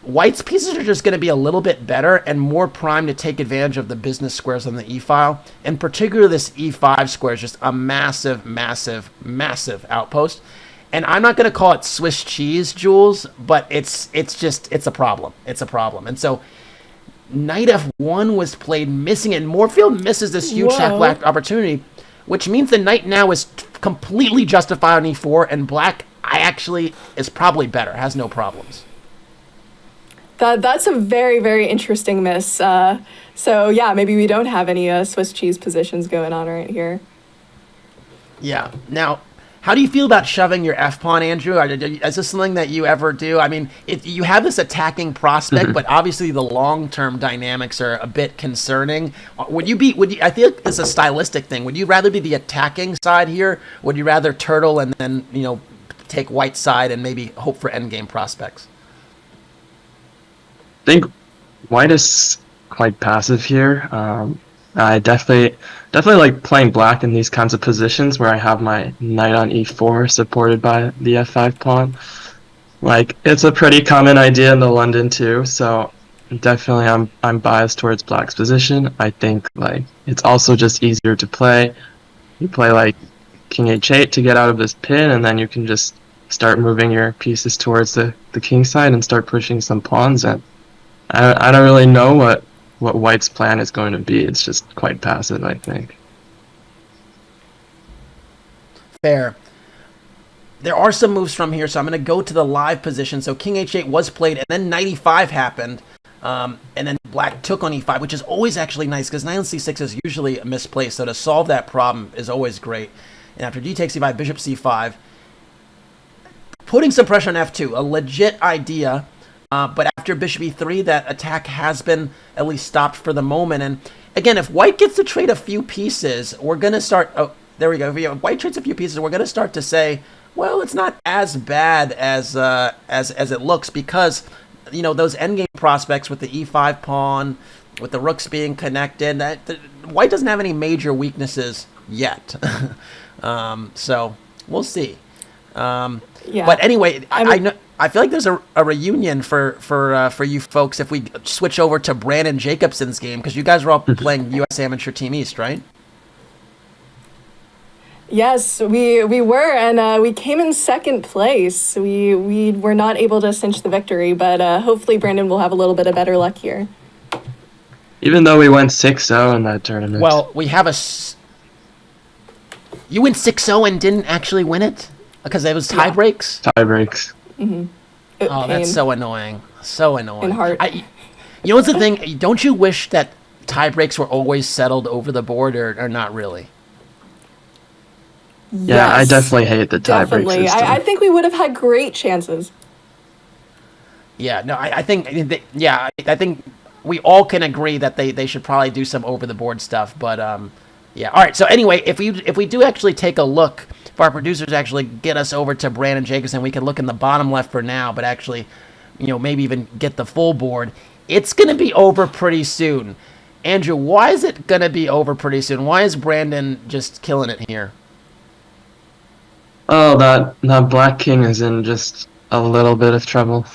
white's pieces are just going to be a little bit better and more primed to take advantage of the business squares on the e-file. In particular, this e5 square is just a massive, massive, massive outpost. And I'm not going to call it Swiss cheese, Jules, but it's a problem. It's a problem. And so knight f1 was played missing, and Moorfield misses this huge black opportunity, which means the knight now is completely justified on e4, and black actually is probably better, has no problems. That's a very, very interesting miss. So yeah, maybe we don't have any Swiss cheese positions going on right here. Yeah. Now, how do you feel about shoving your f-pawn, Andrew? Is this something that you ever do? I mean, you have this attacking prospect, but obviously the long-term dynamics are a bit concerning. Would you? I feel like it's a stylistic thing. Would you rather be the attacking side here? Would you rather turtle and then, take white side and maybe hope for endgame prospects? I think white is quite passive here. I definitely like playing black in these kinds of positions where I have my knight on e4 supported by the f5 pawn. Like, it's a pretty common idea in the London too, so definitely I'm biased towards black's position. I think like it's also just easier to play. You play like king h8 to get out of this pin, and then you can just start moving your pieces towards the king side and start pushing some pawns in. I don't really know what white's plan is going to be. It's just quite passive, I think. Fair. There are some moves from here, so I'm going to go to the live position. So king h8 was played, and then knight e5 happened, and then black took on e5, which is always actually nice, because knight on c6 is usually a misplaced, so to solve that problem is always great. And after d takes e5, bishop c5, putting some pressure on f2, a legit idea. But after bishop e3, that attack has been at least stopped for the moment. And again, if white gets to trade a few pieces, we're going to start... Oh, there we go. If white trades a few pieces, we're going to start to say, well, it's not as bad as it looks, because, those endgame prospects with the e5 pawn, with the rooks being connected, white doesn't have any major weaknesses yet. So we'll see. Yeah. But anyway, I know. I feel like there's a reunion for you folks if we switch over to Brandon Jacobson's game, because you guys were all playing U.S. Amateur Team East, right? Yes, we were, and we came in second place. We were not able to cinch the victory, but hopefully Brandon will have a little bit of better luck here. Even though we went 6-0 in that tournament. Well, we have you went 6-0 and didn't actually win it because it was tie breaks. Tie breaks. Mm-hmm. Oh, that's so annoying. So annoying. In heart. You know what's the thing? Don't you wish that tie breaks were always settled over the board, or not really? Yeah, Yes, I definitely hate the tie break definitely. system. I think we would have had great chances. Yeah, no, I think we all can agree that they should probably do some over the board stuff. But yeah, all right. So anyway, if we do actually take a look, if our producers actually get us over to Brandon Jacobson, we can look in the bottom left for now, but actually, maybe even get the full board. It's gonna be over pretty soon. Andrew, why is it gonna be over pretty soon? Why is Brandon just killing it here? Oh, that Black King is in just a little bit of trouble.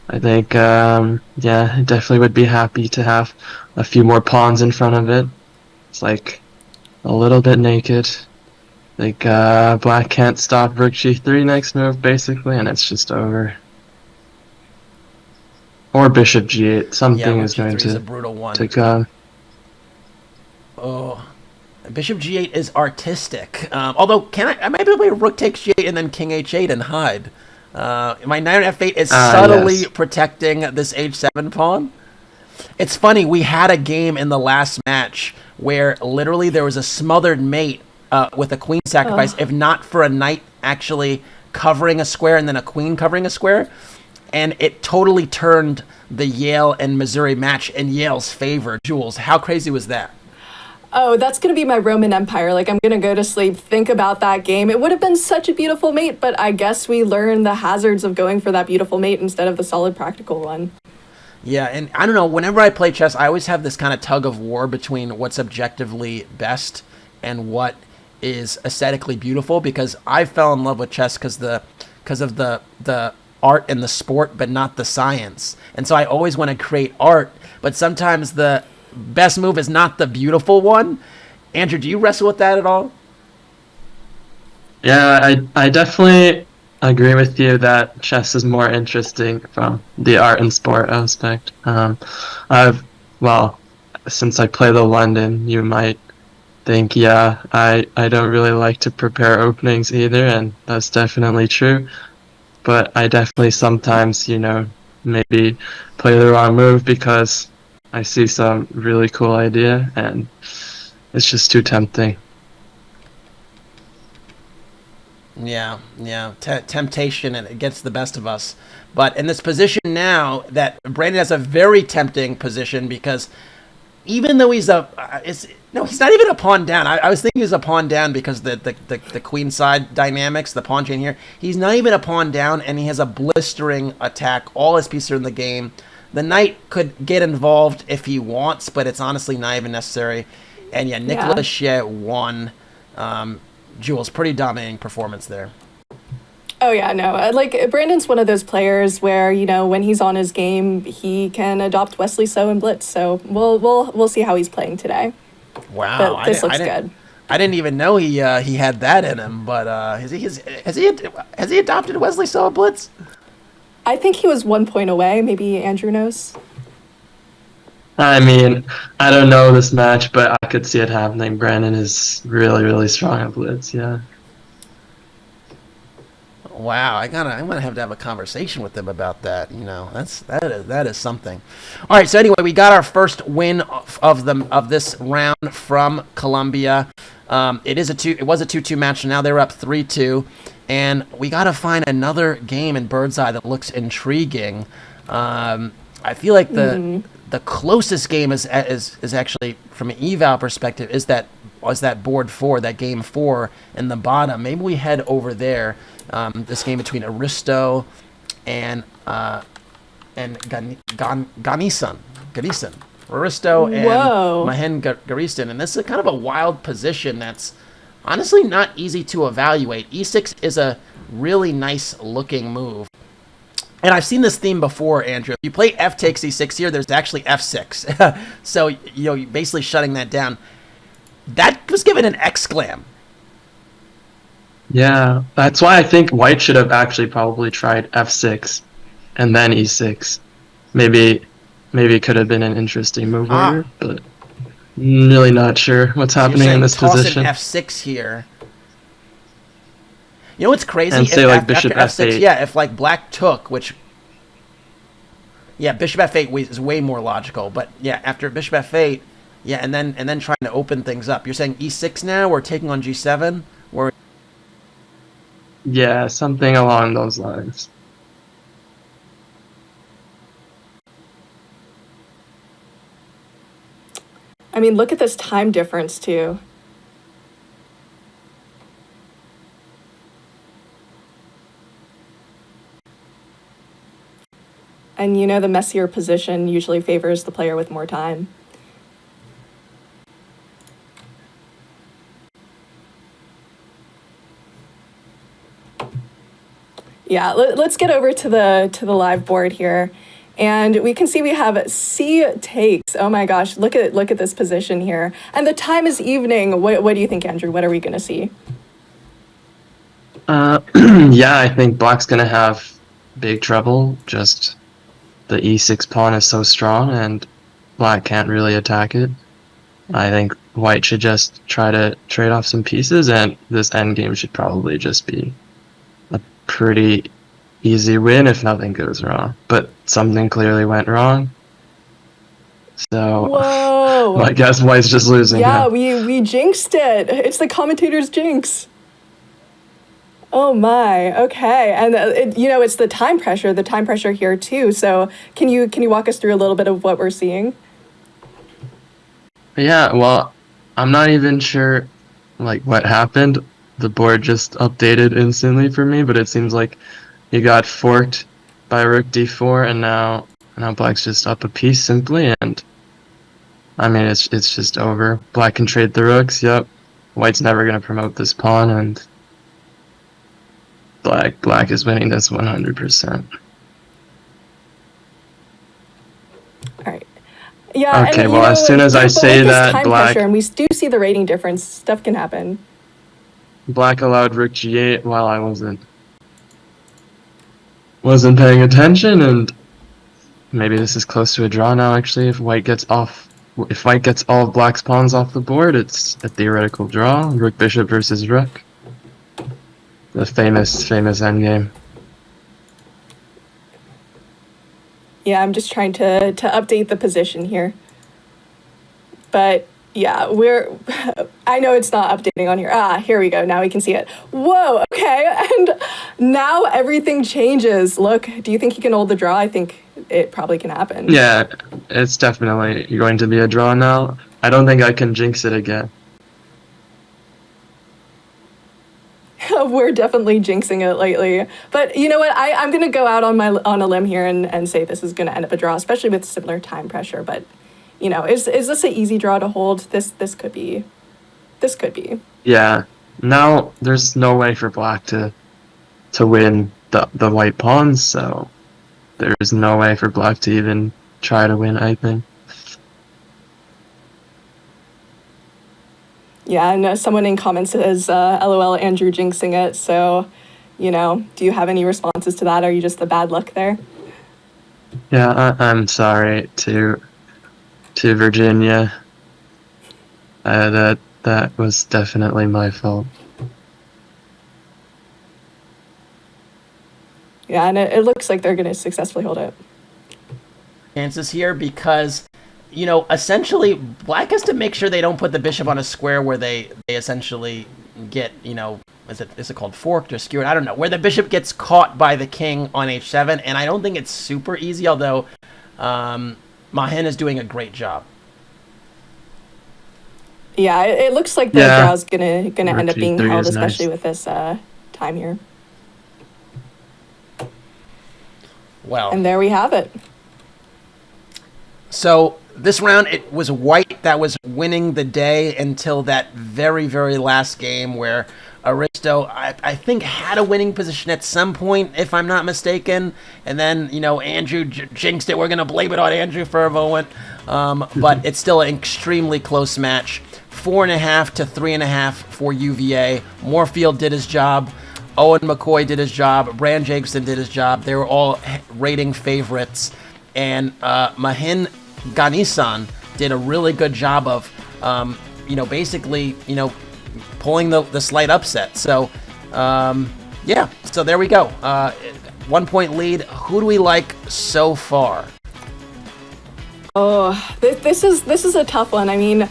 I think, yeah, it definitely would be happy to have a few more pawns in front of it. It's like a little bit naked. Like, Black can't stop Rook G3 next move, basically, and it's just over. Or Bishop G8. Something is going is a brutal one. to come. Oh. Bishop G8 is artistic. Although, I might be able to play Rook takes G8 and then King H8 and hide. My Knight F8 is subtly protecting this H7 pawn. It's funny, we had a game in the last match where literally there was a smothered mate with a queen sacrifice, if not for a knight actually covering a square and then a queen covering a square. And it totally turned the Yale and Missouri match in Yale's favor. Jules, how crazy was that? Oh, that's going to be my Roman Empire. Like, I'm going to go to sleep, think about that game. It would have been such a beautiful mate, but I guess we learned the hazards of going for that beautiful mate instead of the solid practical one. Yeah, and I don't know, whenever I play chess, I always have this kind of tug of war between what's objectively best and what is aesthetically beautiful, because I fell in love with chess because of the art and the sport, but not the science. And so I always want to create art, but sometimes the best move is not the beautiful one. Andrew, do you wrestle with that at all? Yeah, I definitely agree with you that chess is more interesting from the art and sport aspect. Since I play the London, you might think, yeah, I don't really like to prepare openings either, and that's definitely true. But I definitely sometimes, maybe play the wrong move because I see some really cool idea, and it's just too tempting. Yeah. Temptation, and it gets the best of us. But in this position now, that Brandon has a very tempting position, because even though he's he's not even a pawn down. I was thinking he's a pawn down because the queen side dynamics, the pawn chain here. He's not even a pawn down, and he has a blistering attack. All his pieces are in the game. The knight could get involved if he wants, but it's honestly not even necessary. And yeah, Nicolas Checa won. Jules, pretty dominating performance there. Oh yeah, no. Like, Brandon's one of those players where, when he's on his game, he can adopt Wesley So and Blitz. So we'll see how he's playing today. Wow, But this looks good. I didn't even know he had that in him. But has he adopted Wesley So and Blitz? I think he was 1 point away. Maybe Andrew knows. I mean, I don't know this match, but I could see it happening. Brandon is really, really strong at Blitz, yeah. Wow, I'm gonna have to have a conversation with them about that. That is something. All right, so anyway, we got our first win of this round from Colombia. It was a 2-2 match, and now they're up 3-2, and we got to find another game in Birdseye that looks intriguing. I feel like the closest game is actually, from an eval perspective, is that board 4, that game 4 in the bottom. Maybe we head over there. This game between Aristo and Ganisan. Aristo and Mahen Garistan. And this is kind of a wild position that's honestly not easy to evaluate. E6 is a really nice looking move. And I've seen this theme before, Andrew. If you play f takes e6 here, there's actually f6. So, you're basically shutting that down. That was given an exclam. Yeah, that's why I think white should have actually probably tried f6 and then e6. Maybe it could have been an interesting move order, but I'm really not sure what's happening in this position. f6 here. You know what's crazy? And say like bishop after f6, f8. yeah, if like black took, which... Yeah, bishop f8 is way more logical. But yeah, after bishop f8, yeah, and then trying to open things up. You're saying e6 now, or taking on g7? Or... Yeah, something along those lines. I mean, look at this time difference, too. And you know, the messier position usually favors the player with more time. Yeah, let's get over to the live board here. And we can see we have C takes. Oh my gosh, look at this position here. And the time is evening. What do you think, Andrew? What are we going to see? Yeah, I think black's going to have big trouble. Just the e6 pawn is so strong and black can't really attack it. I think white should just try to trade off some pieces, and this endgame should probably just be a pretty easy win if nothing goes wrong. But something clearly went wrong. So Whoa. I guess white's just losing. Yeah, we jinxed it. It's the commentator's jinx. Oh my, okay. And it's the time pressure here too. So can you walk us through a little bit of what we're seeing? Yeah, well, I'm not even sure like what happened. The board just updated instantly for me, but it seems like he got forked by rook d4, and now black's just up a piece simply, and I mean it's just over. Black can trade the rooks. Yep, white's never gonna promote this pawn, and black is winning this 100%. All right. Yeah. Okay. And, well, as soon as I say that, time black pressure, and we do see the rating difference. Stuff can happen. Black allowed rook g8 while I wasn't paying attention, and maybe this is close to a draw now. Actually, if white gets all of black's pawns off the board, it's a theoretical draw. Rook bishop versus rook. The famous endgame. Yeah, I'm just trying to update the position here. But yeah, I know it's not updating on here. Here we go. Now we can see it. Whoa, okay. And now everything changes. Look, do you think he can hold the draw? I think it probably can happen. Yeah, it's definitely going to be a draw now. I don't think I can jinx it again. We're definitely jinxing it lately. But you know what? I'm going to go out on a limb here and say this is going to end up a draw, especially with similar time pressure. But, is this an easy draw to hold? This could be. Yeah. Now there's no way for black to win the white pawns, so there's no way for black to even try to win, I think. Yeah, and someone in comments says, LOL, Andrew jinxing it. So, do you have any responses to that? Are you just the bad luck there? Yeah, I'm sorry to Virginia. That was definitely my fault. Yeah, and it looks like they're going to successfully hold it. Chances here because... essentially, black has to make sure they don't put the bishop on a square where they essentially get, is it called forked or skewered? I don't know. Where the bishop gets caught by the king on h7, and I don't think it's super easy, although Mahin is doing a great job. Yeah, it looks like the draw's gonna end up being held, especially with this time here. Well, and there we have it. So this round, it was white that was winning the day until that very, very last game where Aristo, I think, had a winning position at some point, if I'm not mistaken. And then, Andrew jinxed it. We're going to blame it on Andrew for a moment. But it's still an extremely close match. 4.5 to 3.5 for UVA. Moorfield did his job. Owen McCoy did his job. Brand Jacobson did his job. They were all rating favorites. And Mahin Ganisan did a really good job of, basically, pulling the slight upset. So, so there we go. 1 point lead. Who do we like so far? Oh, this is a tough one. I mean,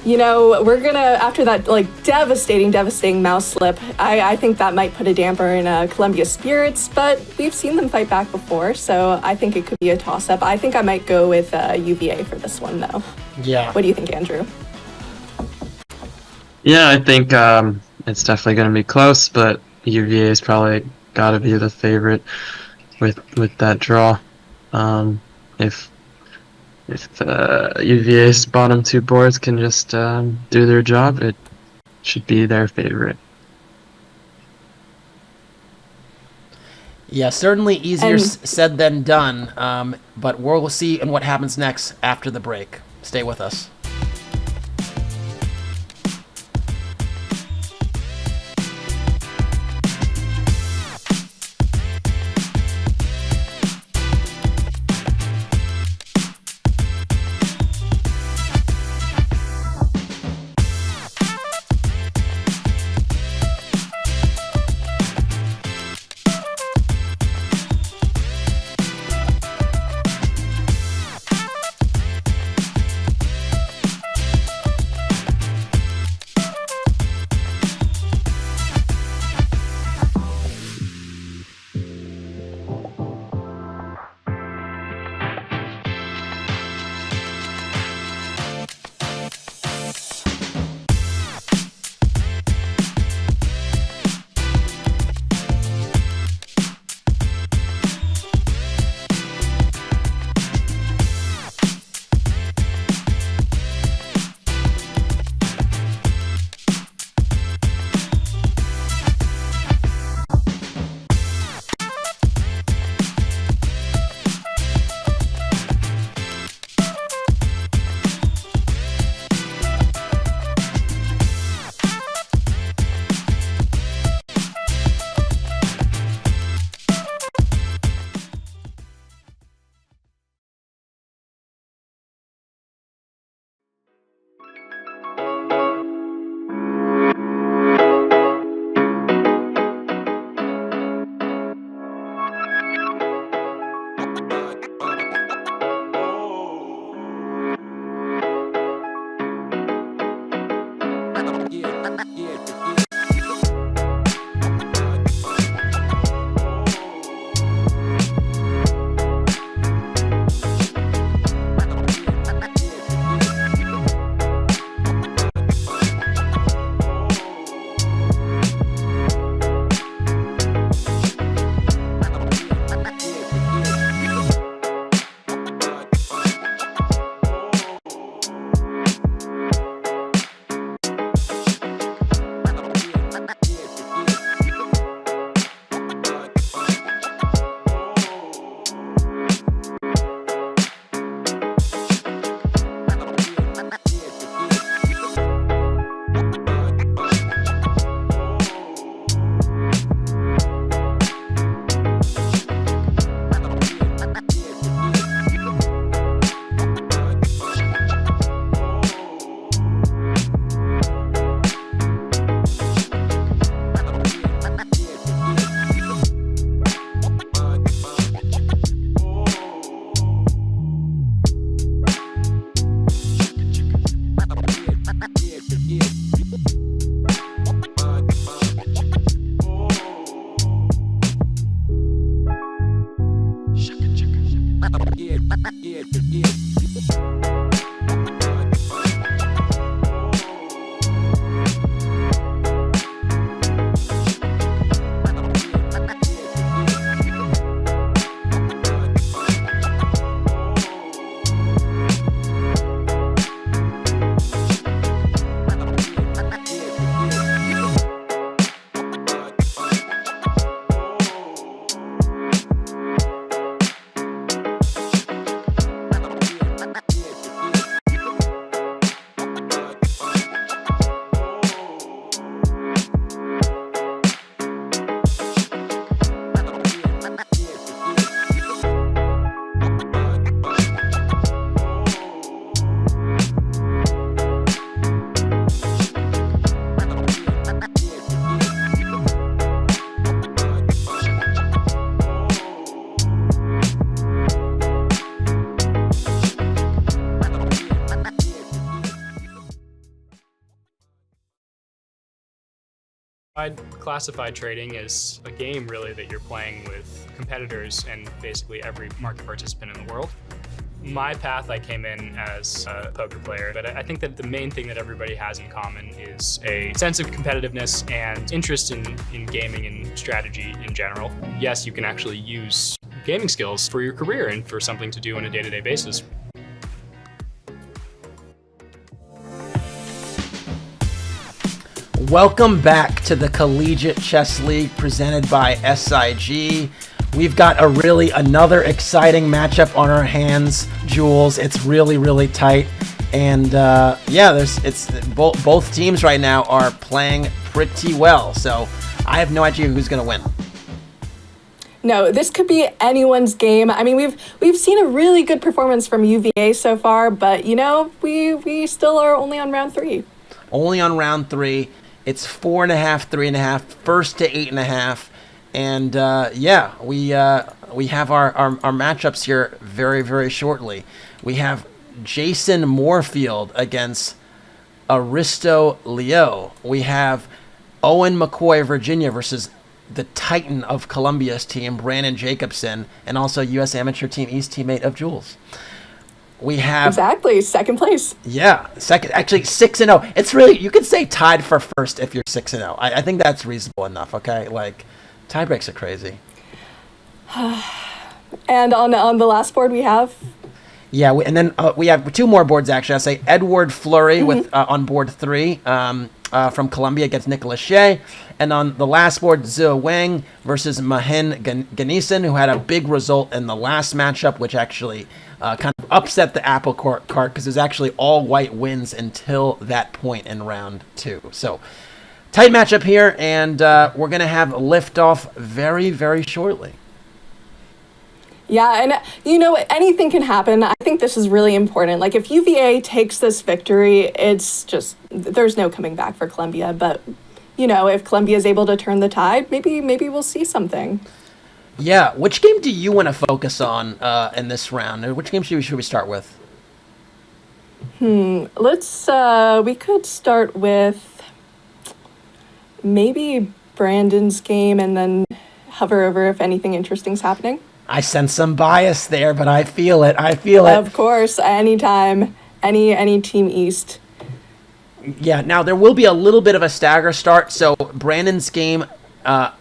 we're gonna, after that devastating mouse slip, I think that might put a damper in Columbia's spirits, but we've seen them fight back before, so I think it could be a toss-up. I think I might go with UVA for this one, though. Yeah. What do you think, Andrew? Yeah, I think it's definitely going to be close, but UVA's probably got to be the favorite with that draw. If UVA's bottom two boards can just do their job, it should be their favorite. Yeah, certainly easier said than done, but we'll see what happens next after the break. Stay with us. Classified trading is a game really that you're playing with competitors and basically every market participant in the world. My path, I came in as a poker player, but I think that the main thing that everybody has in common is a sense of competitiveness and interest in gaming and strategy in general. Yes, you can actually use gaming skills for your career and for something to do on a day-to-day basis. Welcome back to the Collegiate Chess League presented by SIG. We've got another exciting matchup on our hands, Jules. It's really tight, and both teams right now are playing pretty well. So I have no idea who's going to win. No, this could be anyone's game. I mean, we've seen a really good performance from UVA so far, but we still are only on round 3. Only on round 3. It's 4.5, 3.5, first to 8.5. And we have our matchups here very shortly. We have Jason Moorfield against Awonder Liang. We have Owen McCoy, Virginia versus the Titan of Columbia's team, Brandon Jacobson, and also U.S. Amateur Team East teammate of Jules. We have exactly second place. Yeah, second. Actually, 6-0. It's really, you could say tied for first if you're 6-0. I think that's reasonable enough. Okay, like tie breaks are crazy. And on the last board we have. Yeah, and then we have 2 more boards actually. I say Edward Fleury with on board 3 from Colombia against Nicolas Checa, and on the last board Zhou Wang versus Mahin Ganesen, who had a big result in the last matchup, which actually kind of upset the apple cart because it was actually all white wins until that point in round 2. So tight matchup here, and we're gonna have liftoff very shortly. Yeah, and anything can happen. I think this is really important. Like if UVA takes this victory, it's just there's no coming back for Columbia. But if Columbia is able to turn the tide, maybe we'll see something. Yeah, which game do you want to focus on in this round? Which game should we start with? Let's we could start with maybe Brandon's game and then hover over if anything interesting's happening. I sense some bias there, but I feel it. Of course, anytime, any Team East. Yeah, now there will be a little bit of a stagger start, so Brandon's game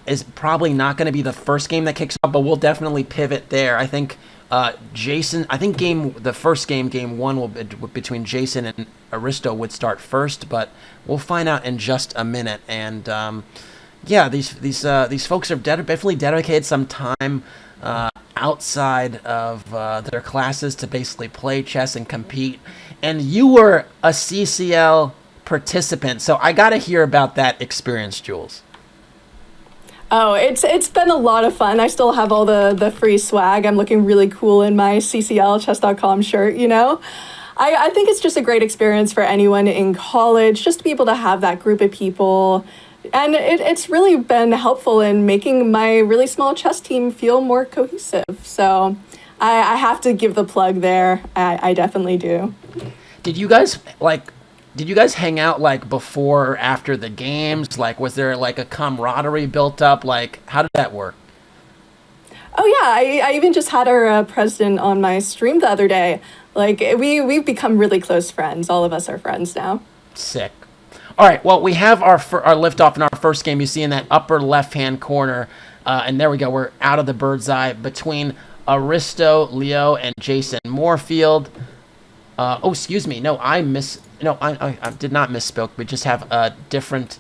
is probably not going to be the first game that kicks off, but we'll definitely pivot there. I think the first game, game 1, will be between Jason and Aristo would start first, but we'll find out in just a minute. And these folks have definitely dedicated some time outside of their classes to basically play chess and compete. And you were a CCL participant, so I got to hear about that experience, Jules. Oh, it's been a lot of fun. I still have all the free swag. I'm looking really cool in my CCL Chess.com shirt, I think it's just a great experience for anyone in college, just to be able to have that group of people. And it's really been helpful in making my really small chess team feel more cohesive. So I have to give the plug there. I definitely do. Did you guys hang out like before or after the games? Like, was there like a camaraderie built up? Like, how did that work? Oh yeah, I even just had our president on my stream the other day. Like we've become really close friends. All of us are friends now. Sick. All right, well, we have our liftoff in our first game. You see in that upper left-hand corner, and there we go. We're out of the bird's eye between Awonder Liang and Jason Moorfield. Excuse me. No, I did not misspoke. We just have different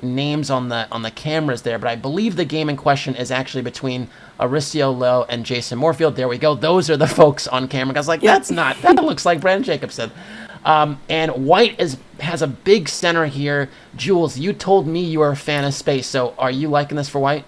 names on the cameras there, but I believe the game in question is actually between Awonder Liang and Jason Moorfield. There we go. Those are the folks on camera. I was like, that looks like Brandon Jacobson. And white has a big center here. Jules, you told me you are a fan of space, so are you liking this for white?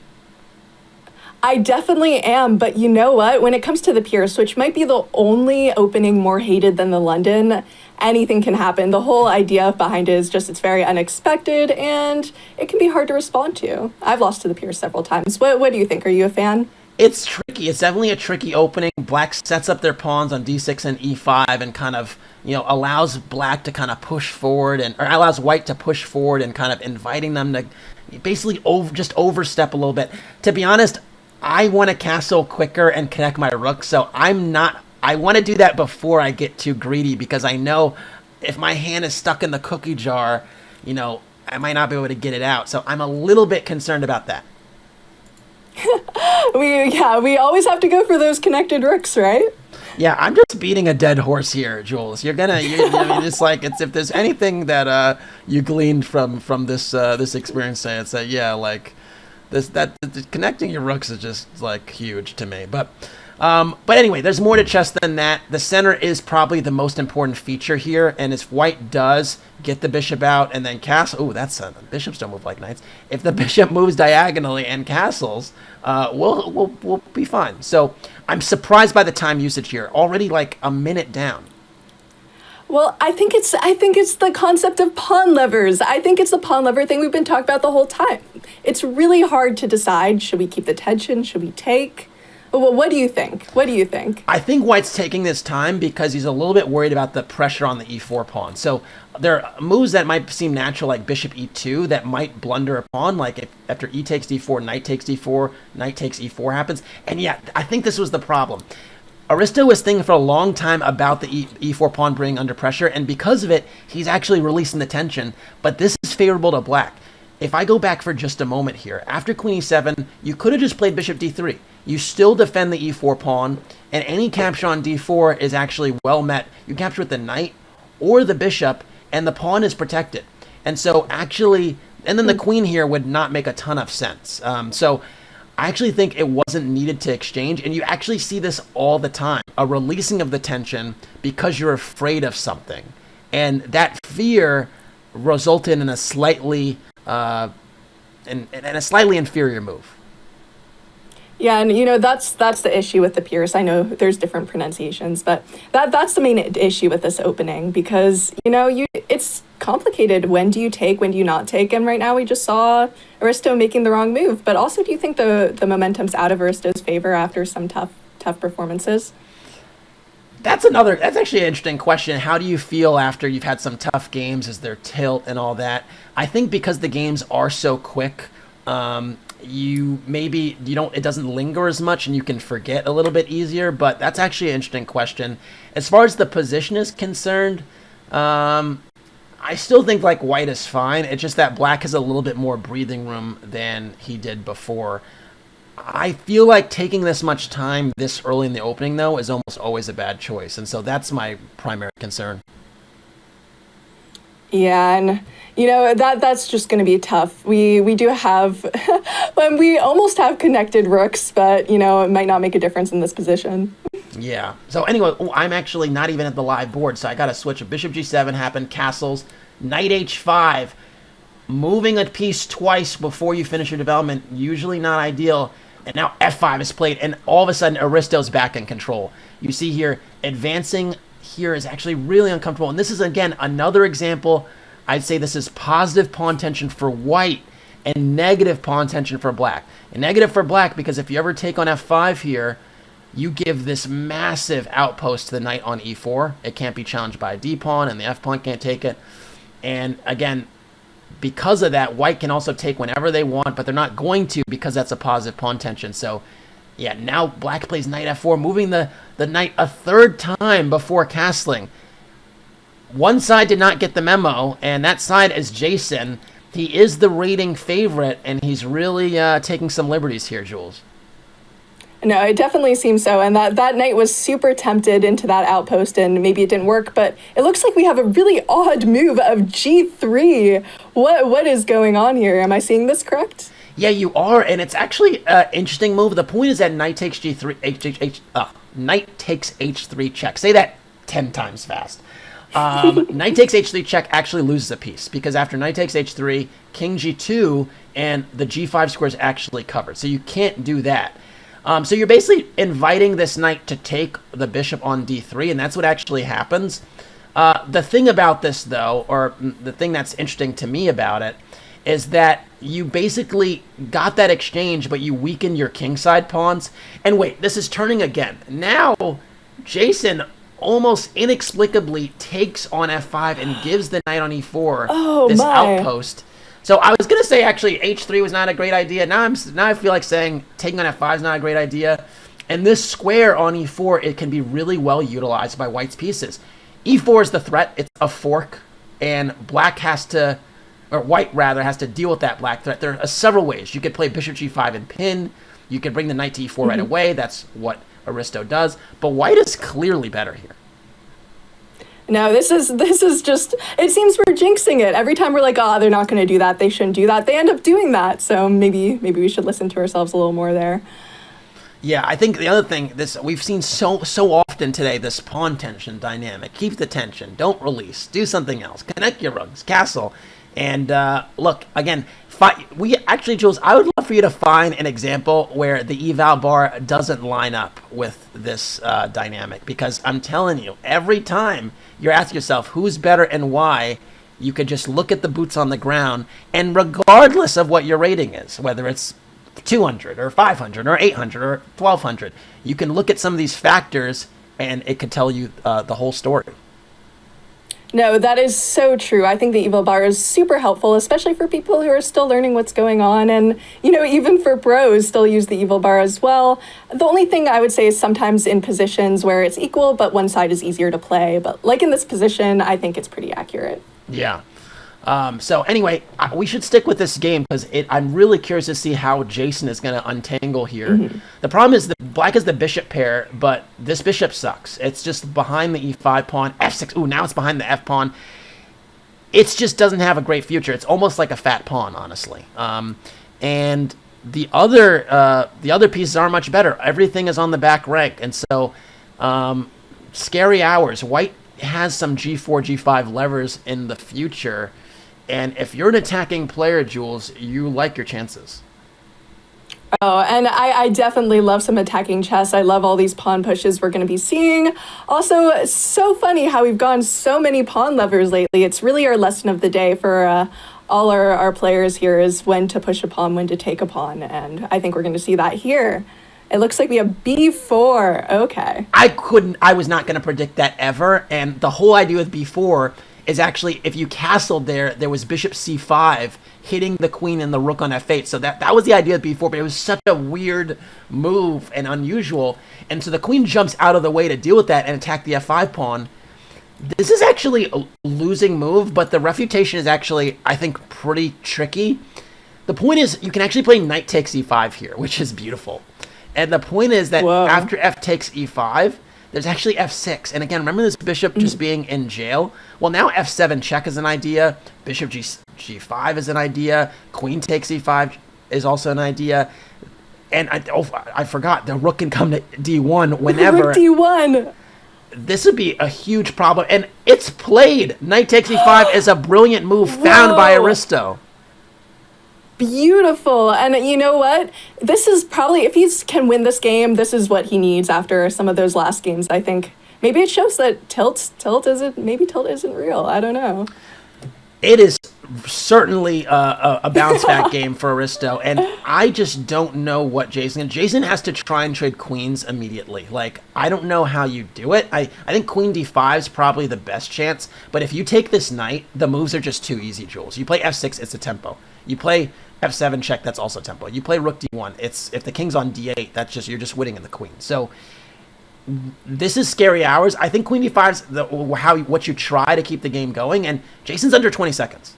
I definitely am, but you know what? When it comes to the Pierce, which might be the only opening more hated than the London, anything can happen. The whole idea behind it is just it's very unexpected, and it can be hard to respond to. I've lost to the Pierce several times. What do you think? Are you a fan? It's tricky. It's definitely a tricky opening. Black sets up their pawns on d6 and e5 and kind of, allows black to kind of push forward or allows white to push forward and kind of inviting them to basically just overstep a little bit. To be honest, I want to castle quicker and connect my rook, so I want to do that before I get too greedy because I know if my hand is stuck in the cookie jar, I might not be able to get it out. So I'm a little bit concerned about that. We always have to go for those connected rooks, right? Yeah, I'm just beating a dead horse here, Jules. It's like if there's anything that you gleaned from this experience, it's that connecting your rooks is just like huge to me. But anyway, there's more to chess than that. The center is probably the most important feature here, and if white does get the bishop out and then castle, bishops don't move like knights. If the bishop moves diagonally and castles, we'll be fine. So I'm surprised by the time usage here. Already like a minute down. Well, I think it's the concept of pawn levers. I think it's the pawn lever thing we've been talking about the whole time. It's really hard to decide, should we keep the tension, should we take? Well, what do you think? I think white's taking this time because he's a little bit worried about the pressure on the e4 pawn. So there are moves that might seem natural, like bishop e2, that might blunder a pawn, like if after e takes d4, knight takes d4, knight takes e4 happens. And yeah, I think this was the problem. Aristo was thinking for a long time about the e4 pawn being under pressure, and because of it, he's actually releasing the tension, but this is favorable to black. If I go back for just a moment here, after queen e7, you could have just played bishop d3. You still defend the e4 pawn, and any capture on d4 is actually well met. You capture with the knight or the bishop, and the pawn is protected. And so actually, and then the queen here would not make a ton of sense. So I actually think it wasn't needed to exchange, and you actually see this all the time, a releasing of the tension because you're afraid of something. And that fear resulted in a slightly inferior move. Yeah, and that's the issue with the Pierce. I know there's different pronunciations, but that's the main issue with this opening because it's complicated. When do you take? When do you not take? And right now we just saw Aristo making the wrong move. But also, do you think the momentum's out of Aristo's favor after some tough performances? That's actually an interesting question. How do you feel after you've had some tough games? Is there tilt and all that? I think because the games are so quick, it doesn't linger as much and you can forget a little bit easier, but that's actually an interesting question. As far as the position is concerned, I still think like white is fine. It's just that black has a little bit more breathing room than he did before. I feel like taking this much time this early in the opening, though, is almost always a bad choice. And so that's my primary concern. Yeah, and that's just going to be tough. We do have, we almost have connected rooks, but it might not make a difference in this position. Yeah. So anyway, I'm actually not even at the live board, so I got to switch. Bishop g7 happened, castles, knight h5. Moving a piece twice before you finish your development, usually not ideal. And now f5 is played, and all of a sudden Aristo's back in control. You see here, advancing here is actually really uncomfortable. And this is, again, another example. I'd say this is positive pawn tension for white and negative pawn tension for black. And negative for black because if you ever take on f5 here, you give this massive outpost to the knight on e4. It can't be challenged by a d-pawn, and the f-pawn can't take it. And again, because of that, white can also take whenever they want, but they're not going to because that's a positive pawn tension. So yeah, now black plays knight f4, moving the knight a third time before castling. One side did not get the memo, and that side is Jason. He is the rating favorite, and he's really taking some liberties here, Jules. No, it definitely seems so. And that knight was super tempted into that outpost, and maybe it didn't work, but it looks like we have a really odd move of g3. What is going on here? Am I seeing this correct? Yeah, you are, and it's actually an interesting move. The point is that knight takes g3, knight takes h3 check. Say that 10 times fast. Knight takes h3 check actually loses a piece, because after knight takes h3, king g2, and the g5 square is actually covered. So you can't do that. So you're basically inviting this knight to take the bishop on d3, and that's what actually happens. The thing about this, though, or the thing that's interesting to me about it, is that you basically got that exchange, but you weakened your kingside pawns. And wait, this is turning again. Now, Jason almost inexplicably takes on f5 and gives the knight on e4 this outpost. So I was gonna say actually h3 was not a great idea. Now I feel like saying taking on f5 is not a great idea. And this square on e4, it can be really well utilized by white's pieces. e4 is the threat. It's a fork, and white has to deal with that black threat. There are several ways. You could play bishop g5 and pin. You could bring the knight to e4 right away. That's what Aristo does. But white is clearly better here. No, this is just, it seems we're jinxing it. Every time we're like, oh, they're not going to do that. They shouldn't do that. They end up doing that. So maybe we should listen to ourselves a little more there. Yeah, I think the other thing, we've seen so often today, this pawn tension dynamic. Keep the tension. Don't release. Do something else. Connect your rugs. Castle. And look, again, Jules, I would love for you to find an example where the eval bar doesn't line up with this dynamic. Because I'm telling you, every time you're asking yourself who's better and why, you could just look at the boots on the ground, and regardless of what your rating is, whether it's 200 or 500 or 800 or 1200, you can look at some of these factors and it could tell you the whole story. No, that is so true. I think the eval bar is super helpful, especially for people who are still learning what's going on. And, even for pros, still use the eval bar as well. The only thing I would say is sometimes in positions where it's equal, but one side is easier to play. But like in this position, I think it's pretty accurate. Yeah. So anyway, we should stick with this game because I'm really curious to see how Jason is going to untangle here. Mm-hmm. The problem is that black is the bishop pair, but this bishop sucks. It's just behind the e5 pawn, f6. Ooh, now it's behind the f pawn. It just doesn't have a great future. It's almost like a fat pawn, honestly. And the other pieces aren't much better. Everything is on the back rank, and so scary hours. White has some g4, g5 levers in the future. And if you're an attacking player, Jules, you like your chances. Oh, and I definitely love some attacking chess. I love all these pawn pushes we're going to be seeing. Also, so funny how we've gone so many pawn levers lately. It's really our lesson of the day for all our players here is when to push a pawn, when to take a pawn. And I think we're going to see that here. It looks like we have b4. Okay. I was not going to predict that ever. And the whole idea with b4 is actually if you castled there was bishop c5 hitting the queen and the rook on f8. So that was the idea of b4, but it was such a weird move and unusual. And so the queen jumps out of the way to deal with that and attack the f5 pawn. This is actually a losing move, but the refutation is actually, I think, pretty tricky. The point is you can actually play knight takes e5 here, which is beautiful. And the point is that after f takes e5, there's actually f6. And again, remember this bishop just being in jail? Well, now f7 check is an idea. Bishop g5 is an idea. Queen takes e5 is also an idea. And I forgot, the rook can come to d1 whenever. Rook d1. This would be a huge problem. And it's played. Knight takes e5 is a brilliant move found by Aristo. Beautiful. And you know what? This is probably, if he can win this game, this is what he needs after some of those last games, I think. Maybe it shows that tilt isn't real. I don't know. It is certainly a bounce back game for Aristo, and I just don't know what Jason has to try and trade queens immediately. Like, I don't know how you do it. I think queen d5 is probably the best chance, but if you take this knight, the moves are just too easy, Jules. You play f6, it's a tempo. You play f7 check, that's also tempo. You play rook d1, if the king's on d8, you're just winning in the queen. So this is scary hours. I think queen d5 is what you try to keep the game going, and Jason's under 20 seconds.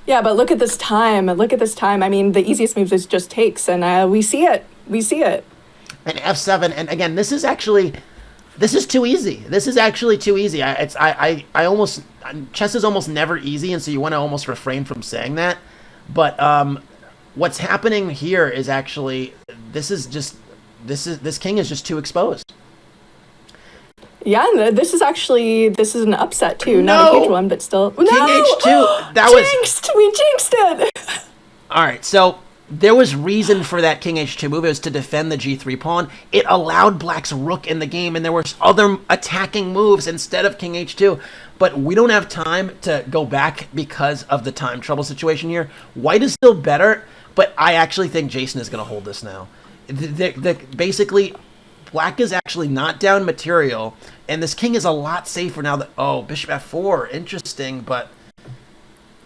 Yeah, but look at this time. I mean, the easiest moves is just takes, and we see it. And f7, and again, this is too easy. This is actually too easy. Chess is almost never easy, and so you want to almost refrain from saying that. But what's happening here is actually this king is just too exposed. Yeah, and this is an upset too. Not a huge one, but still. King h2. We jinxed it. All right, so there was reason for that king h2 move. It was to defend the g3 pawn. It allowed black's rook in the game, and there were other attacking moves instead of king h2. But we don't have time to go back because of the time trouble situation here. White is still better, but I actually think Jason is going to hold this now. Basically, black is actually not down material, and this king is a lot safer now that... Oh, bishop f4, interesting, but...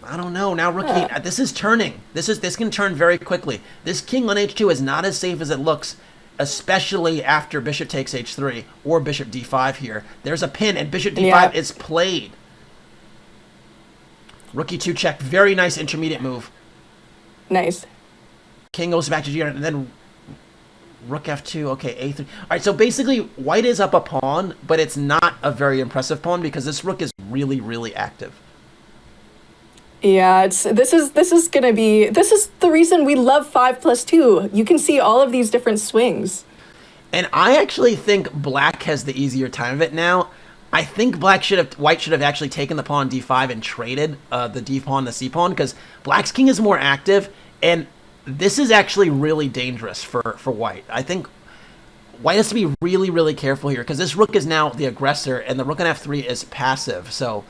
I don't know. Now rook e8. This is turning. This can turn very quickly. This king on h2 is not as safe as it looks, especially after bishop takes h3 or bishop d5 here. There's a pin, and bishop d5 is played. Rook e2 check. Very nice intermediate move. Nice. King goes back to g8, and then rook f2. Okay, a3. All right, so basically white is up a pawn, but it's not a very impressive pawn because this rook is really, really active. Yeah, this is the reason we love 5+2. You can see all of these different swings. And I actually think black has the easier time of it now. I think white should have actually taken the pawn d5 and traded the d pawn, the c pawn, because black's king is more active, and this is actually really dangerous for white. I think white has to be really, really careful here because this rook is now the aggressor, and the rook on f3 is passive, so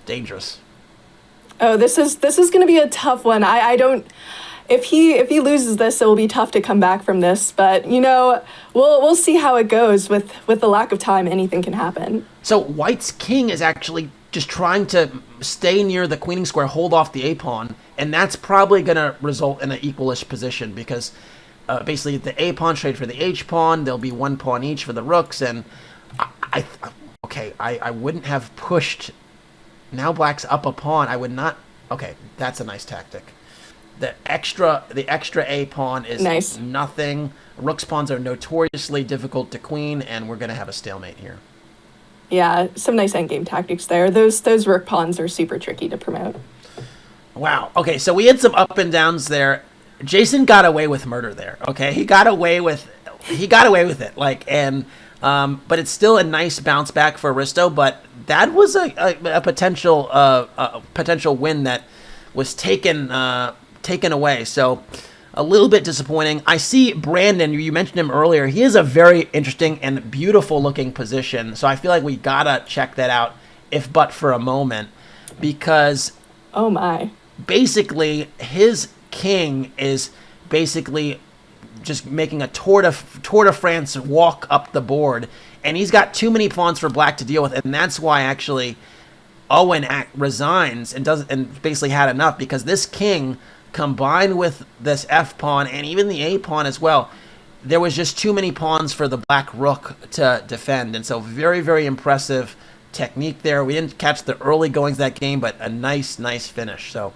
dangerous. Oh, this is going to be a tough one. I don't. If he loses this, it will be tough to come back from this. But we'll see how it goes. With the lack of time, anything can happen. So white's king is actually just trying to stay near the queening square, hold off the a pawn, and that's probably going to result in an equalish position because basically the a pawn trade for the h pawn. There'll be one pawn each for the rooks, and I wouldn't have pushed. Now black's up a pawn. I would not... Okay, that's a nice tactic. The extra A pawn is nice. Nothing. Rook's pawns are notoriously difficult to queen, and we're going to have a stalemate here. Yeah, some nice endgame tactics there. Those rook pawns are super tricky to promote. Wow. Okay, so we had some up and downs there. Jason got away with murder there. Okay, he got away with it. But it's still a nice bounce back for Aristo. But that was a potential win that was taken away. So a little bit disappointing. I see Brandon. You mentioned him earlier. He is a very interesting and beautiful looking position. So I feel like we gotta check that out, if but for a moment, because oh my, basically his king is basically just making a Tour de France walk up the board, and he's got too many pawns for black to deal with, and that's why actually Owen resigns and basically had enough, because this king combined with this f pawn and even the a pawn as well, there was just too many pawns for the black rook to defend, and so very, very impressive technique there. We didn't catch the early goings of that game, but a nice finish. So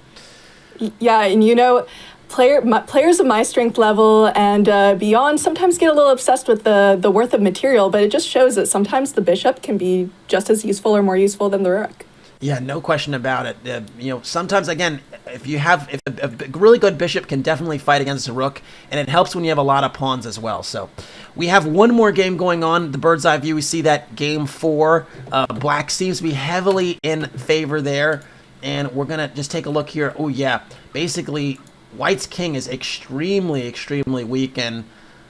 yeah, and players of my strength level and beyond sometimes get a little obsessed with the worth of material, but it just shows that sometimes the bishop can be just as useful or more useful than the rook. Yeah, no question about it. Sometimes, again, if a really good bishop can definitely fight against a rook, and it helps when you have a lot of pawns as well. So we have one more game going on, the bird's eye view. We see that game 4. Black seems to be heavily in favor there, and we're going to just take a look here. Oh, yeah. Basically, white's king is extremely, extremely weak, and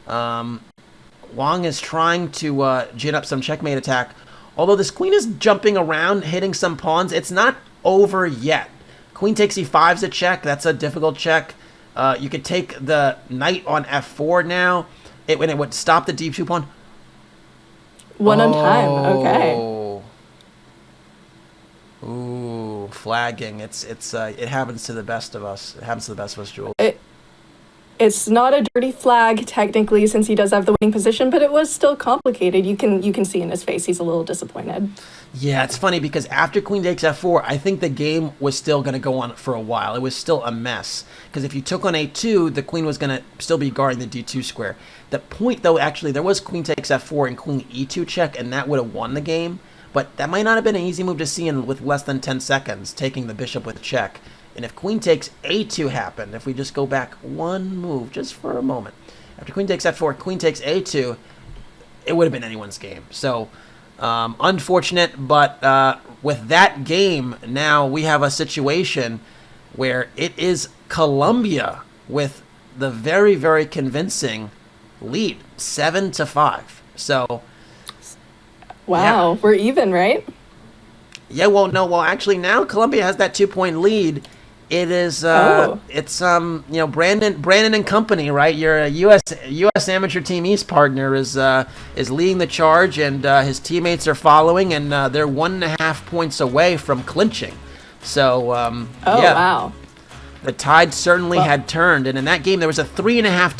Liang is trying to gin up some checkmate attack. Although this queen is jumping around, hitting some pawns, it's not over yet. Queen takes e5 is a check. That's a difficult check. You could take the knight on f4 now. It would stop the d2 pawn. One on time. Okay. Ooh, flagging. It happens to the best of us. It happens to the best of us, Jules. It's not a dirty flag technically, since he does have the winning position, but it was still complicated. You can see in his face he's a little disappointed. Yeah, it's funny because after queen takes f4, I think the game was still going to go on for a while. It was still a mess because if you took on a2, the queen was going to still be guarding the d2 square. The point, though, actually, there was queen takes f4 and queen e2 check, and that would have won the game. But that might not have been an easy move to see with less than 10 seconds, taking the bishop with check. And if queen takes a2 happened, if we just go back one move just for a moment, after queen takes f4, queen takes a2, it would have been anyone's game. So unfortunate, but with that game, now we have a situation where it is Colombia with the very, very convincing lead, 7-5. So, wow, yeah. We're even, right? Yeah, well, actually now Colombia has that 2-point lead. It is, it's, Brandon and company, right? Your U.S. Amateur Team East partner is leading the charge, and his teammates are following, and they're 1.5 points away from clinching. So, Wow. The tide certainly had turned, and in that game there was a 3.5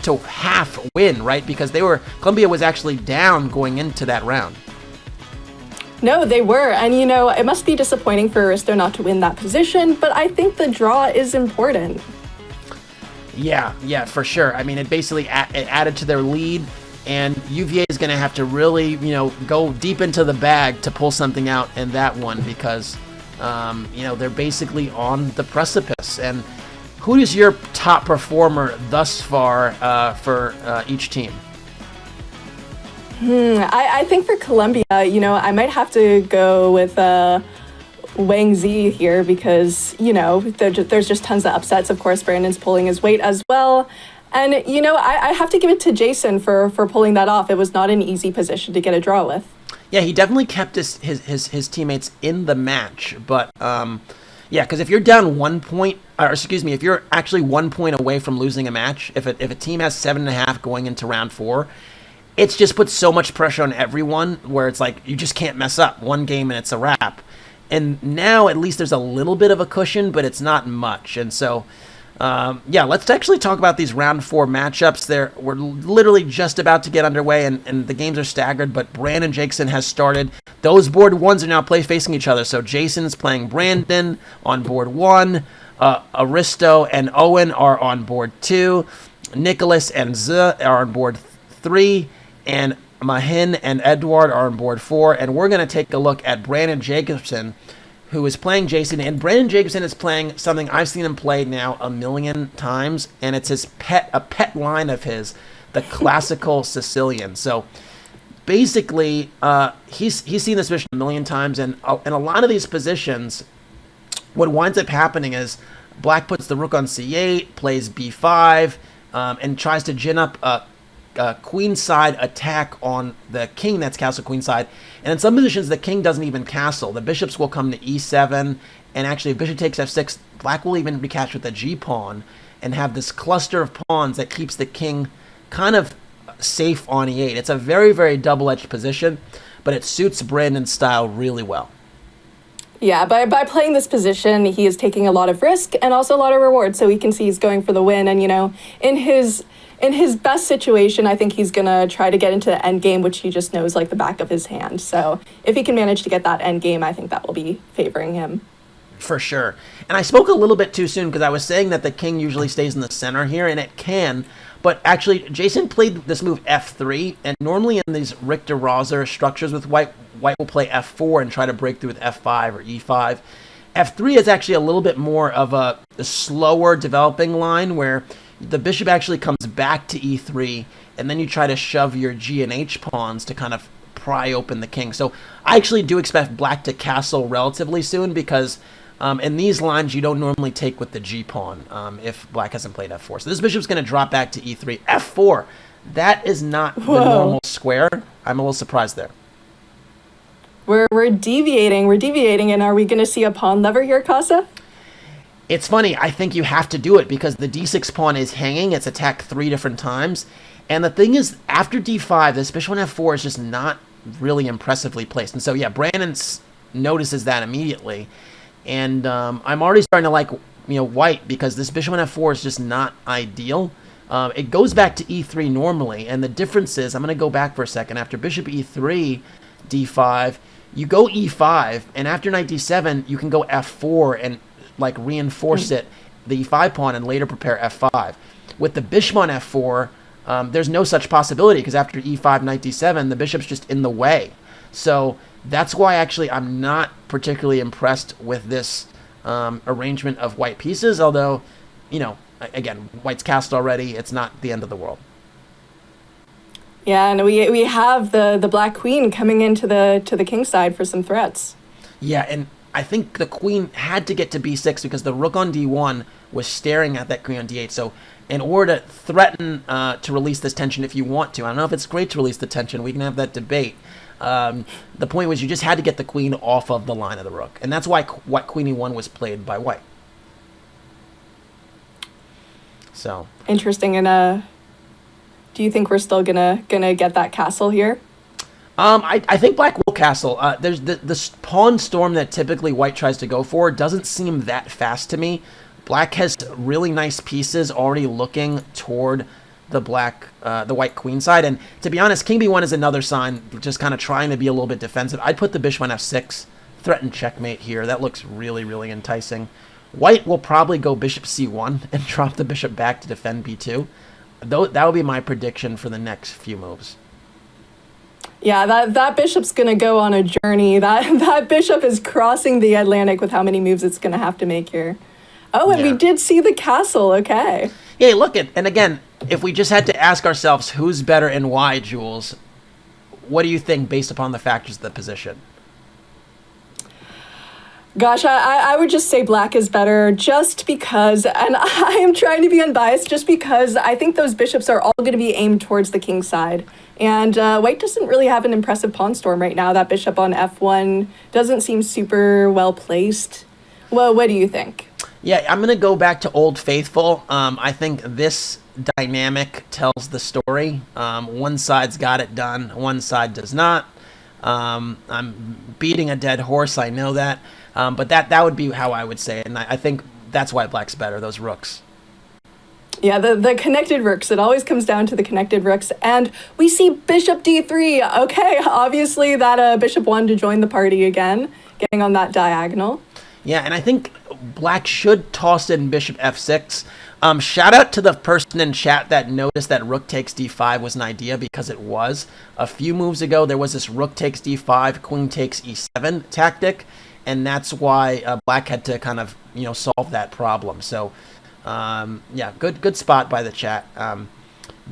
to half win, right? Because Colombia was actually down going into that round. No, they were. And, it must be disappointing for Aristo not to win that position, but I think the draw is important. Yeah, for sure. I mean, it basically it added to their lead, and UVA is going to have to really, go deep into the bag to pull something out in that one because, they're basically on the precipice. And who is your top performer thus far for each team? I think for Colombia, I might have to go with Wang Zi here because, there's just tons of upsets. Of course, Brandon's pulling his weight as well. And, I have to give it to Jason for pulling that off. It was not an easy position to get a draw with. Yeah, he definitely kept his teammates in the match. But, because if you're down 1 point, if you're actually 1 point away from losing a match, if a team has 7.5 going into round 4, it's just puts so much pressure on everyone where it's like you just can't mess up one game and it's a wrap. And now at least there's a little bit of a cushion, but it's not much. And so, let's actually talk about these round 4 matchups. We're literally just about to get underway, and the games are staggered, but Brandon Jackson has started. Those board 1s are now facing each other. So Jason's playing Brandon on board 1. Aristo and Owen are on board 2. Nicolas and Z are on board 3. And Mahin and Edward are on board 4, and we're going to take a look at Brandon Jacobson, who is playing Jason. And Brandon Jacobson is playing something I've seen him play now 1,000,000 times, and it's a pet line of his, the classical Sicilian. So basically, he's seen this position 1,000,000 times, and in a lot of these positions, what winds up happening is Black puts the rook on c8, plays b5, and tries to gin up a queenside attack on the king that's castle queenside. And in some positions, the king doesn't even castle. The bishops will come to e7, and actually if bishop takes f6, Black will even recapture with the g-pawn and have this cluster of pawns that keeps the king kind of safe on e8. It's a very, very double-edged position, but it suits Brandon's style really well. Yeah, by playing this position, he is taking a lot of risk and also a lot of reward, so we can see he's going for the win. And, in his best situation, I think he's going to try to get into the end game, which he just knows like the back of his hand. So if he can manage to get that end game, I think that will be favoring him. For sure. And I spoke a little bit too soon because I was saying that the king usually stays in the center here, and it can. But actually, Jason played this move f3, and normally in these Richter-Rauser structures with white will play f4 and try to break through with f5 or e5. f3 is actually a little bit more of a slower developing line where the bishop actually comes back to e3, and then you try to shove your g and h pawns to kind of pry open the king. So I actually do expect Black to castle relatively soon because in these lines you don't normally take with the g pawn if Black hasn't played f4. So this bishop's going to drop back to e3. f4, that is not the normal square. I'm a little surprised there. We're deviating, and are we going to see a pawn lever here, Casa? It's funny, I think you have to do it because the d6 pawn is hanging. It's attacked 3 different times. And the thing is, after d5, this bishop on f4 is just not really impressively placed. And so, yeah, Brandon notices that immediately. And I'm already starting to like, white because this bishop on f4 is just not ideal. It goes back to e3 normally. And the difference is, I'm going to go back for a second. After bishop e3, d5, you go e5. And after knight d7, you can go f4 and like reinforce it, the e5 pawn, and later prepare f5. With the bishop on f4, there's no such possibility because after e5, knight d7, the bishop's just in the way. So that's why actually I'm not particularly impressed with this arrangement of white pieces, although, again, white's cast already. It's not the end of the world. Yeah, and we have the Black Queen coming into the king side for some threats. Yeah, and I think the queen had to get to b6 because the rook on d1 was staring at that queen on d8. So in order to threaten to release this tension if you want to, I don't know if it's great to release the tension. We can have that debate. The point was you just had to get the queen off of the line of the rook. And that's why what queen e1 was played by white. So interesting. And do you think we're still gonna get that castle here? I think black will castle. There's the pawn storm that typically white tries to go for doesn't seem that fast to me. Black has really nice pieces already looking toward the white queen side. And to be honest, king b1 is another sign, just kind of trying to be a little bit defensive. I'd put the bishop on f6, threaten checkmate here. That looks really, really enticing. White will probably go bishop c1 and drop the bishop back to defend b2. Though that would be my prediction for the next few moves. Yeah, that bishop's going to go on a journey. That bishop is crossing the Atlantic with how many moves it's going to have to make here. Oh, and we did see the castle. Okay. Yeah, look at, and again, if we just had to ask ourselves who's better and why, Jules, what do you think based upon the factors of the position? Gosh, I would just say black is better just because, and I am trying to be unbiased, just because I think those bishops are all going to be aimed towards the king side. And white doesn't really have an impressive pawn storm right now. That bishop on f1 doesn't seem super well placed. Well, what do you think? Yeah, I'm going to go back to Old Faithful. I think this dynamic tells the story. One side's got it done, one side does not. I'm beating a dead horse, I know that. But that would be how I would say it, and I think that's why black's better, those rooks. Yeah, the connected rooks. It always comes down to the connected rooks. And we see bishop d3. Okay, obviously that bishop wanted to join the party again, getting on that diagonal. Yeah, and I think black should toss in bishop f6. Shout out to the person in chat that noticed that rook takes d5 was an idea, because it was. A few moves ago, there was this rook takes d5, queen takes e7 tactic, and that's why black had to kind of, solve that problem. So, yeah, good spot by the chat.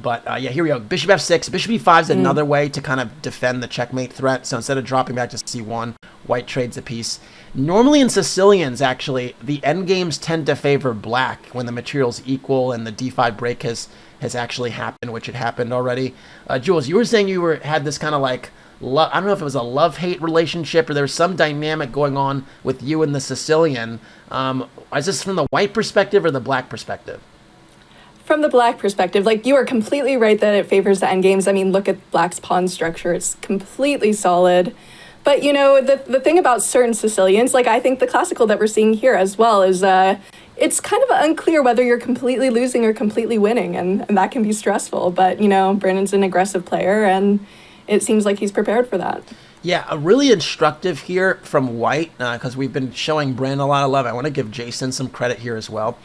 But yeah, here we go. Bishop f6. Bishop e5 is another way to kind of defend the checkmate threat. So instead of dropping back to c1, white trades a piece. Normally in Sicilians, actually, the endgames tend to favor black when the material's equal and the d5 break has actually happened, which had happened already. Jules, you were saying you had this kind of like, I don't know if it was a love-hate relationship or there was some dynamic going on with you and the Sicilian. Is this from the white perspective or the black perspective? From the black perspective, like, you are completely right that it favors the endgames. I mean, look at black's pawn structure. It's completely solid. But, the thing about certain Sicilians, like, I think the classical that we're seeing here as well is it's kind of unclear whether you're completely losing or completely winning, and that can be stressful. But, Brandon's an aggressive player, and it seems like he's prepared for that. Yeah, a really instructive here from white, because we've been showing Brandon a lot of love. I want to give Jason some credit here as well.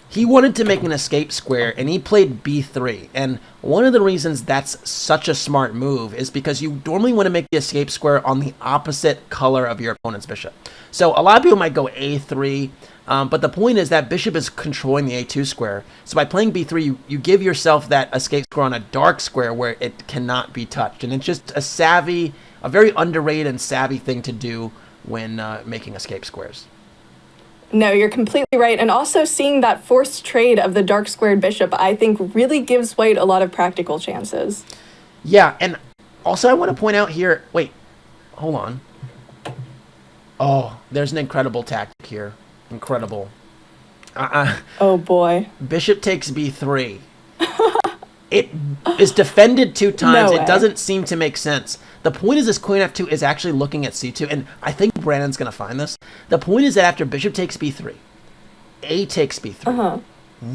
He wanted to make an escape square, and he played b3. And one of the reasons that's such a smart move is because you normally want to make the escape square on the opposite color of your opponent's bishop. So a lot of people might go a3, but the point is that bishop is controlling the a2 square. So by playing b3, you give yourself that escape square on a dark square where it cannot be touched. And it's just a very underrated and savvy thing to do when making escape squares. No, you're completely right. And also seeing that forced trade of the dark squared bishop, I think really gives white a lot of practical chances. Yeah, and also I want to point out here, wait, hold on. Oh, there's an incredible tactic here. Incredible. Oh boy. Bishop takes b3. It is defended 2 times. No it way. Doesn't seem to make sense. The point is this queen f2 is actually looking at c2, and I think Brandon's going to find this. The point is that after bishop takes b3, a takes b3,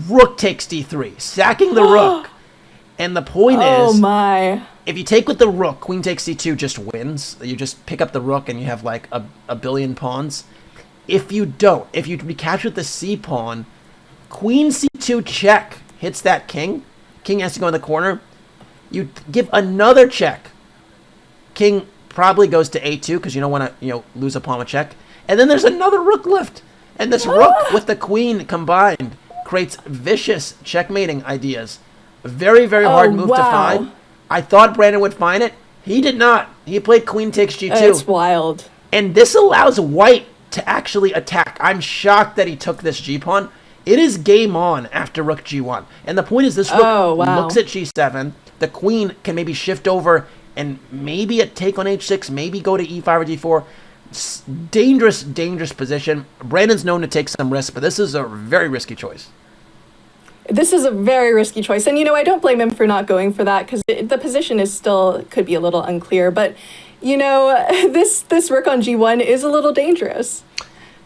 rook takes d3, sacking the rook. And the point is, if you take with the rook, queen takes c2 just wins. You just pick up the rook and you have like a billion pawns. If you don't, if you recapture the c pawn, queen c2 check hits that king. King has to go in the corner. You give another check. King probably goes to a2 because you don't want to lose a pawn with check. And then there's another rook lift. And this rook with the queen combined creates vicious checkmating ideas. Very, very hard move to find. I thought Brandon would find it. He did not. He played queen takes g2. It's wild. And this allows white to actually attack. I'm shocked that he took this g-pawn. It is game on after rook g1. And the point is this rook looks at g7. The queen can maybe shift over and maybe a take on h6, maybe go to e5 or d4. Dangerous, dangerous position. Brandon's known to take some risks, but this is a very risky choice. This is a very risky choice. And, I don't blame him for not going for that because the position is still, could be a little unclear. But, this rook on g1 is a little dangerous.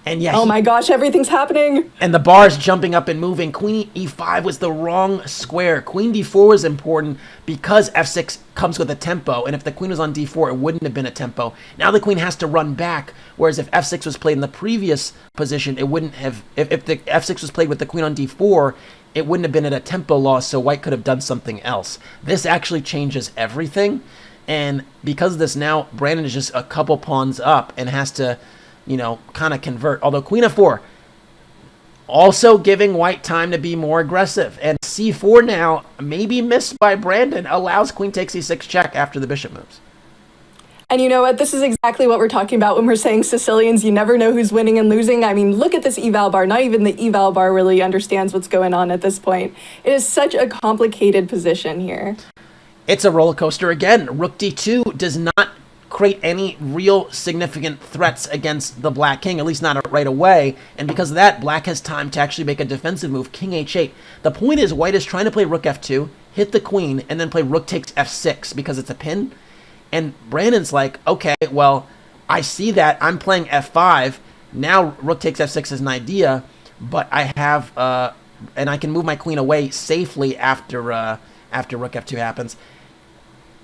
And yeah, oh my gosh, everything's happening. And the bar's jumping up and moving. Queen e5 was the wrong square. Queen d4 was important because f6 comes with a tempo. And if the queen was on d4, it wouldn't have been a tempo. Now the queen has to run back. Whereas if f6 was played in the previous position, it wouldn't have... If the f6 was played with the queen on d4, it wouldn't have been at a tempo loss, so white could have done something else. This actually changes everything. And because of this, now Brandon is just a couple pawns up and has to... kind of convert. Although queen f4 also giving white time to be more aggressive. And c4 now, maybe missed by Brandon, allows queen takes e6 check after the bishop moves. And you know what? This is exactly what we're talking about when we're saying Sicilians, you never know who's winning and losing. I mean, look at this eval bar. Not even the eval bar really understands what's going on at this point. It is such a complicated position here. It's a roller coaster again. Rook d2 does not create any real significant threats against the black king, at least not right away. And because of that, black has time to actually make a defensive move, king h8. The point is white is trying to play rook f2, hit the queen, and then play rook takes f6 because it's a pin. And Brandon's like, okay, well, I see that. I'm playing f5. Now rook takes f6 is an idea, but I have, and I can move my queen away safely after rook f2 happens.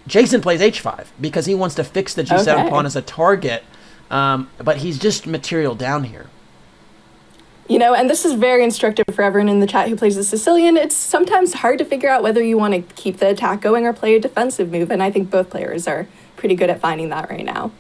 Jason plays h5 because he wants to fix the g7 pawn as a target, but he's just material down here. And this is very instructive for everyone in the chat who plays the Sicilian. It's sometimes hard to figure out whether you want to keep the attack going or play a defensive move, and I think both players are pretty good at finding that right now.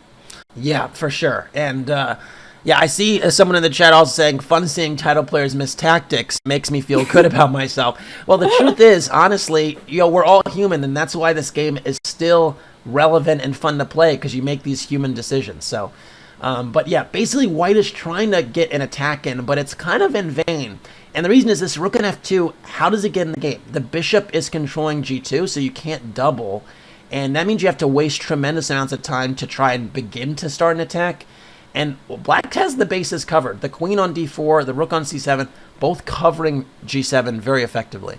Yeah, for sure. And I see someone in the chat also saying, fun seeing title players miss tactics makes me feel good about myself. Well, the truth is, honestly, we're all human, and that's why this game is still relevant and fun to play, because you make these human decisions. So, but yeah, basically white is trying to get an attack in, but it's kind of in vain. And the reason is this rook on f2, how does it get in the game? The bishop is controlling g2, so you can't double. And that means you have to waste tremendous amounts of time to try and begin to start an attack. And black has the bases covered. The queen on d4, the rook on c7, both covering g7 very effectively.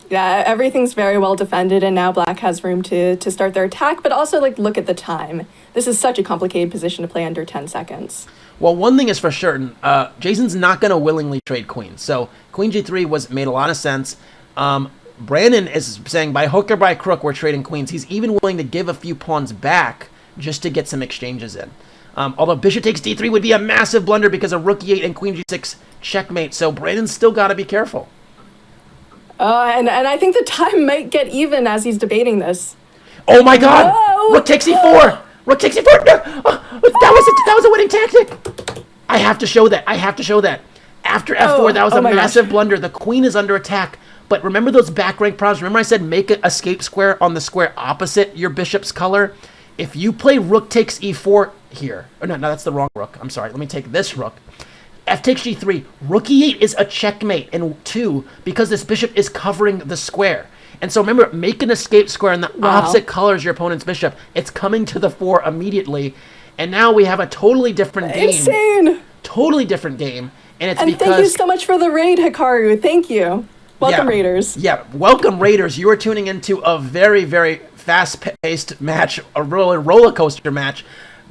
Yeah, everything's very well defended, and now black has room to start their attack, but also, look at the time. This is such a complicated position to play under 10 seconds. Well, one thing is for certain, Jason's not going to willingly trade queens. So queen g3 made a lot of sense. Brandon is saying by hook or by crook, we're trading queens. He's even willing to give a few pawns back just to get some exchanges in. Although bishop takes d3 would be a massive blunder because of rook e8 and queen g6 checkmate. So Brandon's still got to be careful. And I think the time might get even as he's debating this. Oh my God! No! Rook takes e4! Rook takes e4! No! Oh, that was a winning tactic! I have to show that. After f4, that was a massive blunder. The queen is under attack. But remember those back rank problems? Remember I said make an escape square on the square opposite your bishop's color? If you play rook takes e4 here... Oh, no, that's the wrong rook. I'm sorry. Let me take this rook. F takes g3. Rook e8 is a checkmate. And 2, because this bishop is covering the square. And so remember, make an escape square in the opposite color as your opponent's bishop. It's coming to the fore immediately. And now we have a totally different game. Insane! Totally different game. And thank you so much for the raid, Hikaru. Thank you. Welcome, Raiders. Yeah, welcome, Raiders. You are tuning into a very, very fast-paced match, a roller coaster match.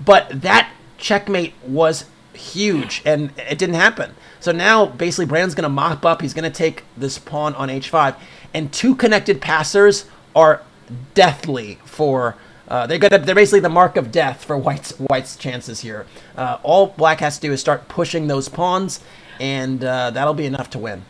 But that checkmate was huge, and it didn't happen. So now, basically, Brandon's going to mop up. He's going to take this pawn on h5. And 2 connected passers are deathly for... they're basically the mark of death for White's chances here. All Black has to do is start pushing those pawns, and that'll be enough to win.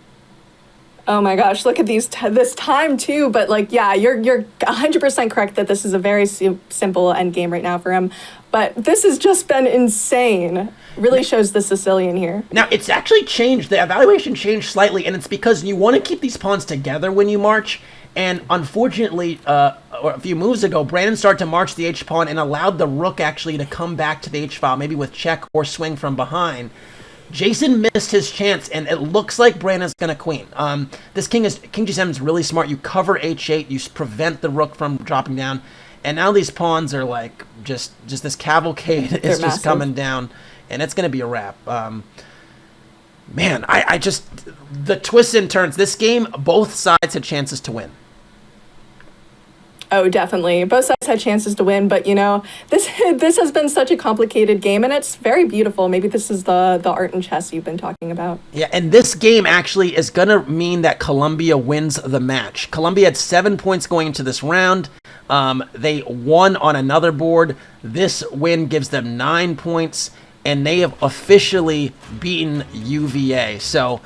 Oh my gosh, look at this time too. But you're 100% correct that this is a very simple endgame right now for him. But this has just been insane. Really shows the Sicilian here. Now, it's actually changed. The evaluation changed slightly, and it's because you want to keep these pawns together when you march. And unfortunately, a few moves ago, Brandon started to march the h-pawn and allowed the rook actually to come back to the h-file, maybe with check or swing from behind. Jason missed his chance, and it looks like Brandon's going to queen. This king G7 is really smart. You cover h8, you prevent the rook from dropping down, and now these pawns are like just this cavalcade is just coming down, and it's going to be a wrap. Man, I just the twists and turns. This game, both sides had chances to win. Oh, definitely. Both sides had chances to win, but this has been such a complicated game, and it's very beautiful. Maybe this is the art in chess you've been talking about. Yeah, and this game actually is going to mean that Colombia wins the match. Colombia had 7 points going into this round. They won on another board. This win gives them 9 points, and they have officially beaten UVA. So,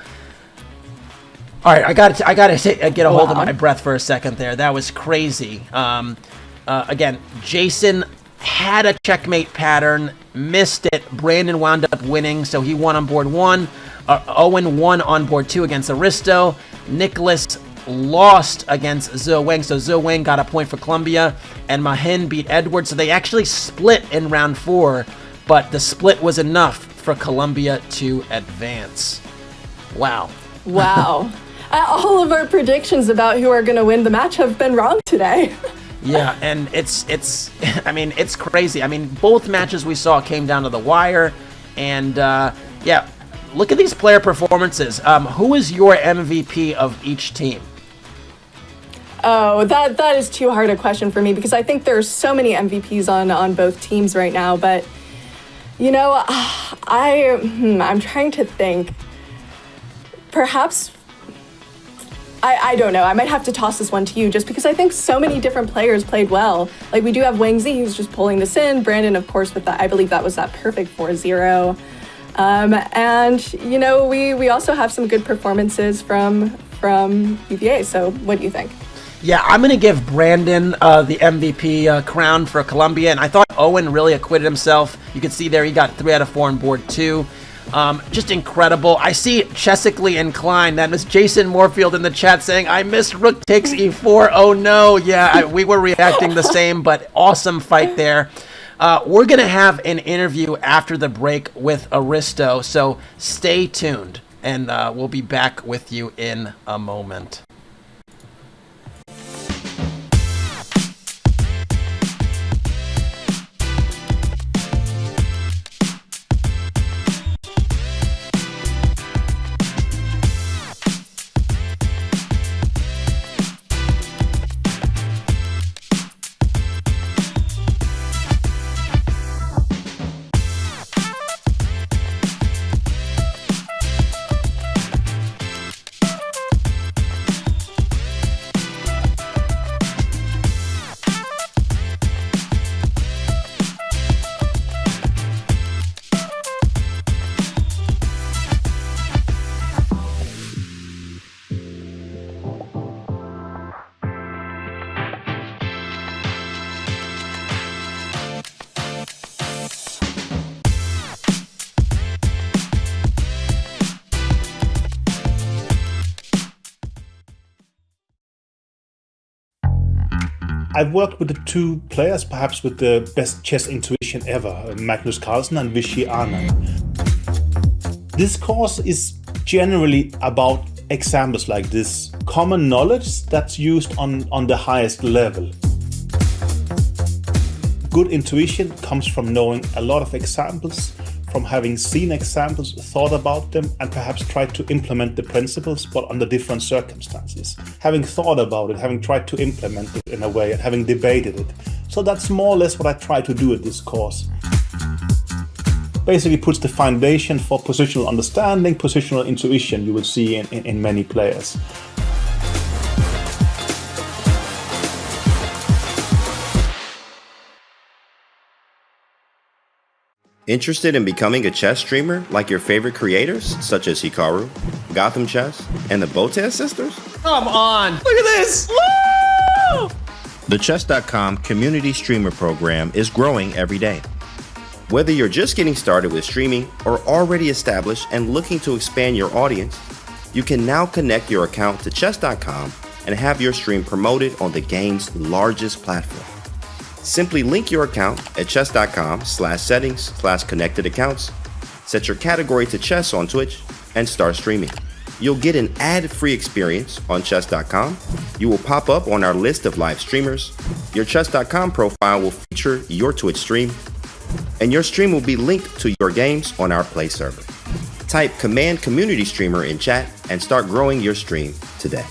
all right, I got to get a hold of my breath for a second there. That was crazy. Again, Jason had a checkmate pattern, missed it. Brandon wound up winning, so he won on board 1. Owen won on board 2 against Aristo. Nicolas lost against Zhou Wang, so Zhou Wang got a point for Colombia, and Mahin beat Edward. So they actually split in round 4, but the split was enough for Colombia to advance. Wow. Wow. All of our predictions about who are going to win the match have been wrong today. Yeah, and it's crazy. I mean, both matches we saw came down to the wire, and yeah, look at these player performances. Who is your MVP of each team? Oh, that is too hard a question for me, because I think there's so many MVPs on both teams right now, but I'm trying to think. Perhaps I don't know. I might have to toss this one to you, just because I think so many different players played well. Like, we do have Wang Zi, who's just pulling this in. Brandon, of course, with that, I believe that was that perfect 4-0. And we also have some good performances from UVA. So what do you think? Yeah, I'm going to give Brandon the MVP crown for Colombia, and I thought Owen really acquitted himself. You can see there he got 3 out of 4 on board 2. Just incredible. I see chessically inclined. That was Jason Moorfield in the chat saying, I missed rook takes e4. Oh no. Yeah, we were reacting the same, but awesome fight there. We're going to have an interview after the break with Aristo, so stay tuned, and we'll be back with you in a moment. I've worked with the 2 players, perhaps with the best chess intuition ever, Magnus Carlsen and Vishy Anand. This course is generally about examples like this, common knowledge that's used on the highest level. Good intuition comes from knowing a lot of examples, from having seen examples, thought about them, and perhaps tried to implement the principles, but under different circumstances. Having thought about it, having tried to implement it in a way, and having debated it. So that's more or less what I try to do at this course. Basically puts the foundation for positional understanding, positional intuition you will see in many players. Interested in becoming a chess streamer like your favorite creators, such as Hikaru, Gotham Chess, and the Botez sisters? Come on! Look at this! Woo! The Chess.com community streamer program is growing every day. Whether you're just getting started with streaming or already established and looking to expand your audience, you can now connect your account to Chess.com and have your stream promoted on the game's largest platform. Simply link your account at Chess.com/settings/connected accounts, Set your category to chess on Twitch and start streaming. You'll get an ad-free experience on Chess.com. You will pop up on our list of live streamers. Your Chess.com profile will feature your Twitch stream, and your stream will be linked to your games on our Play server. Type Command Community Streamer in chat and start growing your stream today.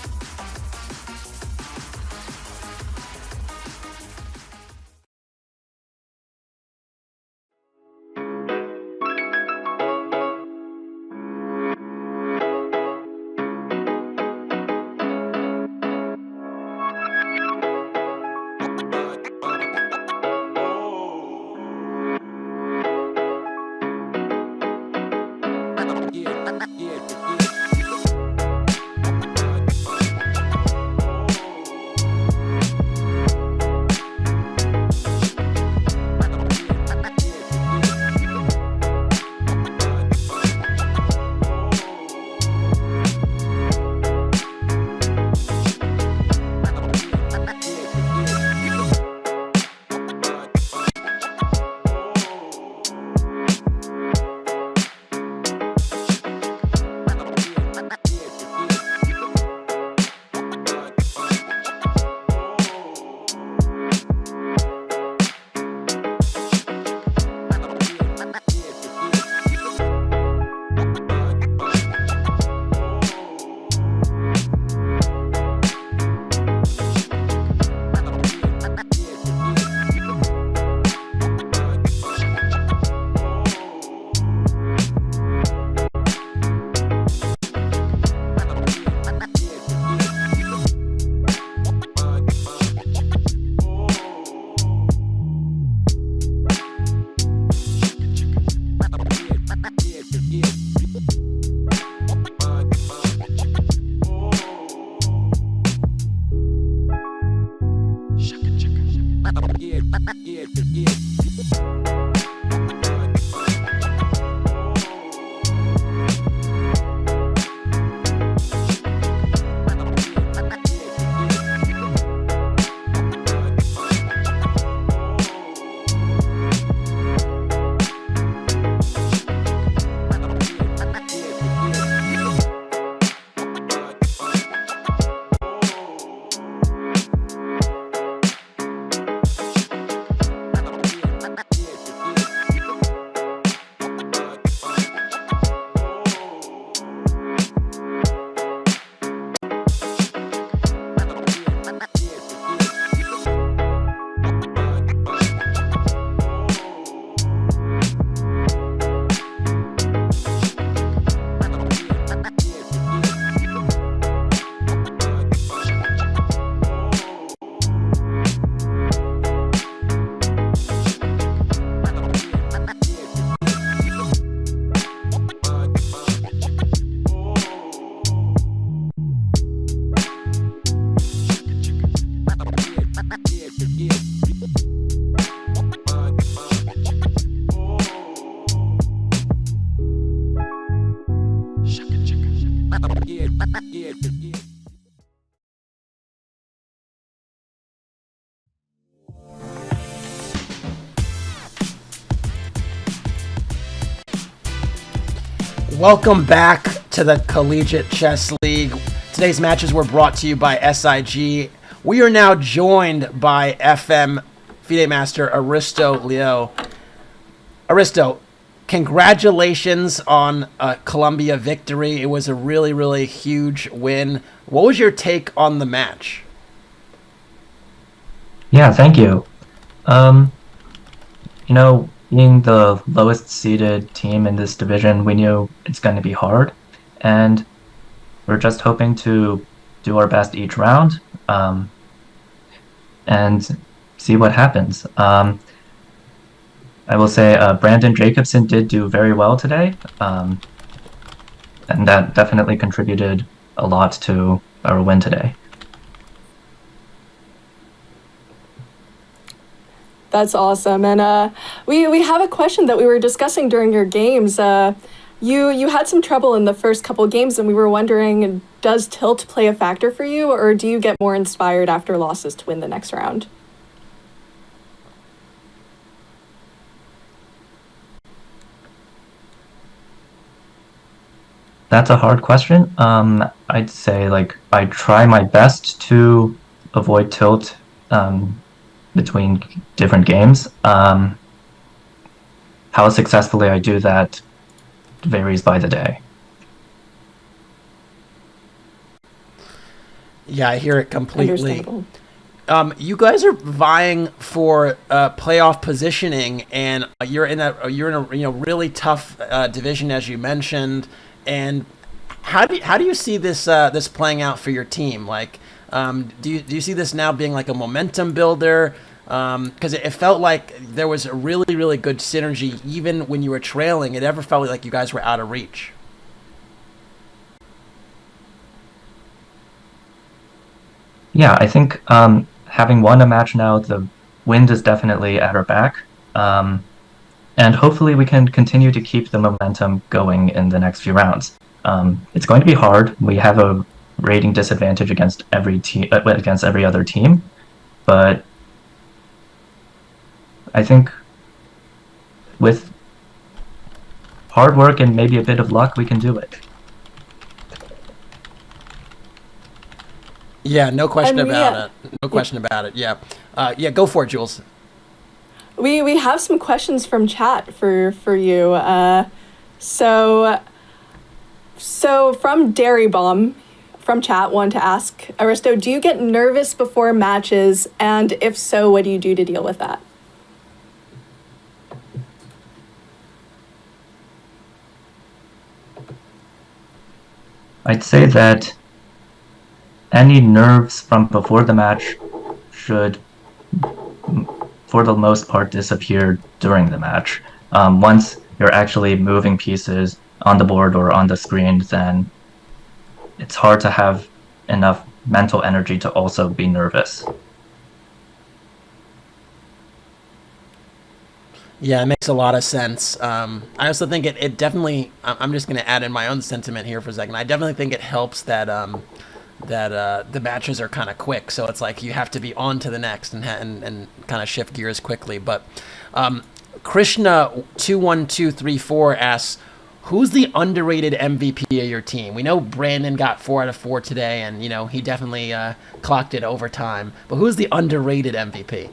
Welcome back to the Collegiate Chess League. Today's matches were brought to you by SIG. We are now joined by FM FIDE Master Aristo Leo. Aristo, congratulations on a Columbia victory. It was a really, really huge win. What was your take on the match? Yeah, thank you. Being the lowest seeded team in this division, we knew it's going to be hard, and we're just hoping to do our best each round and see what happens. I will say Brandon Jacobson did do very well today, and that definitely contributed a lot to our win today. That's awesome. And we have a question that we were discussing during your games. You had some trouble in the first couple of games, and we were wondering, does tilt play a factor for you, or do you get more inspired after losses to win the next round? That's a hard question. I'd say like I try my best to avoid tilt between different games. How successfully I do that varies by the day. Yeah, I hear it completely. Understandable. You guys are vying for playoff positioning, and you're in a really tough division, as you mentioned. And how do you see this this playing out for your team? Like, do you see this now being like a momentum builder? Because it felt like there was a really good synergy even when you were trailing. It ever felt like you guys were out of reach? Yeah, I think having won a match now, the wind is definitely at our back. And hopefully we can continue to keep the momentum going in the next few rounds. It's going to be hard. We have a rating disadvantage against every other team, but I think with hard work and maybe a bit of luck, we can do it. Yeah, no question about it. No question about it. Yeah, yeah. Go for it, Jules. We have some questions from chat for you. So from Dairy Bomb from chat, wanted to ask Aristo, do you get nervous before matches, and if so, what do you do to deal with that? I'd say that any nerves from before the match should, for the most part, disappear during the match. Once you're actually moving pieces on the board or on the screen, then it's hard to have enough mental energy to also be nervous. Yeah, it makes a lot of sense. I also think it definitely. I'm just going to add in my own sentiment here for a second. I definitely think it helps that the matches are kind of quick, so it's like you have to be on to the next and kind of shift gears quickly. But Krishna 21234 asks, who's the underrated MVP of your team? We know Brandon got 4 out of 4 today, and he definitely clocked it over time. But who's the underrated MVP?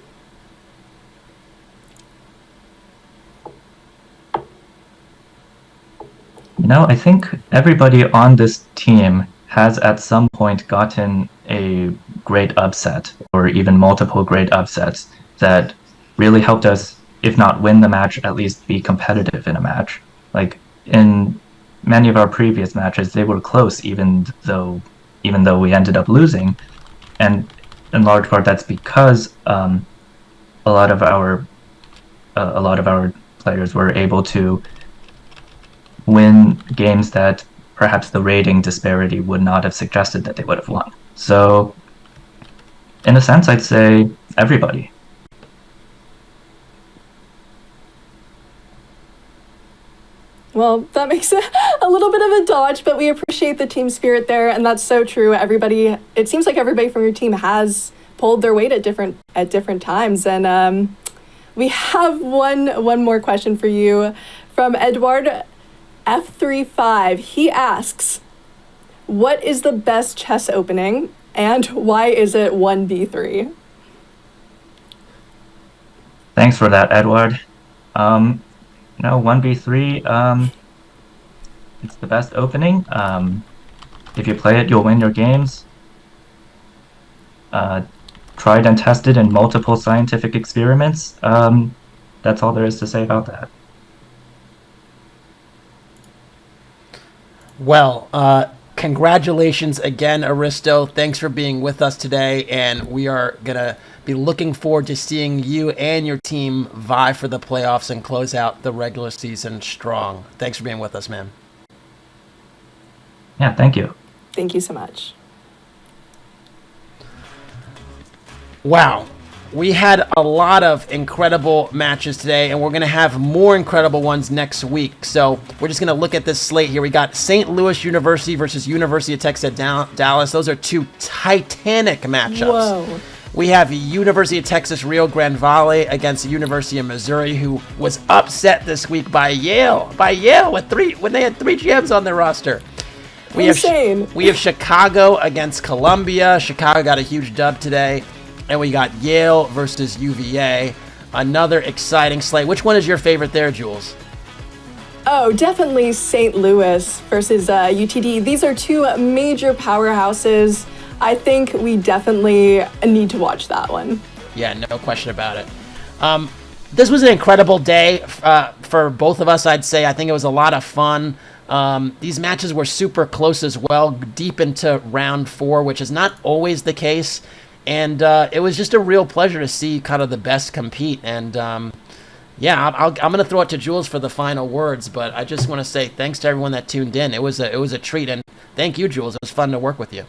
I think everybody on this team has at some point gotten a great upset or even multiple great upsets that really helped us, if not win the match, at least be competitive in a match. Like in many of our previous matches, they were close even though we ended up losing. And in large part that's because a lot of our players were able to win games that perhaps the rating disparity would not have suggested that they would have won. So, in a sense, I'd say everybody. Well, that makes it a little bit of a dodge, but we appreciate the team spirit there, and that's so true. It seems like everybody from your team has pulled their weight at different times, and we have one more question for you from Edward F35. He asks, what is the best chess opening and why is it 1b3? Thanks for that, Edward. 1b3, it's the best opening. If you play it, you'll win your games. Tried and tested in multiple scientific experiments. That's all there is to say about that. Well, congratulations again, Aristo. Thanks for being with us today, and we are going to be looking forward to seeing you and your team vie for the playoffs and close out the regular season strong. Thanks for being with us, man. Yeah, thank you. Thank you so much. Wow. We had a lot of incredible matches today, and we're going to have more incredible ones next week. So we're just going to look at this slate here. We got St. Louis University versus University of Texas at Dallas. Those are two titanic matchups. Whoa. We have University of Texas Rio Grande Valley against the University of Missouri, who was upset this week by Yale. When they had 3 GMs on their roster. Insane. We have Chicago against Columbia. Chicago got a huge dub today. And we got Yale versus UVA. Another exciting slate. Which one is your favorite there, Jules? Oh, definitely St. Louis versus UTD. These are two major powerhouses. I think we definitely need to watch that one. Yeah, no question about it. This was an incredible day for both of us, I'd say. I think it was a lot of fun. These matches were super close as well, deep into round 4, which is not always the case. And it was just a real pleasure to see kind of the best compete. And yeah, I'm going to throw it to Jules for the final words, but I just want to say thanks to everyone that tuned in. It was a treat, and thank you, Jules. It was fun to work with you.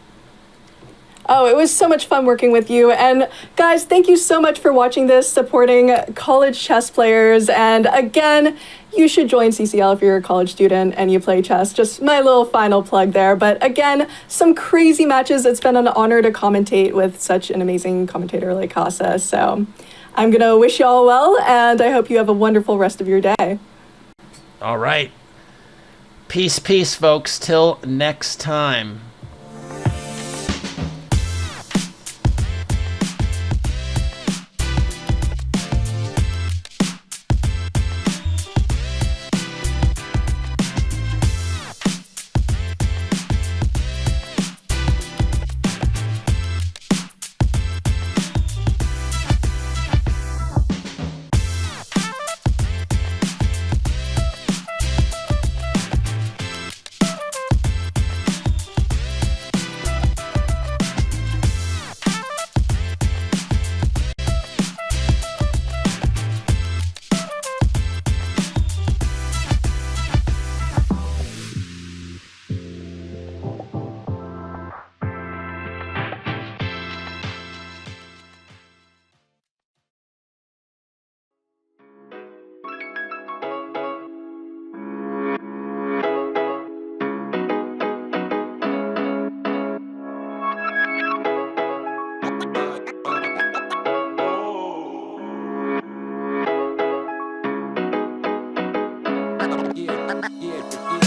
Oh, it was so much fun working with you. And guys, thank you so much for watching this, supporting college chess players. And again, you should join CCL if you're a college student and you play chess. Just my little final plug there. But again, some crazy matches. It's been an honor to commentate with such an amazing commentator like Casa. So I'm going to wish you all well, and I hope you have a wonderful rest of your day. All right. Peace, peace, folks. Till next time. Yeah.